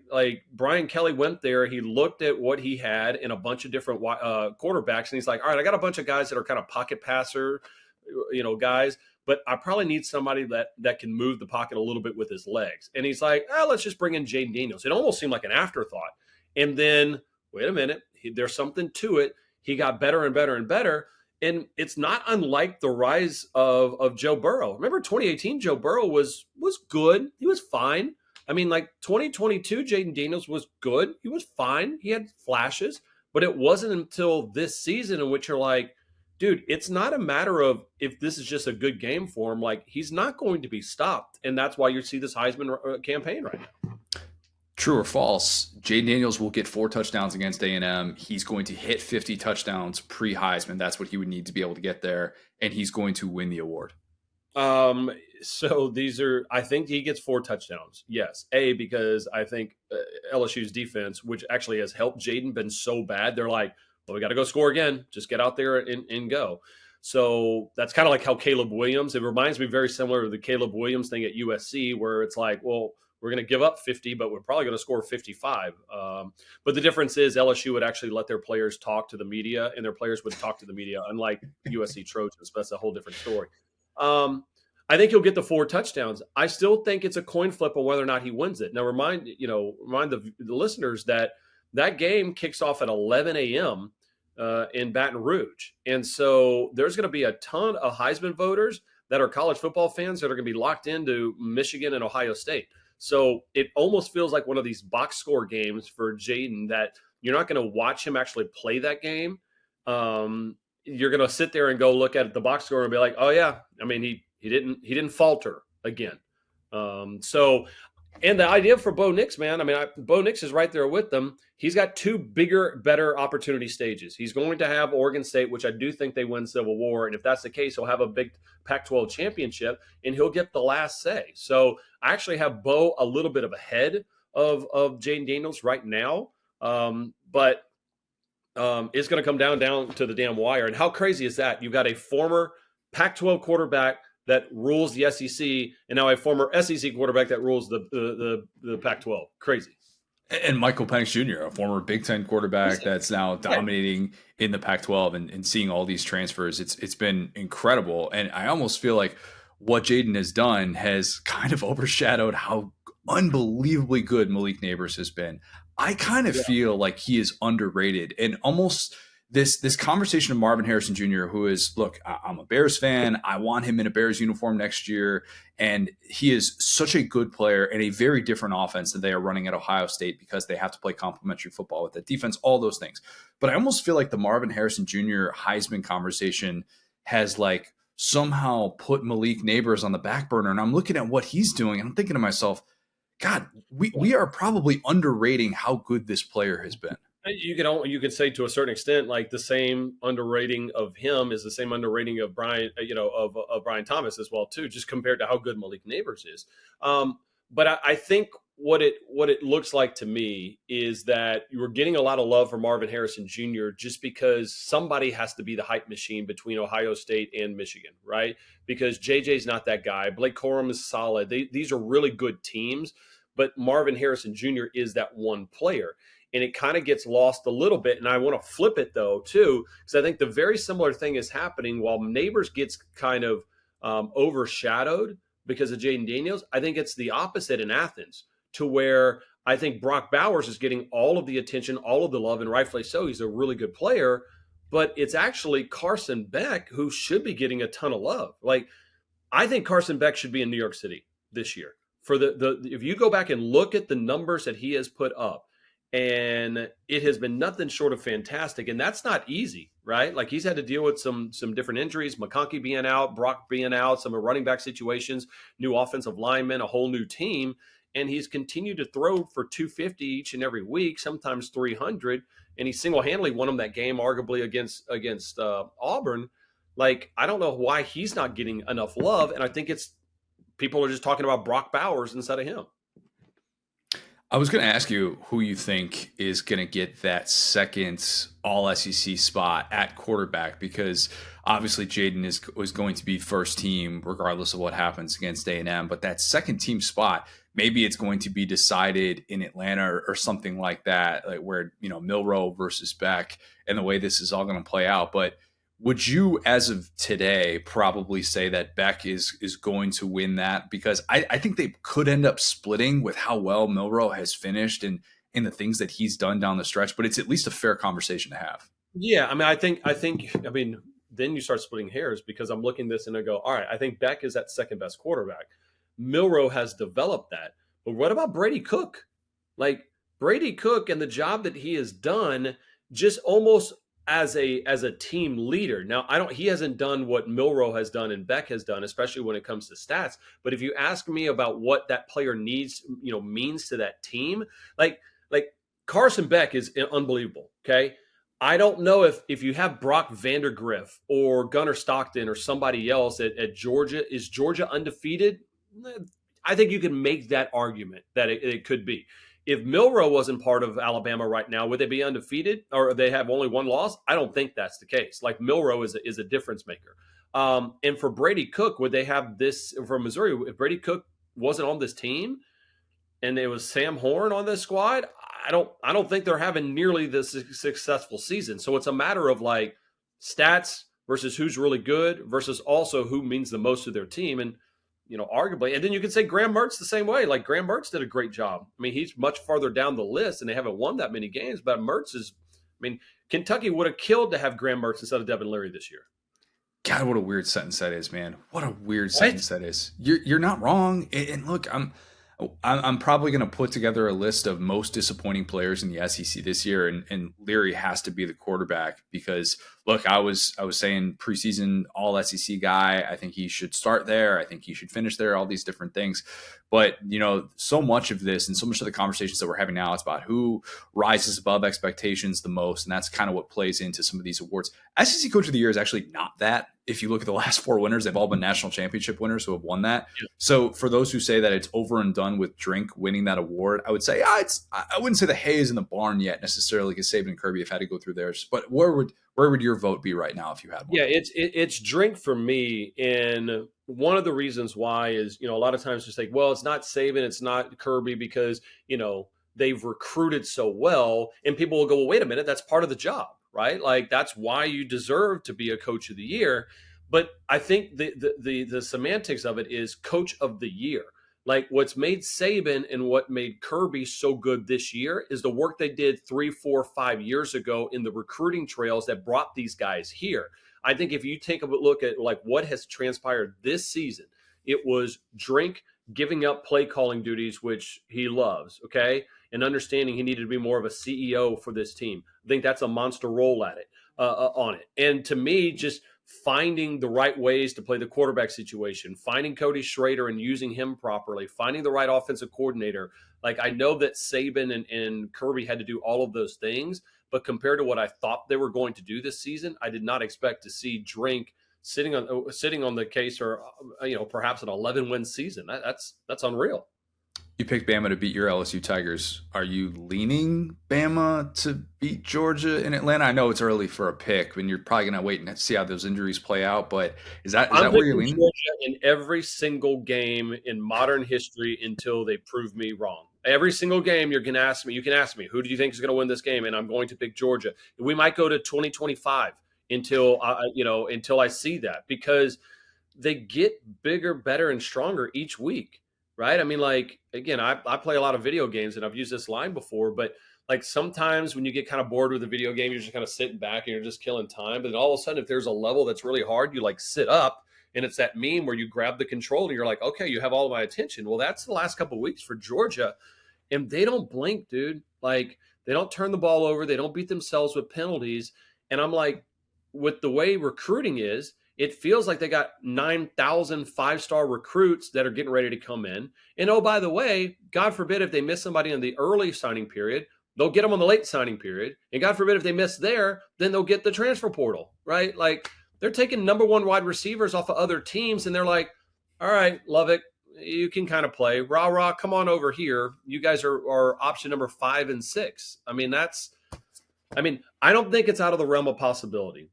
[SPEAKER 3] Brian Kelly went there, he looked at what he had in a bunch of different quarterbacks, and he's like, all right, I got a bunch of guys that are kind of pocket passer, guys, but I probably need somebody that can move the pocket a little bit with his legs. And he's like, let's just bring in Jayden Daniels. It almost seemed like an afterthought. And then, wait a minute, there's something to it. He got better and better and better. And it's not unlike the rise of Joe Burrow. Remember 2018, Joe Burrow was good. He was fine. I mean, like 2022, Jayden Daniels was good. He was fine. He had flashes. But it wasn't until this season in which you're like, dude, it's not a matter of if this is just a good game for him. Like, he's not going to be stopped. And that's why you see this Heisman campaign right now.
[SPEAKER 1] True or false, Jayden Daniels will get 4 touchdowns against A&M. He's going to hit 50 touchdowns pre-Heisman. That's what he would need to be able to get there. And he's going to win the award.
[SPEAKER 3] So I think he gets 4 touchdowns. Yes. Because I think LSU's defense, which actually has helped Jayden, been so bad. They're like, well, we got to go score again. Just get out there and go. So that's kind of like how Caleb Williams, it reminds me very similar to the Caleb Williams thing at USC, where it's like, well, we're going to give up 50, but we're probably going to score 55. But the difference is LSU would actually let their players talk to the media, and their players would talk to the media, unlike USC Trojans. But that's a whole different story. I think he'll get the 4 touchdowns. I still think it's a coin flip on whether or not he wins it. Now, remind the listeners that game kicks off at 11 a.m. In Baton Rouge. And so there's going to be a ton of Heisman voters that are college football fans that are going to be locked into Michigan and Ohio State. So it almost feels like one of these box score games for Jayden that you're not going to watch him actually play that game. You're going to sit there and go look at the box score and be like, oh yeah, I mean, he didn't falter again. So And the idea for Bo Nix, man, I mean, Bo Nix is right there with them. He's got two bigger, better opportunity stages. He's going to have Oregon State, which I do think they win Civil War. And if that's the case, he'll have a big Pac 12 championship and he'll get the last say. So I actually have Bo a little bit of ahead of Jayden Daniels right now. But it's going to come down to the damn wire. And how crazy is that? You've got a former Pac 12 quarterback that rules the SEC, and now a former SEC quarterback that rules the Pac-12. Crazy.
[SPEAKER 1] And Michael Penix Jr., a former Big Ten quarterback that's now dominating in the Pac-12 and seeing all these transfers. It's been incredible. And I almost feel like what Jayden has done has kind of overshadowed how unbelievably good Malik Neighbors has been. I kind of feel like he is underrated and almost this conversation of Marvin Harrison Jr., who is, look, I'm a Bears fan. I want him in a Bears uniform next year. And he is such a good player and a very different offense that they are running at Ohio State because they have to play complementary football with the defense, all those things. But I almost feel like the Marvin Harrison Jr. Heisman conversation has like somehow put Malik Neighbors on the back burner. And I'm looking at what he's doing and I'm thinking to myself, God, we are probably underrating how good this player has been.
[SPEAKER 3] You could say to a certain extent, like the same underrating of him is the same underrating of Brian, of Brian Thomas as well too, just compared to how good Malik Neighbors is. But I think what it looks like to me is that you were getting a lot of love for Marvin Harrison Jr. just because somebody has to be the hype machine between Ohio State and Michigan, right? Because JJ's not that guy. Blake Corum is solid. These are really good teams, but Marvin Harrison Jr. is that one player. And it kind of gets lost a little bit. And I want to flip it, though, too, because I think the very similar thing is happening while Neighbors gets kind of overshadowed because of Jayden Daniels. I think it's the opposite in Athens, to where I think Brock Bowers is getting all of the attention, all of the love, and rightfully so. He's a really good player. But it's actually Carson Beck who should be getting a ton of love. Like, I think Carson Beck should be in New York City this year. For if you go back and look at the numbers that he has put up, and it has been nothing short of fantastic. And that's not easy, right? Like he's had to deal with some different injuries, McConkey being out, Brock being out, some running back situations, new offensive linemen, a whole new team. And he's continued to throw for 250 each and every week, sometimes 300. And he single-handedly won them that game, arguably against Auburn. Like, I don't know why he's not getting enough love. And I think it's people are just talking about Brock Bowers instead of him.
[SPEAKER 1] I was going to ask you who you think is going to get that second all SEC spot at quarterback, because obviously Jayden is going to be first team regardless of what happens against A&M. But that second team spot, maybe it's going to be decided in Atlanta or something like that, like where, Milroe versus Beck and the way this is all going to play out. But would you, as of today, probably say that Beck is going to win that? Because I think they could end up splitting with how well Milroe has finished and in the things that he's done down the stretch. But it's at least a fair conversation to have.
[SPEAKER 3] Yeah, I mean, then you start splitting hairs because I'm looking at this and I go, all right, I think Beck is that second best quarterback. Milroe has developed that. But what about Brady Cook? Like Brady Cook and the job that he has done just almost as a team leader. Now, he hasn't done what Milroe has done and Beck has done, especially when it comes to stats. But if you ask me about what that player needs, means to that team, like Carson Beck is unbelievable. Okay. I don't know if you have Brock Vandergriff or Gunnar Stockton or somebody else at Georgia, is Georgia undefeated? I think you can make that argument that it could be. If Milroe wasn't part of Alabama right now, would they be undefeated or they have only one loss? I don't think that's the case. Like Milroe is a difference maker. And for Brady Cook, would they have this for Missouri? If Brady Cook wasn't on this team and it was Sam Horn on this squad, I don't think they're having nearly this successful season. So it's a matter of like stats versus who's really good versus also who means the most to their team. And arguably, and then you can say Graham Mertz the same way. Like Graham Mertz did a great job. I mean, he's much farther down the list and they haven't won that many games, but Kentucky would have killed to have Graham Mertz instead of Devin Leary this year.
[SPEAKER 1] God, what a weird sentence that is, man. What a weird sentence that is. You're not wrong. And look, I'm probably going to put together a list of most disappointing players in the SEC this year, and Leary has to be the quarterback because, look, I was saying preseason all SEC guy. I think he should start there. I think he should finish there. All these different things, but so much of this and so much of the conversations that we're having now, it's about who rises above expectations the most, and that's kind of what plays into some of these awards. SEC Coach of the Year is actually not that. If you look at the last 4 winners, they've all been national championship winners who have won that.
[SPEAKER 3] Yeah.
[SPEAKER 1] So for those who say that it's over and done with Drink winning that award, I would say I wouldn't say the hay is in the barn yet necessarily, because Saban and Kirby have had to go through theirs. But where would your vote be right now if you had one?
[SPEAKER 3] Yeah, it's Drink for me, and one of the reasons why is a lot of times just like, well, it's not Saban, it's not Kirby because they've recruited so well, and people will go, well, wait a minute, that's part of the job, right? Like that's why you deserve to be a Coach of the Year. But I think the semantics of it is Coach of the Year. Like what's made Saban and what made Kirby so good this year is the work they did 3, 4, 5 years ago in the recruiting trails that brought these guys here. I think if you take a look at like what has transpired this season, it was Drink giving up play calling duties, which he loves, okay, and understanding he needed to be more of a CEO for this team. I think that's a monster role at it on it. And to me, just finding the right ways to play the quarterback situation, finding Cody Schrader and using him properly, finding the right offensive coordinator. Like I know that Saban and Kirby had to do all of those things, but compared to what I thought they were going to do this season, I did not expect to see Drink sitting on the case or perhaps an 11-win season. That's unreal.
[SPEAKER 1] You picked Bama to beat your LSU Tigers. Are you leaning Bama to beat Georgia in Atlanta? I know it's early for a pick, and you're probably going to wait and see how those injuries play out. But is that where you're leaning?
[SPEAKER 3] Georgia in every single game in modern history until they prove me wrong. Every single game you can ask me, who do you think is going to win this game? And I'm going to pick Georgia. We might go to 2025 until I see that, because they get bigger, better, and stronger each week. Right. I mean, like, again, I play a lot of video games and I've used this line before, but like sometimes when you get kind of bored with a video game, you're just kind of sitting back and you're just killing time. But then all of a sudden, if there's a level that's really hard, you like sit up, and it's that meme where you grab the controller and you're like, okay, you have all of my attention. Well, that's the last couple of weeks for Georgia. And they don't blink, dude. Like they don't turn the ball over. They don't beat themselves with penalties. And I'm like, with the way recruiting is, it feels like they got 9,000 5-star recruits that are getting ready to come in. And oh, by the way, God forbid if they miss somebody in the early signing period, they'll get them on the late signing period. And God forbid if they miss there, then they'll get the transfer portal, right? Like they're taking number 1 wide receivers off of other teams. And they're like, all right, love it. You can kind of play. Rah, come on over here. You guys are option number 5 and 6. I mean, I don't think it's out of the realm of possibility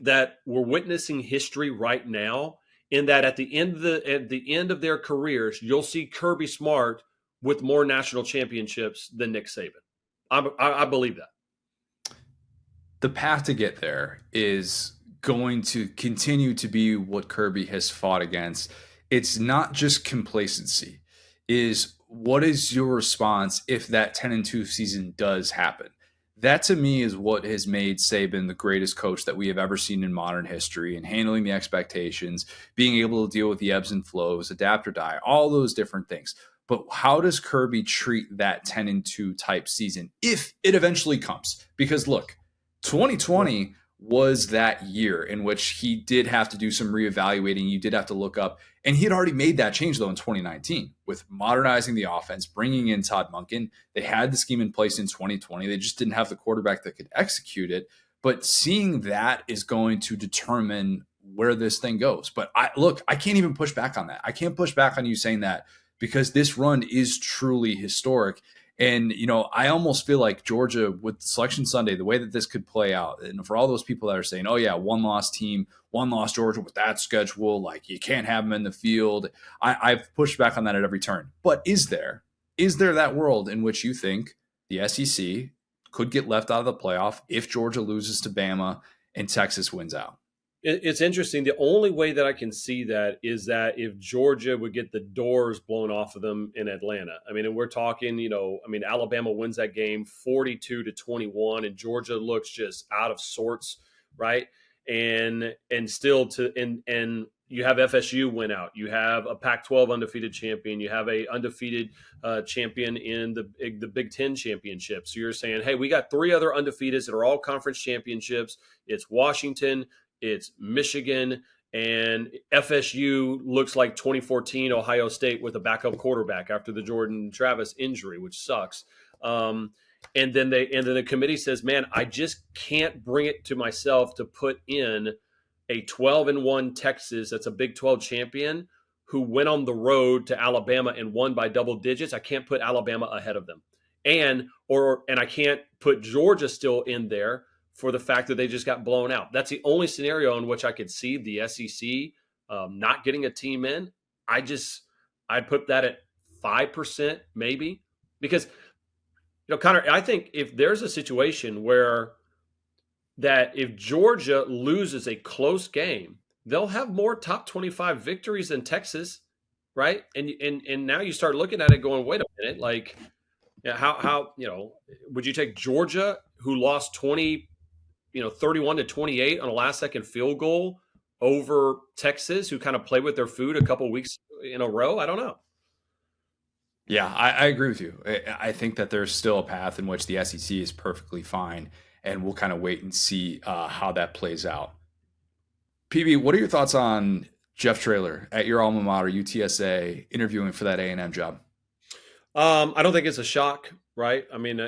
[SPEAKER 3] that we're witnessing history right now, in that at the end of their careers, you'll see Kirby Smart with more national championships than Nick Saban. I believe that.
[SPEAKER 1] The path to get there is going to continue to be what Kirby has fought against. It's not just complacency. What is your response if that 10-2 season does happen? That to me is what has made Saban the greatest coach that we have ever seen in modern history, and handling the expectations, being able to deal with the ebbs and flows, adapt or die, all those different things. But how does Kirby treat that 10-2 type season if it eventually comes? Because look, 2020 was that year in which he did have to do some reevaluating. You did have to look up, and he had already made that change though in 2019 with modernizing the offense, bringing in Todd Monken. They had the scheme in place in 2020. They just didn't have the quarterback that could execute it. But seeing that is going to determine where this thing goes. But I can't even push back on that. I can't push back on you saying that, because this run is truly historic. And, I almost feel like Georgia with Selection Sunday, the way that this could play out, and for all those people that are saying, oh, yeah, 1-loss team, 1-loss Georgia with that schedule, like you can't have them in the field. I've pushed back on that at every turn. But is there that world in which you think the SEC could get left out of the playoff if Georgia loses to Bama and Texas wins out?
[SPEAKER 3] It's interesting. The only way that I can see that is that if Georgia would get the doors blown off of them in Atlanta. I mean, and we're talking, Alabama wins that game 42-21, and Georgia looks just out of sorts, right? And still you have FSU win out. You have a Pac-12 undefeated champion. You have a undefeated champion in the Big Ten championship. So you're saying, hey, we got 3 other undefeateds that are all conference championships. It's Washington, it's Michigan, and FSU looks like 2014 Ohio State with a backup quarterback after the Jordan Travis injury, which sucks. And then the committee says, man, I just can't bring it to myself to put in a 12-1 Texas that's a Big 12 champion who went on the road to Alabama and won by double digits. I can't put Alabama ahead of them. And I can't put Georgia still in there for the fact that they just got blown out. That's the only scenario in which I could see the SEC not getting a team in. I'd put that at 5% maybe, because Connor, I think if there's a situation where that if Georgia loses a close game, they'll have more top 25 victories than Texas, right? And now you start looking at it going, wait a minute, like how would you take Georgia, who lost 31-28 on a last second field goal, over Texas, who kind of played with their food a couple weeks in a row? I don't know.
[SPEAKER 1] Yeah, I agree with you. I think that there's still a path in which the SEC is perfectly fine, and we'll kind of wait and see how that plays out. PB, what are your thoughts on Jeff Traylor at your alma mater, UTSA, interviewing for that A&M job?
[SPEAKER 3] I don't think it's a shock, right? I mean,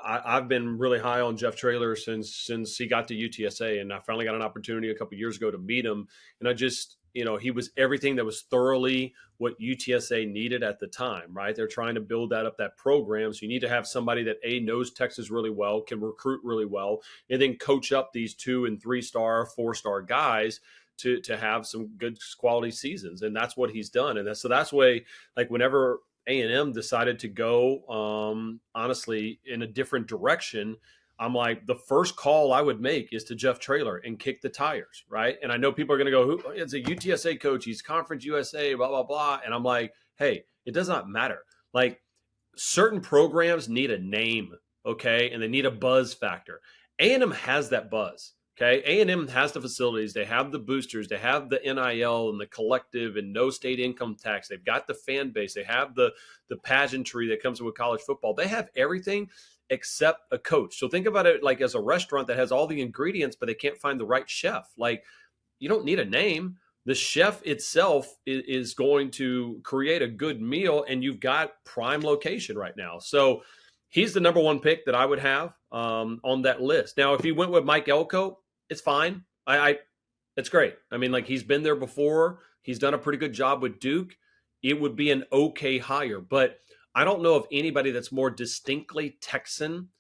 [SPEAKER 3] I've been really high on Jeff Traylor since he got to UTSA, and I finally got an opportunity a couple of years ago to meet him, and I just he was everything that was thoroughly what UTSA needed at the time, right? They're trying to build that program. So you need to have somebody that knows Texas really well, can recruit really well, and then coach up these 2- and 3-star, 4-star guys to have some good quality seasons. And that's what he's done. And that's why, like, whenever A&M decided to go, honestly, in a different direction, I'm like, the first call I would make is to Jeff Traylor and kick the tires, right? And I know people are going to go, who? It's a UTSA coach. He's Conference USA, blah, blah, blah. And I'm like, hey, it does not matter. Like, certain programs need a name, okay? And they need a buzz factor. A&M has that buzz, okay? A&M has the facilities. They have the boosters. They have the NIL and the collective and no state income tax. They've got the fan base. They have the pageantry that comes with college football. They have everything except a coach. So think about it like as a restaurant that has all the ingredients, but they can't find the right chef. Like, you don't need a name. The chef itself is going to create a good meal, and you've got prime location right now. So he's the number 1 pick that I would have on that list. Now, if he went with Mike Elko, it's fine. It's great. I mean, like, he's been there before. He's done a pretty good job with Duke. It would be an okay hire, but I don't know of anybody that's more distinctly Texan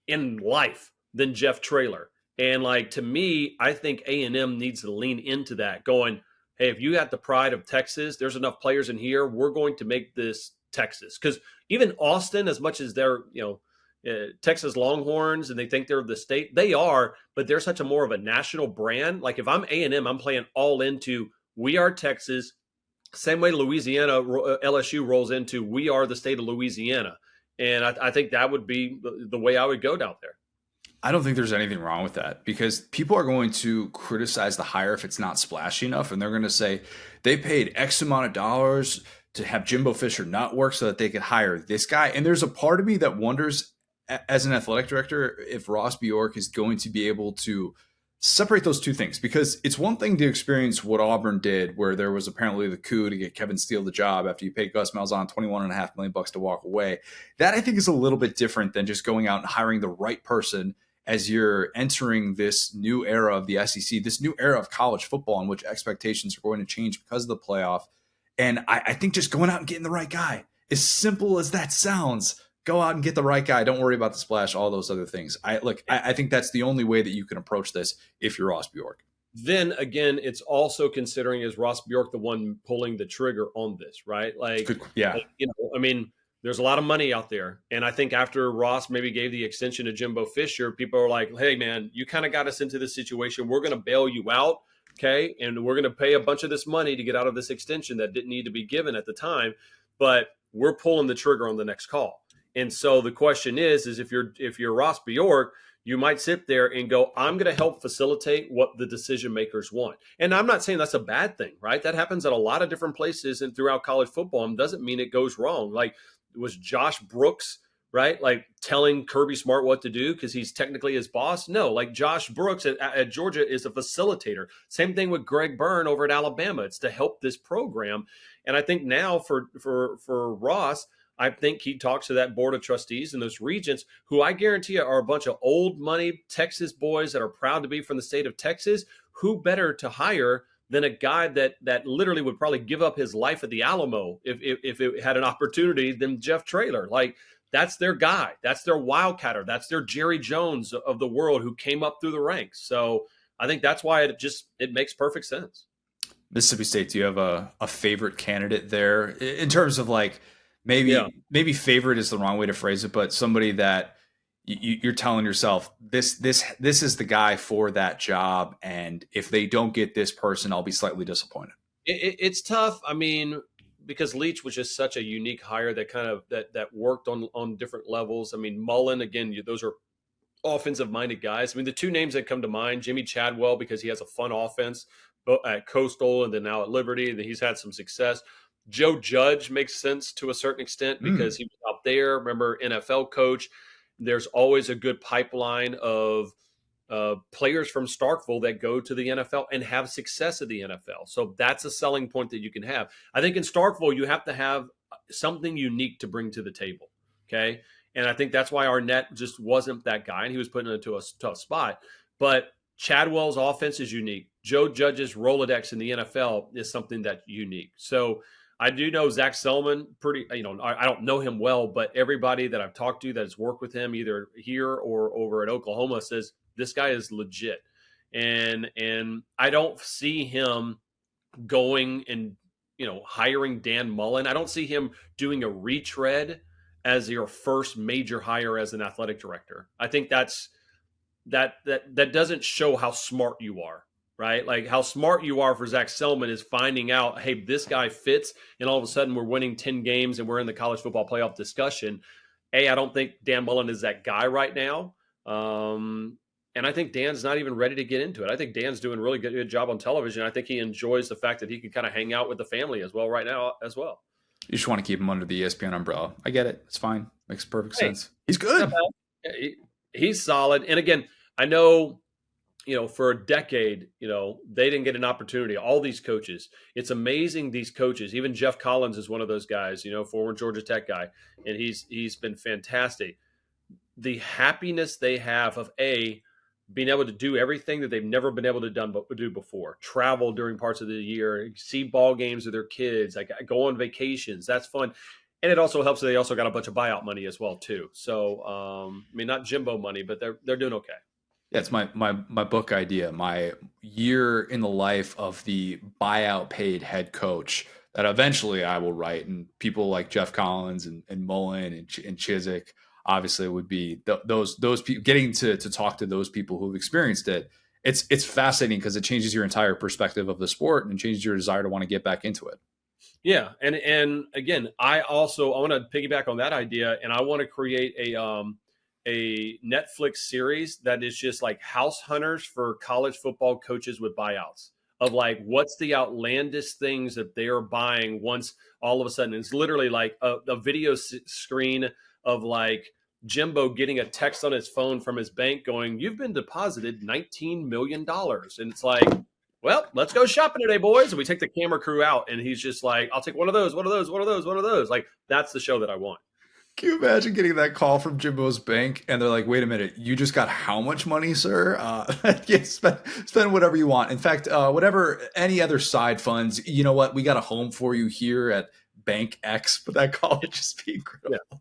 [SPEAKER 3] in life than Jeff Traylor. And, like, to me, I think A&M needs to lean into that, going, hey, if you got the pride of Texas, there's enough players in here, we're going to make this Texas. Because even Austin, as much as they're, Texas Longhorns and they think they're the state, they are, but they're such a more of a national brand. Like, if I'm A&M, I'm playing all into, we are Texas. Same way Louisiana, LSU rolls into, we are the state of Louisiana. And I think that would be the way I would go down there.
[SPEAKER 1] I don't think there's anything wrong with that, because people are going to criticize the hire if it's not splashy enough. And they're going to say they paid X amount of dollars to have Jimbo Fisher not work so that they could hire this guy. And there's a part of me that wonders, as an athletic director, if Ross Bjork is going to be able to separate those two things, because it's one thing to experience what Auburn did, where there was apparently the coup to get Kevin Steele the job after you paid Gus Malzahn $21.5 million to walk away. That, I think, is a little bit different than just going out and hiring the right person as you're entering this new era of the SEC, this new era of college football in which expectations are going to change because of the playoff. And I think just going out and getting the right guy, as simple as that sounds, go out and get the right guy. Don't worry about the splash, all those other things. I think that's the only way that you can approach this if you're Ross Bjork.
[SPEAKER 3] Then again, it's also considering, is Ross Bjork the one pulling the trigger on this, right? Like,
[SPEAKER 1] yeah.
[SPEAKER 3] I mean, there's a lot of money out there. And I think after Ross maybe gave the extension to Jimbo Fisher, people are like, hey, man, you kind of got us into this situation. We're going to bail you out, okay? And we're going to pay a bunch of this money to get out of this extension that didn't need to be given at the time. But we're pulling the trigger on the next call. And so the question is if you're Ross Bjork, you might sit there and go, I'm going to help facilitate what the decision makers want. And I'm not saying that's a bad thing, right? That happens at a lot of different places and throughout college football, and doesn't mean it goes wrong. Like, it was Josh Brooks, right? Like telling Kirby Smart what to do because he's technically his boss. No, like Josh Brooks at Georgia is a facilitator. Same thing with Greg Byrne over at Alabama. It's to help this program. And I think now for Ross, I think he talks to that board of trustees and those regents, who I guarantee you are a bunch of old money Texas boys that are proud to be from the state of Texas. Who better to hire than a guy that literally would probably give up his life at the Alamo if it had an opportunity than Jeff Traylor. Like, that's their guy. That's their wildcatter. That's their Jerry Jones of the world who came up through the ranks. So I think that's why it makes perfect sense.
[SPEAKER 1] Mississippi State, do you have a favorite candidate there in terms of like maybe favorite is the wrong way to phrase it, but somebody that you're telling yourself this is the guy for that job, and if they don't get this person, I'll be slightly disappointed.
[SPEAKER 3] It's tough. I mean, because Leach was just such a unique hire that kind of that worked on different levels. I mean, Mullen, again, those are offensive minded guys. I mean, the two names that come to mind, Jimmy Chadwell, because he has a fun offense at Coastal and then now at Liberty, and he's had some success. Joe Judge makes sense to a certain extent because he was out there. Remember, NFL coach. There's always a good pipeline of players from Starkville that go to the NFL and have success at the NFL. So that's a selling point that you can have. I think in Starkville, you have to have something unique to bring to the table. Okay. And I think that's why Arnett just wasn't that guy, and he was putting it into a tough spot. But Chadwell's offense is unique. Joe Judge's Rolodex in the NFL is something that's unique. So I do know Zach Selman pretty, I don't know him well, but everybody that I've talked to that has worked with him either here or over at Oklahoma says this guy is legit. And I don't see him going and, hiring Dan Mullen. I don't see him doing a retread as your first major hire as an athletic director. I think that doesn't show how smart you are, right? Like, how smart you are for Zach Selman is finding out, hey, this guy fits, and all of a sudden we're winning 10 games and we're in the college football playoff discussion. I don't think Dan Mullen is that guy right now. And I think Dan's not even ready to get into it. I think Dan's doing a really good job on television. I think he enjoys the fact that he can kind of hang out with the family as well right now as well.
[SPEAKER 1] You just want to keep him under the ESPN umbrella. I get it. It's fine. Makes perfect sense. He's good.
[SPEAKER 3] He's solid. And again, I know, for a decade, they didn't get an opportunity. All these coaches, it's amazing. These coaches, even Jeff Collins is one of those guys, former Georgia Tech guy, and he's been fantastic. The happiness they have of being able to do everything that they've never been able to do before, travel during parts of the year, see ball games with their kids, like go on vacations. That's fun. And it also helps that they also got a bunch of buyout money as well too. So, not Jimbo money, but they're doing okay.
[SPEAKER 1] Yeah, it's my book idea, my year in the life of the buyout paid head coach that eventually I will write. And people like Jeff Collins and Mullen and Chizik, obviously, would be those people, getting to talk to those people who've experienced it. It's fascinating because it changes your entire perspective of the sport and changes your desire to want to get back into it.
[SPEAKER 3] Yeah, and again, I want to piggyback on that idea, and I want to create a Netflix series that is just like house hunters for college football coaches with buyouts, of like, what's the outlandish things that they are buying once all of a sudden. It's literally like a video screen of like Jimbo getting a text on his phone from his bank going, "You've been deposited $19 million. And it's like, well, let's go shopping today, boys. And we take the camera crew out, and he's just like, I'll take one of those. Like, that's the show that I want.
[SPEAKER 1] Can you imagine getting that call from Jimbo's bank and they're like, wait a minute, you just got how much money, sir? Yeah, spend whatever you want. In fact, whatever, any other side funds, you know what? We got a home for you here at Bank X, but that call would just be incredible.
[SPEAKER 3] Yeah.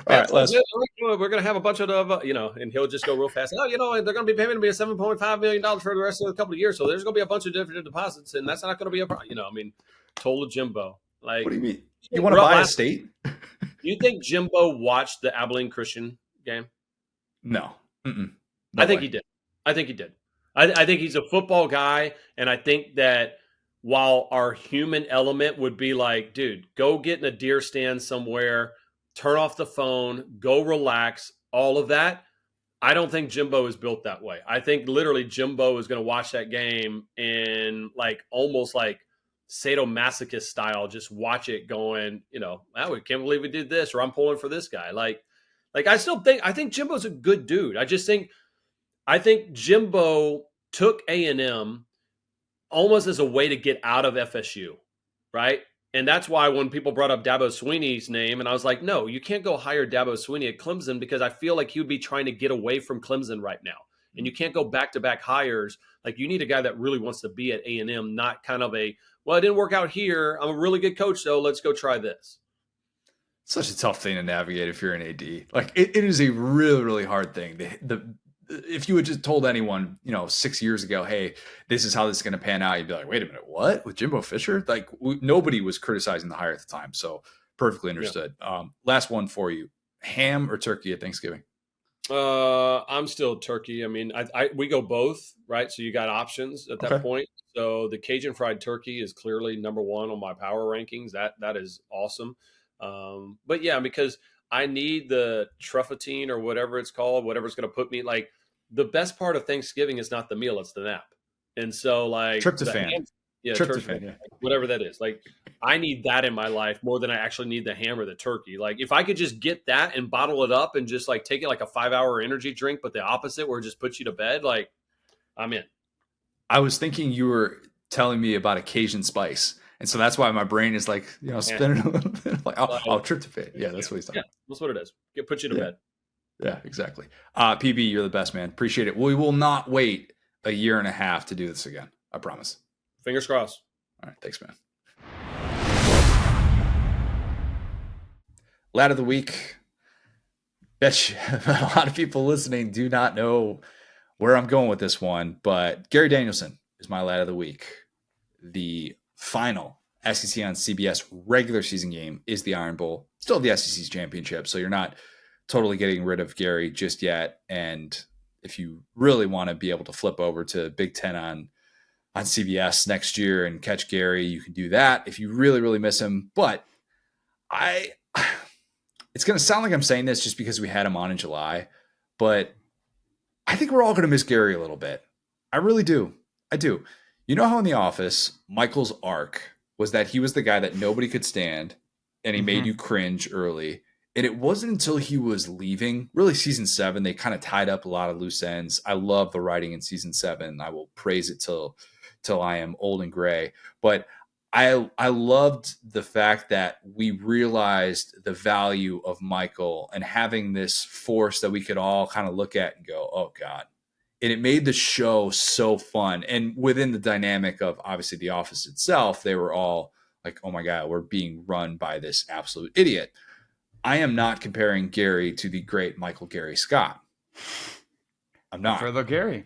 [SPEAKER 1] All right,
[SPEAKER 3] we're going to have a bunch of, and he'll just go real fast. Oh, they're going to be paying me $7.5 million for the rest of the couple of years. So there's going to be a bunch of different deposits, and that's not going to be a problem. Total Jimbo. Like,
[SPEAKER 1] what do you mean? You want to buy a state?
[SPEAKER 3] You think Jimbo watched the Abilene Christian game?
[SPEAKER 1] No.
[SPEAKER 3] I think he did. I think he's a football guy, and I think that while our human element would be like, dude, go get in a deer stand somewhere, turn off the phone, go relax, all of that, I don't think Jimbo is built that way. I think literally Jimbo is going to watch that game and like almost like sadomasochist style, just watch it going, wow, we can't believe we did this, or I'm pulling for this guy. Like I think Jimbo's a good dude. I think Jimbo took A&M almost as a way to get out of FSU, right? And that's why when people brought up Dabo Swinney's name, and I was like, no, you can't go hire Dabo Swinney at Clemson, because I feel like he would be trying to get away from Clemson right now. And you can't go back-to-back hires. Like, you need a guy that really wants to be at A&M, not kind of well, it didn't work out here. I'm a really good coach, though. Let's go try this.
[SPEAKER 1] Such a tough thing to navigate if you're an AD. Like, it is a really, really hard thing. If you had just told anyone, 6 years ago, hey, this is how this is going to pan out, you'd be like, wait a minute, what? With Jimbo Fisher? Like, nobody was criticizing the hire at the time. So perfectly understood. Yeah. Last one for you. Ham or turkey at Thanksgiving?
[SPEAKER 3] I'm still turkey. I mean, we go both, right? So you got options at that point. So the Cajun fried turkey is clearly number one on my power rankings. That is awesome. But yeah, because I need the truffetine or whatever it's called, whatever's going to put me like, the best part of Thanksgiving is not the meal, it's the nap. And so like
[SPEAKER 1] tryptophan.
[SPEAKER 3] Tryptophan, yeah. Whatever that is. Like, I need that in my life more than I actually need the ham or the turkey. Like, if I could just get that and bottle it up and just like take it like a 5-hour energy drink, but the opposite, where it just puts you to bed, like, I'm in.
[SPEAKER 1] I was thinking you were telling me about a Cajun spice. And so that's why my brain is like, spinning a little bit. Like, tryptophan. Yeah, that's what he's talking about.
[SPEAKER 3] That's what it is. It puts you to bed.
[SPEAKER 1] Yeah, exactly. PB, you're the best, man. Appreciate it. We will not wait a year and a half to do this again. I promise.
[SPEAKER 3] Fingers crossed.
[SPEAKER 1] All right. Thanks, man. Lad of the week. Bet you a lot of people listening do not know where I'm going with this one, but Gary Danielson is my lad of the week. The final SEC on CBS regular season game is the Iron Bowl. Still the SEC's championship, so you're not totally getting rid of Gary just yet. And if you really want to be able to flip over to Big Ten on CBS next year and catch Gary, you can do that if you really, really miss him. But it's going to sound like I'm saying this just because we had him on in July, but I think we're all going to miss Gary a little bit. I really do. I do. You know how in The Office, Michael's arc was that he was the guy that nobody could stand and he made you cringe early. And it wasn't until he was leaving, really season 7, they kind of tied up a lot of loose ends. I love the writing in season 7. I will praise it till I am old and gray. But I loved the fact that we realized the value of Michael and having this force that we could all kind of look at and go, oh God. And it made the show so fun. And within the dynamic of obviously The Office itself, they were all like, oh my God, we're being run by this absolute idiot. I am not comparing Gary to the great Michael Gary Scott. I'm not.
[SPEAKER 2] Fellow Gary.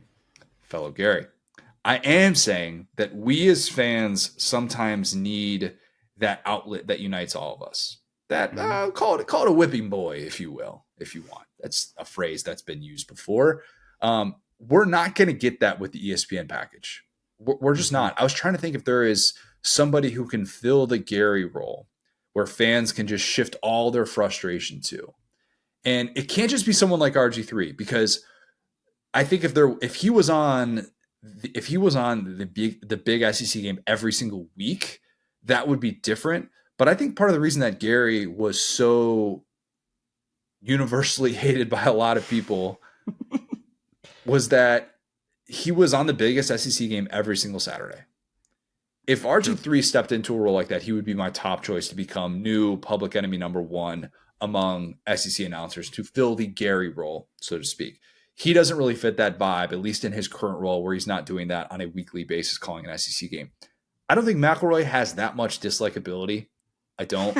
[SPEAKER 1] I am saying that we as fans sometimes need that outlet that unites all of us. That call it a whipping boy, if you will, if you want. That's a phrase that's been used before. We're not going to get that with the ESPN package. We're just not. I was trying to think if there is somebody who can fill the Gary role where fans can just shift all their frustration to. And it can't just be someone like RG3, because I think if he was on the big SEC game every single week, that would be different. But I think part of the reason that Gary was so universally hated by a lot of people was that he was on the biggest SEC game every single Saturday. If RG3 stepped into a role like that, he would be my top choice to become new public enemy number 1 among SEC announcers to fill the Gary role, so to speak. He doesn't really fit that vibe, at least in his current role, where he's not doing that on a weekly basis, calling an SEC game. I don't think McElroy has that much dislikability. I don't.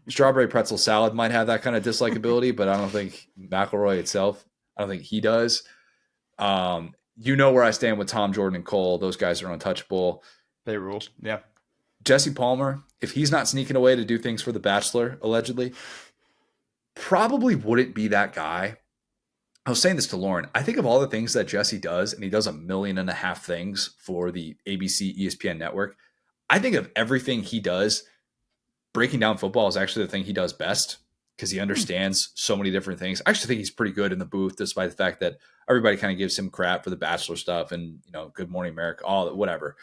[SPEAKER 1] Strawberry pretzel salad might have that kind of dislikability, but I don't think McElroy itself, I don't think he does. You know where I stand with Tom, Jordan, and Cole. Those guys are untouchable.
[SPEAKER 2] They rule. Yeah.
[SPEAKER 1] Jesse Palmer, if he's not sneaking away to do things for The Bachelor, allegedly, probably wouldn't be that guy. I was saying this to Lauren. I think of all the things that Jesse does, and he does 1.5 million things for the ABC ESPN network. I think of everything he does, breaking down football is actually the thing he does best. because he understands so many different things. I actually think he's pretty good in the booth, despite the fact that everybody kind of gives him crap for the Bachelor stuff and, Good Morning America, all that, whatever.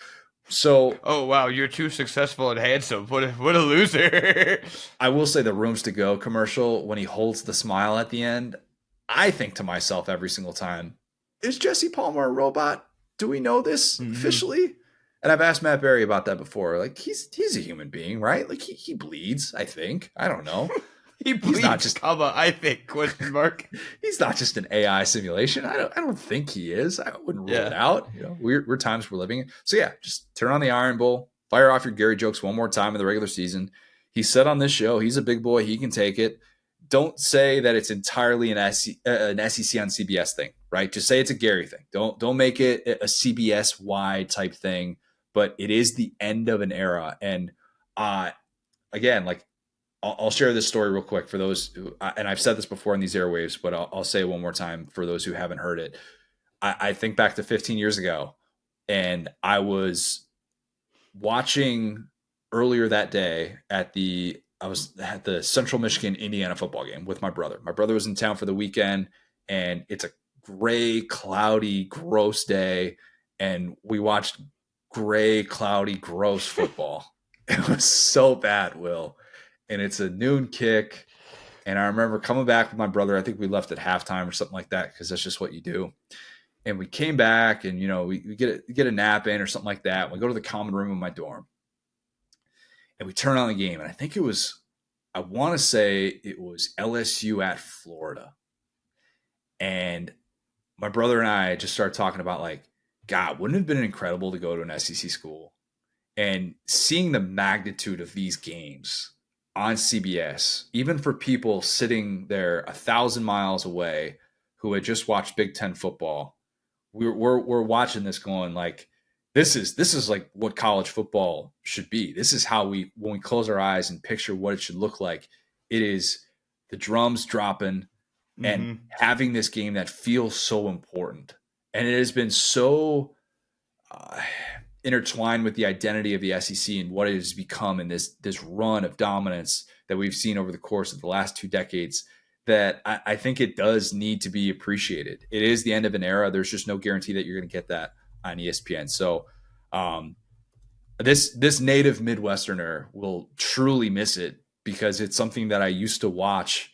[SPEAKER 1] So,
[SPEAKER 2] oh wow, you're too successful and handsome. What a loser.
[SPEAKER 1] I will say the Rooms to Go commercial, when he holds the smile at the end, I think to myself every single time, is Jesse Palmer a robot? Do we know this officially? And I've asked Matt Berry about that before. Like, he's a human being, right? Like, he bleeds, I think. I don't know.
[SPEAKER 2] He bleeds,
[SPEAKER 1] he's not just,
[SPEAKER 2] I think, question mark.
[SPEAKER 1] He's not just an AI simulation. I don't think he is. I wouldn't rule it out. We're times we're living in. So yeah, just turn on the Iron Bowl, fire off your Gary jokes one more time in the regular season. He said on this show, he's a big boy. He can take it. Don't say that it's entirely an SEC on CBS thing, right? Just say it's a Gary thing. Don't make it a CBS wide type thing. But it is the end of an era. And again, like, I'll share this story real quick for those who, and I've said this before in these airwaves, but I'll say it one more time for those who haven't heard it. I think back to 15 years ago, and I was watching earlier that day I was at the Central Michigan Indiana football game with my brother. My brother was in town for the weekend, and it's a gray, cloudy, gross day, and we watched gray, cloudy, gross football. It was so bad, Will. And it's a noon kick. And I remember coming back with my brother. I think we left at halftime or something like that, because that's just what you do. And we came back, and we get a nap in or something like that. We go to the common room in my dorm, and we turn on the game. And I want to say it was LSU at Florida. And my brother and I just started talking about, like, God, wouldn't it have been incredible to go to an SEC school and seeing the magnitude of these games on CBS, even for people sitting there 1,000 miles away who had just watched Big Ten football. We're watching this going, like, this is like what college football should be. This is how when we close our eyes and picture what it should look like. It is the drums dropping and having this game that feels so important. And it has been so intertwined with the identity of the SEC and what it has become in this run of dominance that we've seen over the course of the last 2 decades, that I think it does need to be appreciated. It is the end of an era. There's just no guarantee that you're going to get that on ESPN. So this native Midwesterner will truly miss it, because it's something that I used to watch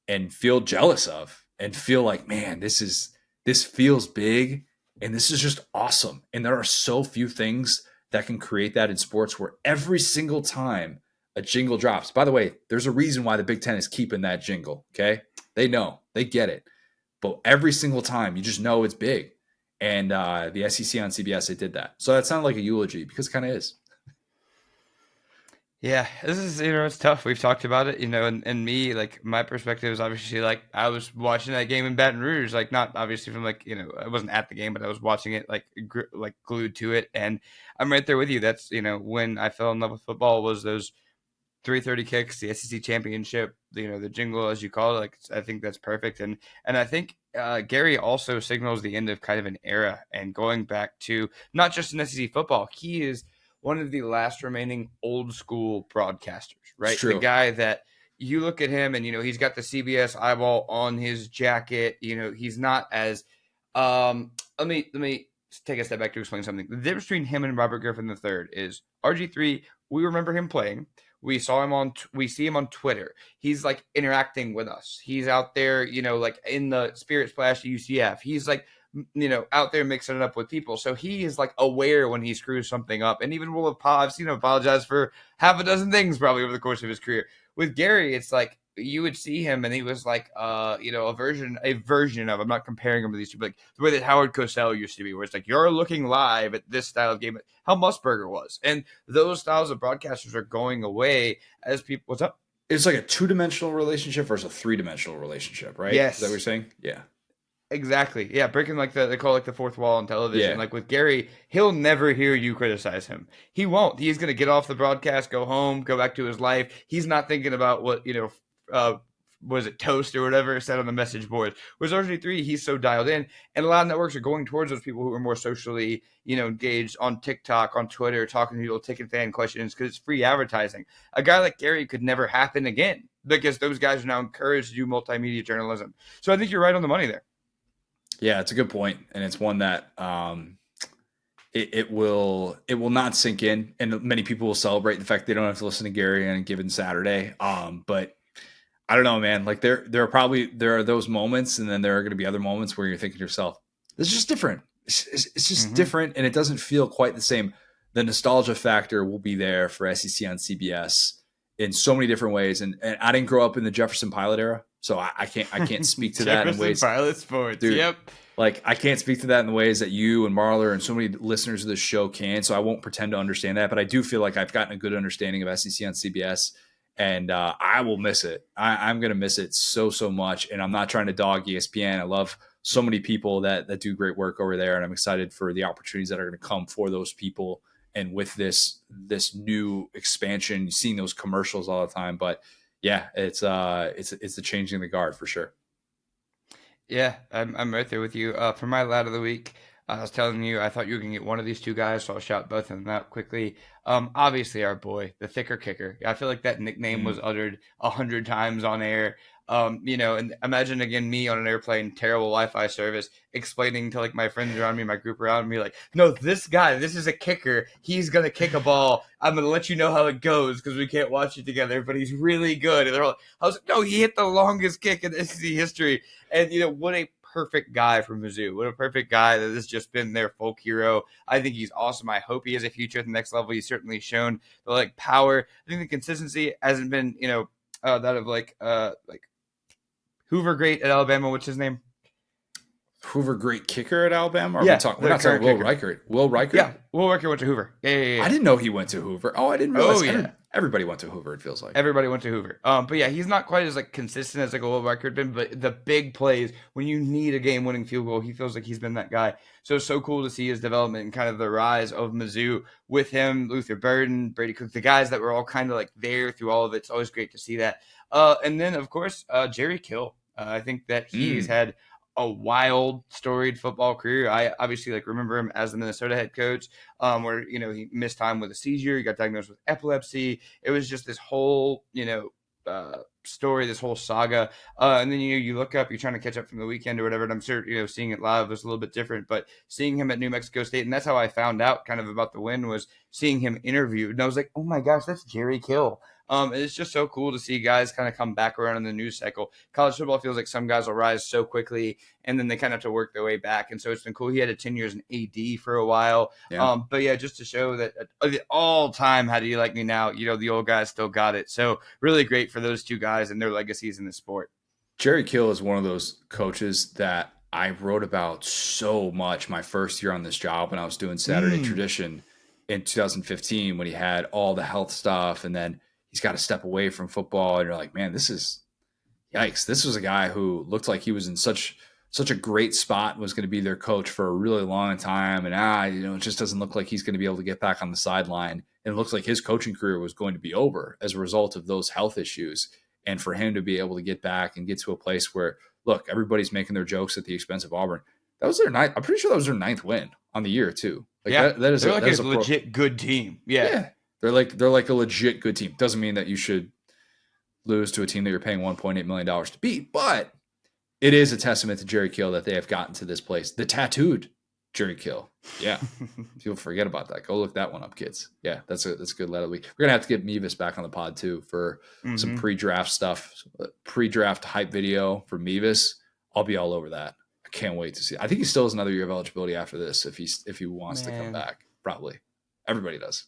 [SPEAKER 1] and feel jealous of and feel like, man, this feels big. And this is just awesome. And there are so few things that can create that in sports, where every single time a jingle drops. By the way, there's a reason why the Big Ten is keeping that jingle, okay? They know. They get it. But every single time, you just know it's big. And the SEC on CBS, they did that. So that sounded like a eulogy, because it kind of is.
[SPEAKER 2] Yeah, this is, it's tough. We've talked about it, and me, like, my perspective is obviously, like, I was watching that game in Baton Rouge, like, not obviously from, like, I wasn't at the game, but I was watching it, like, glued to it. And I'm right there with you. That's, when I fell in love with football, was those 3:30 kicks, the SEC championship, the jingle, as you call it. Like, I think that's perfect. And I think Gary also signals the end of kind of an era, and going back to not just in SEC football, he is one of the last remaining old school broadcasters, right? The guy that you look at him and, he's got the CBS eyeball on his jacket. He's not as, let me take a step back to explain something. The difference between him and Robert Griffin III is RG3. We remember him playing. We see him on Twitter. He's, like, interacting with us. He's out there, like, in the Spirit Splash UCF. He's, like, out there mixing it up with people. So he is, like, aware when he screws something up, and even will apologize for half a dozen things probably over the course of his career. With Gary, it's like you would see him and he was like, a version of, I'm not comparing him to these two, but like the way that Howard Cosell used to be, where it's like, you're looking live at this style of game, how Musburger was. And those styles of broadcasters are going away as people, what's up?
[SPEAKER 1] It's like a 2-dimensional relationship versus a 3-dimensional relationship, right?
[SPEAKER 2] Yes.
[SPEAKER 1] Is that what you're saying? Yeah.
[SPEAKER 2] Exactly. Yeah, breaking they call it, like, the fourth wall on television. Yeah. Like with Gary, he'll never hear you criticize him. He won't. He's going to get off the broadcast, go home, go back to his life. He's not thinking about what, was it Toast or whatever said on the message board. Whereas RG3, he's so dialed in, and a lot of networks are going towards those people who are more socially, engaged on TikTok, on Twitter, talking to people, taking fan questions, because it's free advertising. A guy like Gary could never happen again, because those guys are now encouraged to do multimedia journalism. So I think you're right on the money there.
[SPEAKER 1] Yeah, it's a good point, and it's one that it will not sink in, and many people will celebrate the fact they don't have to listen to Gary on a given Saturday. But I don't know, man. Like there are those moments, and then there are going to be other moments where you're thinking to yourself, "This is just different. It's just different, and it doesn't feel quite the same." The nostalgia factor will be there for SEC on CBS in so many different ways, and I didn't grow up in the Jefferson Pilot era, so I can't speak to that in ways.
[SPEAKER 2] Pilot Sports,
[SPEAKER 1] Dude,
[SPEAKER 2] yep.
[SPEAKER 1] Like I can't speak to that in the ways that you and Marler and so many listeners of this show can. So I won't pretend to understand that, but I do feel like I've gotten a good understanding of SEC on CBS, and I will miss it. I'm going to miss it so much, and I'm not trying to dog ESPN. I love so many people that do great work over there, and I'm excited for the opportunities that are going to come for those people. And with this new expansion, seeing those commercials all the time, but yeah, it's the changing the guard for sure.
[SPEAKER 2] Yeah, I'm right there with you. For my lad of the week, I was telling you I thought you were gonna get one of these two guys, so I'll shout both of them out quickly. Obviously our boy, the thicker kicker. I feel like that nickname was uttered 100 times on air. And imagine again me on an airplane, terrible Wi-Fi service, explaining to like my friends around me, my group around me, like, no, this guy, this is a kicker. He's gonna kick a ball. I'm gonna let you know how it goes because we can't watch it together, but he's really good. And they're like, I was like, no, he hit the longest kick in SEC history. And what a perfect guy from Mizzou. What a perfect guy that has just been their folk hero. I think he's awesome. I hope he has a future at the next level. He's certainly shown the power. I think the consistency hasn't been, that of like Hoover great at Alabama. What's his name?
[SPEAKER 1] Hoover great kicker at Alabama? We're not talking Will Reichert. Will Reichert?
[SPEAKER 2] Yeah, Will Reichert went to Hoover. Yeah.
[SPEAKER 1] I didn't know he went to Hoover. Oh, I didn't realize.
[SPEAKER 2] Oh, yeah.
[SPEAKER 1] Everybody went to Hoover, it feels like.
[SPEAKER 2] Everybody went to Hoover. But yeah, he's not quite as consistent as a Will Reichert been, but the big plays, when you need a game-winning field goal, he feels like he's been that guy. So it's so cool to see his development and kind of the rise of Mizzou with him, Luther Burden, Brady Cook, the guys that were all kind of there through all of it. It's always great to see that. And then, of course, Jerry Kill. I think that he's had a wild, storied football career. I obviously remember him as the Minnesota head coach, where he missed time with a seizure. He got diagnosed with epilepsy. It was just this whole story, this whole saga. And then you look up, you're trying to catch up from the weekend or whatever. And I'm sure seeing it live was a little bit different, but seeing him at New Mexico State, and that's how I found out kind of about the win, was seeing him interviewed, and I was like, oh my gosh, that's Jerry Kill. It's just so cool to see guys kind of come back around in the news cycle. College football feels like some guys will rise so quickly, and then they kind of have to work their way back. And so it's been cool. He had a 10 years in AD for a while. Yeah. But yeah, just to show that the all-time How Do You Like Me Now, the old guys still got it. So really great for those two guys and their legacies in the sport.
[SPEAKER 1] Jerry Kill is one of those coaches that I wrote about so much my first year on this job when I was doing Saturday Tradition in 2015, when he had all the health stuff, and then he's got to step away from football, and you're like, man, this is yikes. This was a guy who looked like he was in such a great spot, was going to be their coach for a really long time. And it just doesn't look like he's going to be able to get back on the sideline. And it looks like his coaching career was going to be over as a result of those health issues. And for him to be able to get back and get to a place where, look, everybody's making their jokes at the expense of Auburn. That was their ninth. I'm pretty sure that was their ninth win on the year too.
[SPEAKER 2] That is a legit good team. Yeah.
[SPEAKER 1] They're like a legit good team. Doesn't mean that you should lose to a team that you're paying $1.8 million to beat, but it is a testament to Jerry Kill that they have gotten to this place. The tattooed Jerry Kill. Yeah. People forget about that. Go look that one up, kids. Yeah, that's a good letter week. We're going to have to get Mevis back on the pod too for some pre-draft stuff, pre-draft hype video for Mevis. I'll be all over that. I can't wait to see. I think he still has another year of eligibility after this if he wants to come back. Probably. Everybody does.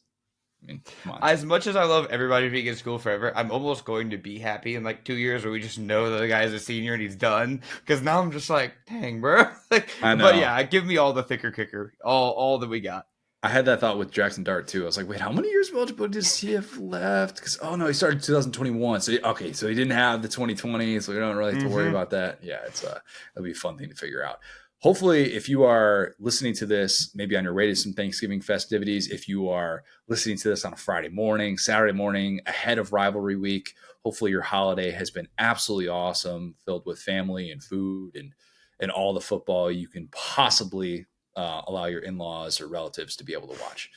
[SPEAKER 1] I mean, come on.
[SPEAKER 2] As much as I love everybody being in school forever, I'm almost going to be happy in 2 years where we just know that the guy is a senior and he's done. Because now I'm just like, dang, bro.
[SPEAKER 1] I know.
[SPEAKER 2] But yeah, give me all the thicker kicker, all that we got.
[SPEAKER 1] I had that thought with Jackson Dart too. I was like, wait, how many years of eligibility does he have left? Because he started 2021. So he didn't have the 2020, so we don't really have to worry about that. Yeah, it'll be a fun thing to figure out. Hopefully, if you are listening to this, maybe on your way to some Thanksgiving festivities, if you are listening to this on a Friday morning, Saturday morning, ahead of rivalry week, hopefully your holiday has been absolutely awesome, filled with family and food and all the football you can possibly allow your in-laws or relatives to be able to watch.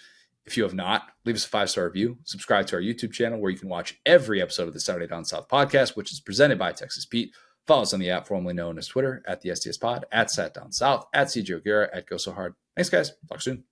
[SPEAKER 1] If you have not, leave us a 5-star review. Subscribe to our YouTube channel where you can watch every episode of the Saturday Down South podcast, which is presented by Texas Pete. Follow us on the app formerly known as Twitter, at the SDS Pod, at Sat Down South, at CJ O'Gara, at Go So Hard. Thanks, guys. Talk soon.